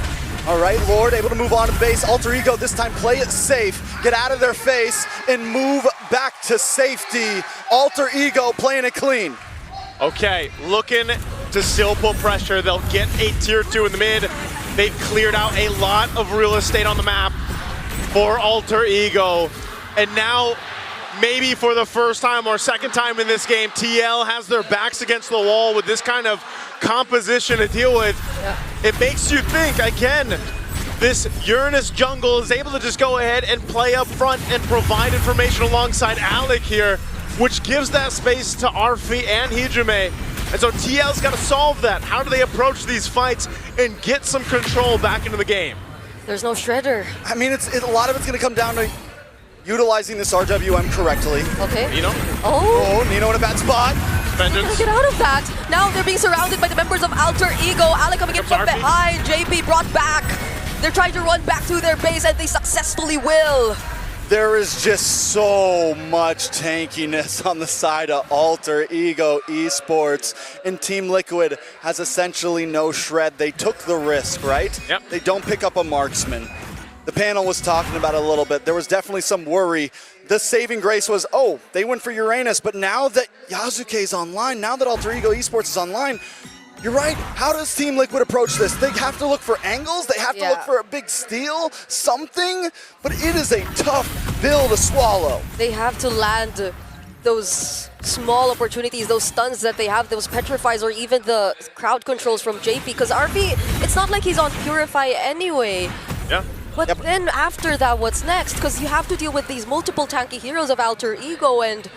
All right, Lord able to move on to base. Alter Ego this time play it safe, get out of their face, and move back to safety. Alter Ego playing it clean. Okay, looking to still put pressure. They'll get a tier 2 in the mid. They've cleared out a lot of real estate on the map for Alter Ego. And now, maybe for the first time or second time in this game, TL has their backs against the wall with this kind of composition to deal with. Yeah. It makes you think, again, this Uranus jungle is able to just go ahead and play up front and provide information alongside Alec here, which gives that space to Arfi and Hijime. And so TL's got to solve that. How do they approach these fights and get some control back into the game? There's no Shredder. I mean, a lot of it's going to come down to utilizing this RWM correctly. Okay. Nino? Oh. Oh, Nino in a bad spot. Vengeance. Get out of that. Now they're being surrounded by the members of Alter Ego. Alec coming in from Arfi. behind. JP brought back. They're trying to run back to their base, and they successfully will. There is just so much tankiness on the side of Alter Ego Esports, and Team Liquid has essentially no shred. They took the risk, right? Yep. They don't pick up a marksman. The panel was talking about it a little bit. There was definitely some worry. The saving grace was, oh, they went for Uranus, but now that Yasuke is online, now that Alter Ego Esports is online, you're right. How does Team Liquid approach this? They have to look for angles. They have to look for a big steal, something. But it is a tough pill to swallow. They have to land those small opportunities, those stuns that they have, those petrifies, or even the crowd controls from JP. Because RP, it's not like he's on Purify anyway. Yeah. But then after that, what's next? Because you have to deal with these multiple tanky heroes of Alter Ego, and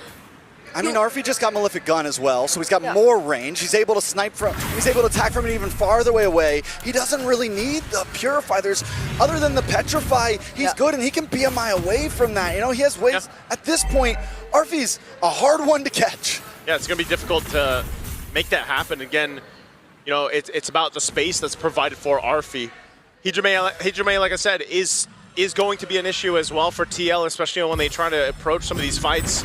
I mean, Arfi just got Malefic Gun as well, so he's got more range. He's able to snipe from, he's able to attack from an even farther way away. He doesn't really need the Purify. There's, other than the Petrify, he's good, and he can be a mile away from that. You know, he has ways, at this point, Arfi's a hard one to catch. Yeah, it's going to be difficult to make that happen. Again, you know, it's about the space that's provided for Arfi. Hijime, like I said, is going to be an issue as well for TL, especially when they try to approach some of these fights.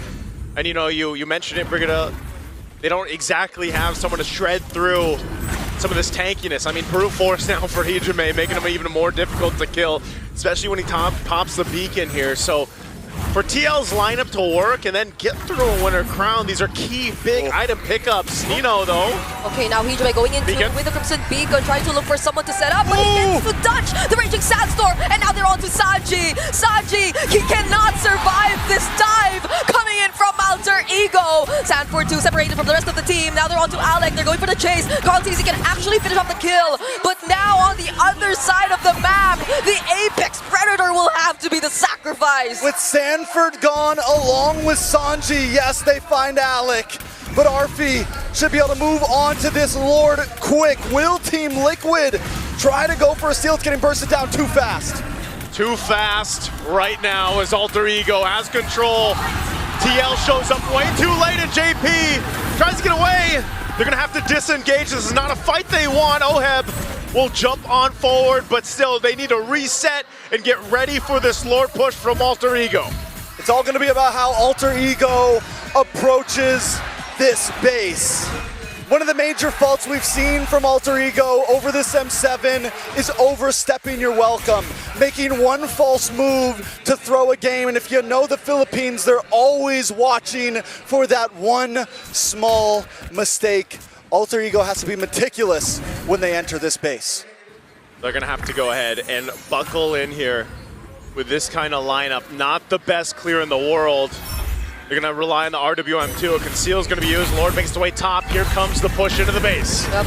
And you know, you mentioned it, Brigida, they don't exactly have someone to shred through some of this tankiness. I mean, brute force now for Hijime, making him even more difficult to kill, especially when he pops the beacon here. So for TL's lineup to work and then get through a winner crown, these are key big item pickups. Nino, though. okay, now Hijime going into with the Crimson Beacon, trying to look for someone to set up, but he gets to dodge the Raging Sandstorm, and now they're on to Sanji. Sanji, he cannot survive this dive coming in from Alter Ego. Sanford 2 separated from the rest of the team. Now they're on to Alec. They're going for the chase. Carl TZ can actually finish off the kill, but now on the other side of the map, the Apex Predator will have to be the sacrifice. With Sanford gone along with Sanji, yes, they find Alec, but Arfi should be able to move on to this Lord quick. Will Team Liquid try to go for a steal? It's getting bursted down too fast. Too fast right now as Alter Ego has control. TL shows up way too late, and JP tries to get away. They're gonna have to disengage. This is not a fight they want. Oheb will jump on forward, but still they need to reset and get ready for this Lord push from Alter Ego. It's all gonna be about how Alter Ego approaches this base. One of the major faults we've seen from Alter Ego over this M7 is overstepping your welcome, making one false move to throw a game, and if you know the Philippines, they're always watching for that one small mistake. Alter Ego has to be meticulous when they enter this base. They're gonna have to go ahead and buckle in here with this kind of lineup. Not the best clear in the world. They're gonna rely on the RWM too. A conceal is gonna be used. Lord makes his way top. Here comes the push into the base. Yep.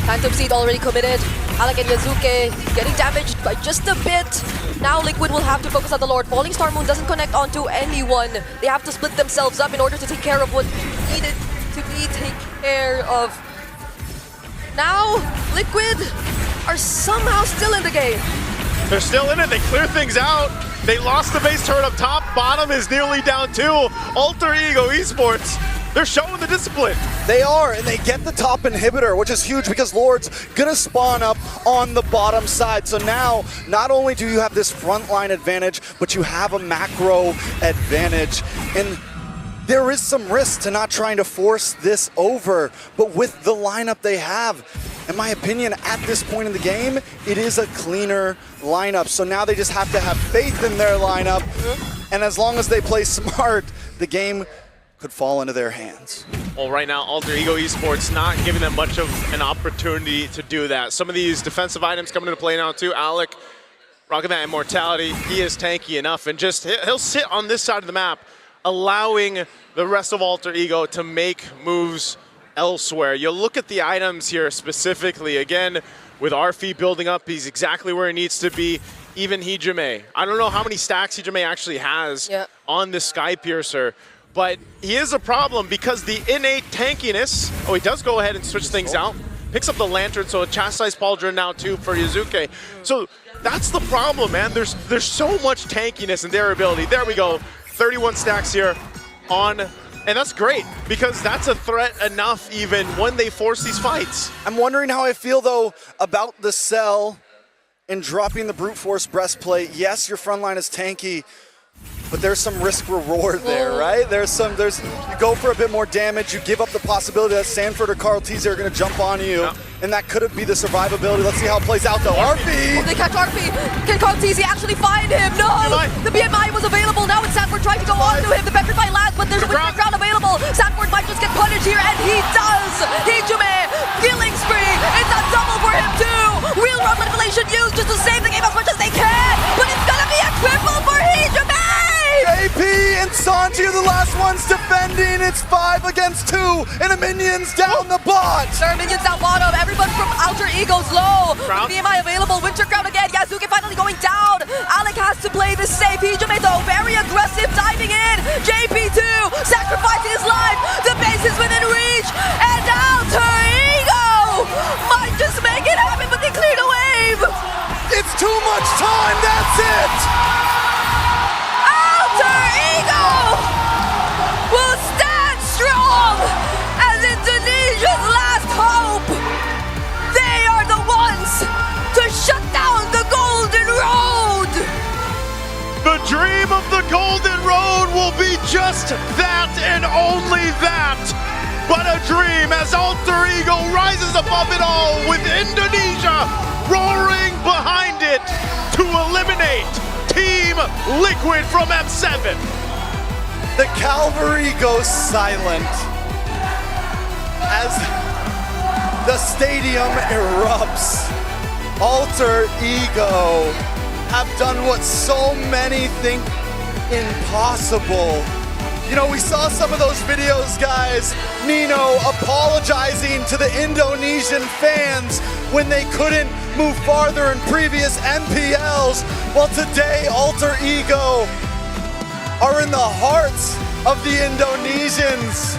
Phantom Seed already committed. Alec and Yazuke getting damaged by just a bit. Now Liquid will have to focus on the Lord. Falling Star Moon doesn't connect onto anyone. They have to split themselves up in order to take care of what needed to be taken care of. Now, Liquid are somehow still in the game. They're still in it. They clear things out. They lost the base turret up top. Bottom is nearly down too. Alter Ego Esports, they're showing the discipline. They are, and they get the top inhibitor, which is huge because Lord's gonna spawn up on the bottom side. So now, not only do you have this frontline advantage, but you have a macro advantage. And there is some risk to not trying to force this over, but with the lineup they have, in my opinion, at this point in the game, it is a cleaner lineup. So now they just have to have faith in their lineup, and as long as they play smart, the game could fall into their hands. Well, right now, Alter Ego Esports not giving them much of an opportunity to do that. Some of these defensive items coming into play now too. Alec, rocking that immortality, he is tanky enough, and just he'll sit on this side of the map, allowing the rest of Alter Ego to make moves elsewhere. You look at the items here specifically, again, with Arfi building up, he's exactly where he needs to be. Even Hijime. I don't know how many stacks Hijime actually has on this Sky Piercer, but he is a problem because the innate tankiness, oh, he does go ahead and switch things out. Picks up the Lantern, so a Chastised Pauldron now too for Yuzuke. So that's the problem, man. There's so much tankiness in their ability. There we go, 31 stacks here on, and that's great because that's a threat enough even when they force these fights. I'm wondering how I feel though about the Cell and dropping the Brute Force breastplate. Yes, your front line is tanky, but there's some risk reward there, right? You go for a bit more damage, you give up the possibility that Sanford or Carl Teasy are gonna jump on you, and that could be the survivability. Let's see how it plays out though. Arfi! Oh, they catch Arfi. Can Carl Teasy actually find him? No! The BMI was available. Now it's Sanford trying to go on to him. The Petrify lands, but there's a Winter Crown available. Sanford might just get punished here, and he does! Hijime, killing spree. It's a double for him too. Real run manipulation used just to save the game as much as they can, but it's gonna be a triple for Hijime! AP and Sanji are the last ones defending. It's 5 against 2, and the minions down the bot. There are minions down bottom. Everyone from Alter Ego's low. BMI available. Winter Crown again. Yasuke finally going down. Alec has to play this safe. Hijime though, very aggressive, diving in. JP2 sacrificing his life. The base is within reach, and Alter Ego might just make it happen, but they cleared a wave. It's too much time. That's it. Alter Ego will stand strong as Indonesia's last hope. They are the ones to shut down the Golden Road. The dream of the Golden Road will be just that and only that. But a dream as Alter Ego rises above it all with Indonesia roaring behind it to eliminate Team Liquid from M7. The cavalry goes silent as the stadium erupts. Alter Ego have done what so many think impossible. You know, we saw some of those videos, guys. Nino apologizing to the Indonesian fans when they couldn't move farther in previous MPLs. Well, today, Alter Ego are in the hearts of the Indonesians.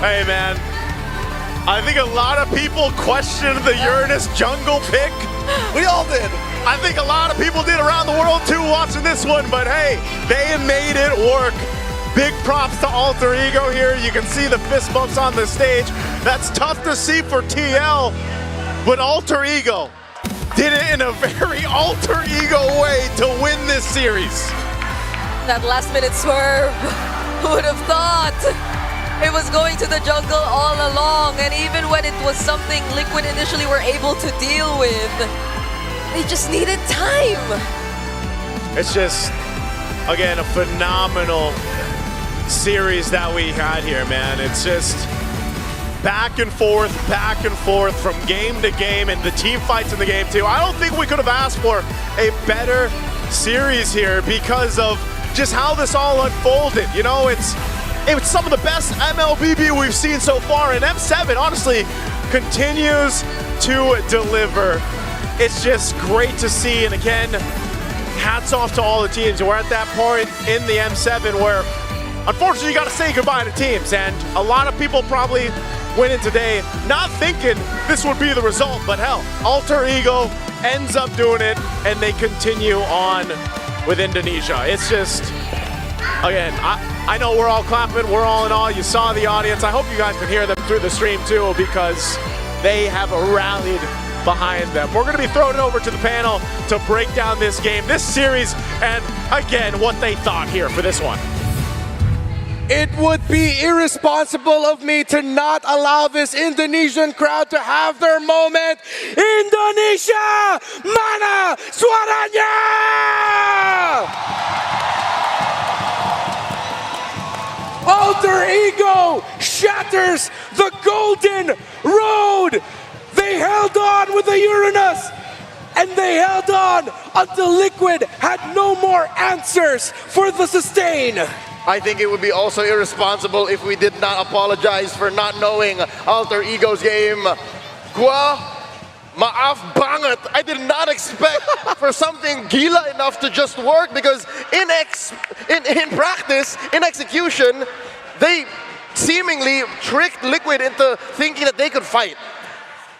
Hey, man. I think a lot of people questioned the Uranus jungle pick. We all did. I think a lot of people did around the world too watching this one, but hey, they made it work. Big props to Alter Ego here. You can see the fist bumps on the stage. That's tough to see for TL, but Alter Ego did it in a very Alter Ego way to win this series. That last minute swerve, who would have thought? It was going to the jungle all along, and even when it was something Liquid initially were able to deal with, they just needed time. It's just, again, a phenomenal series that we had here, man. It's just back and forth from game to game, and the team fights in the game too. I don't think we could have asked for a better series here because of just how this all unfolded. You know, it's some of the best mlbb we've seen so far, and M7 honestly continues to deliver. It's just great to see, and again, hats off to all the teams. We're at that point in the M7 where unfortunately, you got to say goodbye to teams. And a lot of people probably went in today not thinking this would be the result, but hell, Alter Ego ends up doing it, and they continue on with Indonesia. It's just, again, I know we're all clapping, we're all in awe. You saw the audience. I hope you guys can hear them through the stream too, because they have rallied behind them. We're going to be throwing it over to the panel to break down this game, this series, and again, what they thought here for this one. It would be irresponsible of me to not allow this Indonesian crowd to have their moment. Indonesia! Mana suaranya! Alter Ego shatters the golden road. They held on with the Uranus, and they held on until Liquid had no more answers for the sustain. I think it would be also irresponsible if we did not apologize for not knowing Alter Ego's game. Gua, maaf banget. I did not expect for something gila enough to just work, because in practice, in execution, they seemingly tricked Liquid into thinking that they could fight.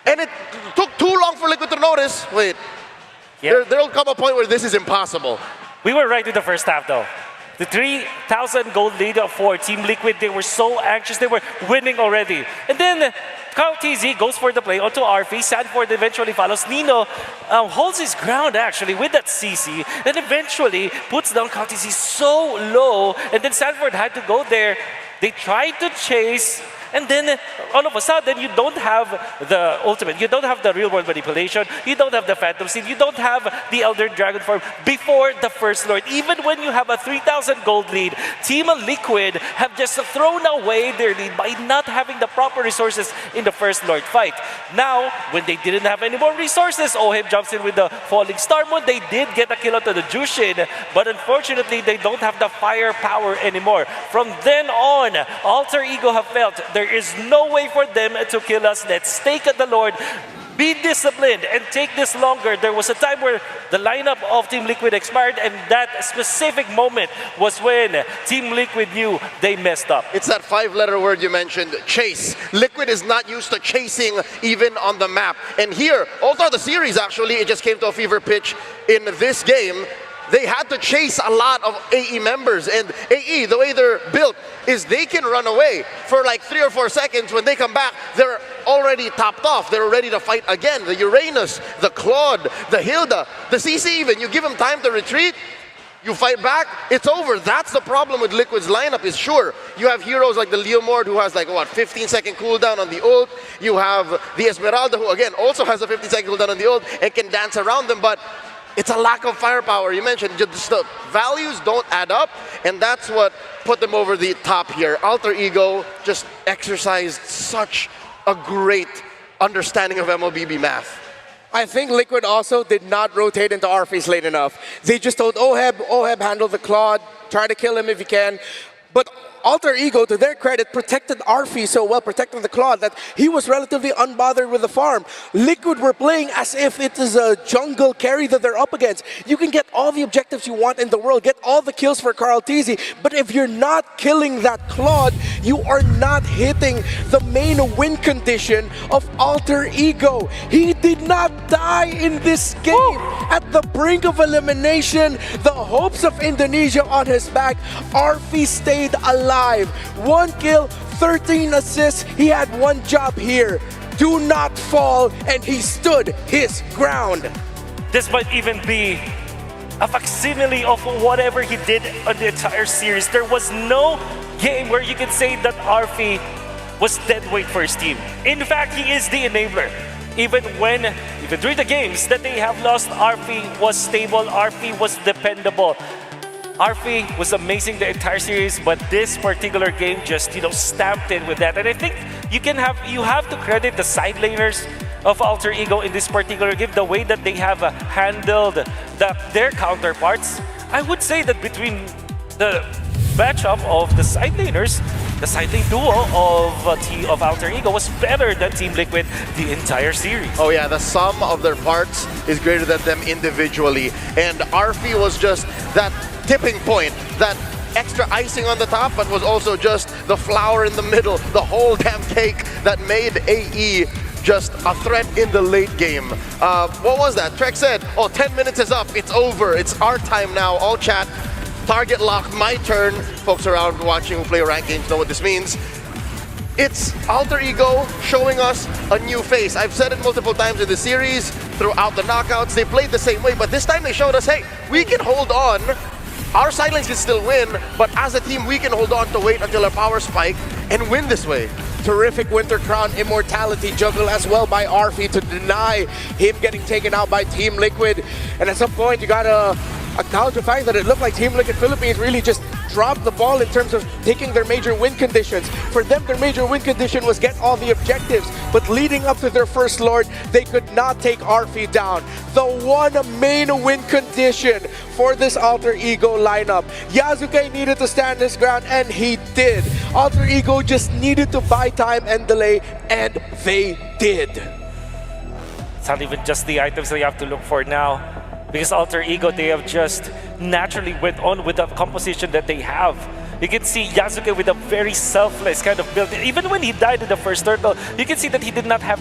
And it took too long for Liquid to notice, wait, there'll come a point where this is impossible. We were right in the first half though. The 3,000 gold lead for Team Liquid, they were so anxious, they were winning already. And then Carl TZ goes for the play onto RP, Sanford eventually follows. Nino holds his ground actually with that CC, and eventually puts down Carl TZ so low, and then Sanford had to go there. They tried to chase, and then all of a sudden, you don't have the ultimate, you don't have the real world manipulation, you don't have the Phantom Seed, you don't have the Elder Dragon form before the First Lord. Even when you have a 3,000 gold lead, Team Liquid have just thrown away their lead by not having the proper resources in the First Lord fight. Now, when they didn't have any more resources, Oheb jumps in with the Falling Star Moon. They did get a kill onto the Jushin, but unfortunately, they don't have the firepower anymore. From then on, Alter Ego have felt there is no way for them to kill us. Let's stake at the Lord, be disciplined, and take this longer. There was a time where the lineup of Team Liquid expired, and that specific moment was when Team Liquid knew they messed up. It's that 5-letter word you mentioned, chase. Liquid is not used to chasing even on the map. And here, all throughout the series actually, it just came to a fever pitch in this game. They had to chase a lot of AE members, and AE, the way they're built, is they can run away for like 3 or 4 seconds. When they come back, they're already topped off. They're ready to fight again. The Uranus, the Claude, the Hilda, the CC even. You give them time to retreat, you fight back, it's over. That's the problem with Liquid's lineup is, sure, you have heroes like the Leomord who has like, what, 15-second cooldown on the ult. You have the Esmeralda who, again, also has a 15-second cooldown on the ult and can dance around them, but it's a lack of firepower. You mentioned just the values don't add up, and that's what put them over the top here. Alter Ego just exercised such a great understanding of mlbb math. I think Liquid also did not rotate into Arphys late enough. They just told Oheb handle the Claude, try to kill him if you can. But Alter Ego, to their credit, protected Arphys so well, protected the Claude, that he was relatively unbothered with the farm. Liquid were playing as if it is a jungle carry that they're up against. You can get all the objectives you want in the world, get all the kills for Carl TZ, but if you're not killing that Claude, you are not hitting the main win condition of Alter Ego. He did not die in this game. At the brink of elimination, the hopes of Indonesia on his back, Arphys stayed alive. 1 kill, 13 assists. He had one job here. Do not fall, and he stood his ground. This might even be a facsimile of whatever he did on the entire series. There was no game where you can say that Arphys was dead weight for his team. In fact, he is the enabler. Even during the games that they have lost, Arphys was stable, Arphys was dependable. Arphys was amazing the entire series, but this particular game just, stamped in with that. And I think you have to credit the side laners of Alter Ego in this particular game, the way that they have handled their counterparts. I would say that between the matchup of the side laners, the side lane duo of Alter Ego was better than Team Liquid the entire series. Oh yeah, the sum of their parts is greater than them individually. And Arphys was just that tipping point, that extra icing on the top, but was also just the flour in the middle, the whole damn cake that made AE just a threat in the late game. What was that? Trek said, oh, 10 minutes is up, it's over, it's our time now. All chat, target lock, my turn. Folks around watching who play ranked games know what this means. It's Alter Ego showing us a new face. I've said it multiple times in the series, throughout the knockouts, they played the same way, but this time they showed us, hey, we can hold on. Our sidelines can still win, but as a team, we can hold on to wait until our power spike and win this way. Terrific Winter Crown immortality juggle as well by Arfi to deny him getting taken out by Team Liquid. And at some point, you gotta acknowledge the fact that it looked like Team Liquid Philippines really just dropped the ball in terms of taking their major win conditions. For them, their major win condition was get all the objectives, but leading up to their first Lord, they could not take Arfi down. The one main win condition for this Alter Ego lineup. Yasuke needed to stand his ground, and he did. Alter Ego just needed to buy time and delay, and they did. It's not even just the items that you have to look for now. Because Alter Ego, they have just naturally went on with the composition that they have. You can see Yasuke with a very selfless kind of build. Even when he died in the first turtle, you can see that he did not have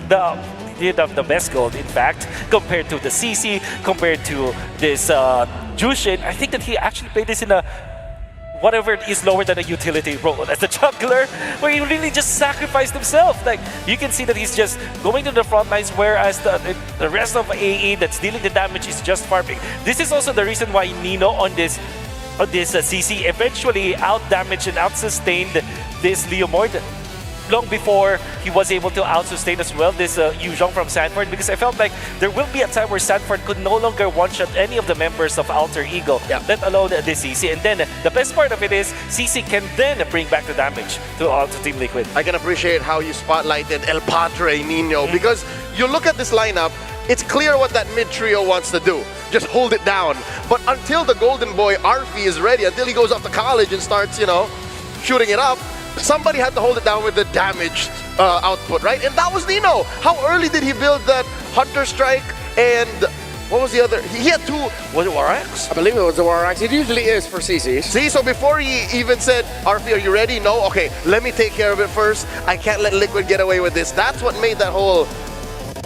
the best gold, in fact, compared to the CC, compared to this Jushin. I think that he actually played this in a whatever is lower than a utility role as a juggler, where he really just sacrificed himself. Like, you can see that he's just going to the front lines, whereas the rest of AE that's dealing the damage is just farming. This is also the reason why Nino on this CC eventually out-damaged and out-sustained this Leomord long before he was able to out-sustain as well this Yu Zhong from Sanford, because I felt like there will be a time where Sanford could no longer one-shot any of the members of Alter Ego, let alone this CC. And then the best part of it is CC can then bring back the damage to Team Liquid. I can appreciate how you spotlighted El Padre Nino, because you look at this lineup, it's clear what that mid trio wants to do. Just hold it down. But until the golden boy Arfi is ready, until he goes off to college and starts, you know, shooting it up, somebody had to hold it down with the damage output, right? And that was Nino. How early did he build that Hunter Strike and what was the other? He had two, was it Warax? I believe it was the Warax. It usually is for CC. See, so before he even said, Arfi, are you ready? No? Okay, let me take care of it first. I can't let Liquid get away with this. That's what made that whole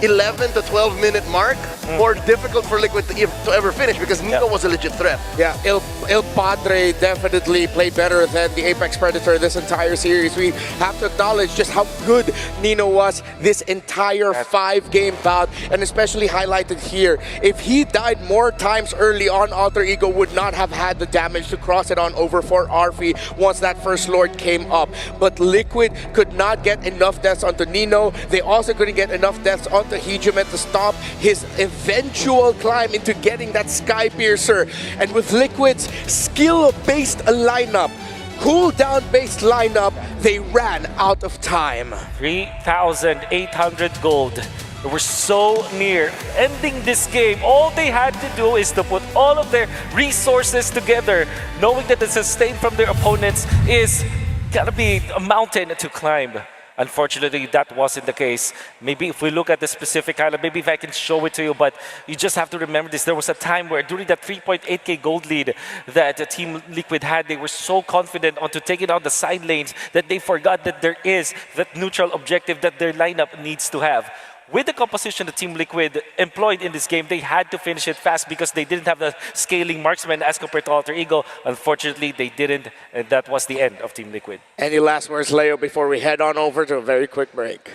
11 to 12 minute mark more difficult for Liquid to ever finish, because Nino was a legit threat. Yeah, El Padre definitely played better than the Apex Predator this entire series. We have to acknowledge just how good Nino was this entire 5-game bout, and especially highlighted here. If he died more times early on, Alter Ego would not have had the damage to cross it on over for Arfi once that first Lord came up. But Liquid could not get enough deaths onto Nino. They also couldn't get enough deaths onto Hegeman to stop his eventual climb into getting that Sky Piercer. And with Liquid's skill-based lineup, cooldown-based lineup, they ran out of time. 3,800 gold. They were so near ending this game. All they had to do is to put all of their resources together, knowing that the sustain from their opponents is gotta be a mountain to climb. Unfortunately, that wasn't the case. Maybe if we look at the specific highlight, maybe if I can show it to you, but you just have to remember this. There was a time where during that 3.8k gold lead that Team Liquid had, they were so confident onto taking out the side lanes that they forgot that there is that neutral objective that their lineup needs to have. With the composition the Team Liquid employed in this game, they had to finish it fast because they didn't have the scaling marksman as compared to Alter Ego. Unfortunately, they didn't, and that was the end of Team Liquid. Any last words, Leo, before we head on over to a very quick break?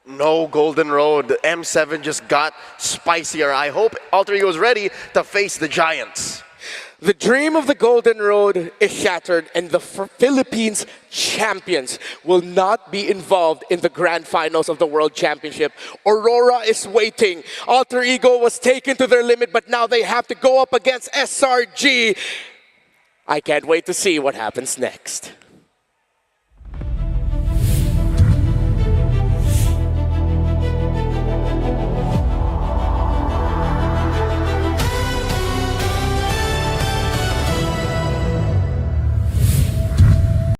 No Golden Road. M7 just got spicier. I hope Alter Ego is ready to face the Giants. The dream of the Golden Road is shattered, and the Philippines champions will not be involved in the grand finals of the World Championship. Aurora is waiting. Alter Ego was taken to their limit, but now they have to go up against SRG. I can't wait to see what happens next.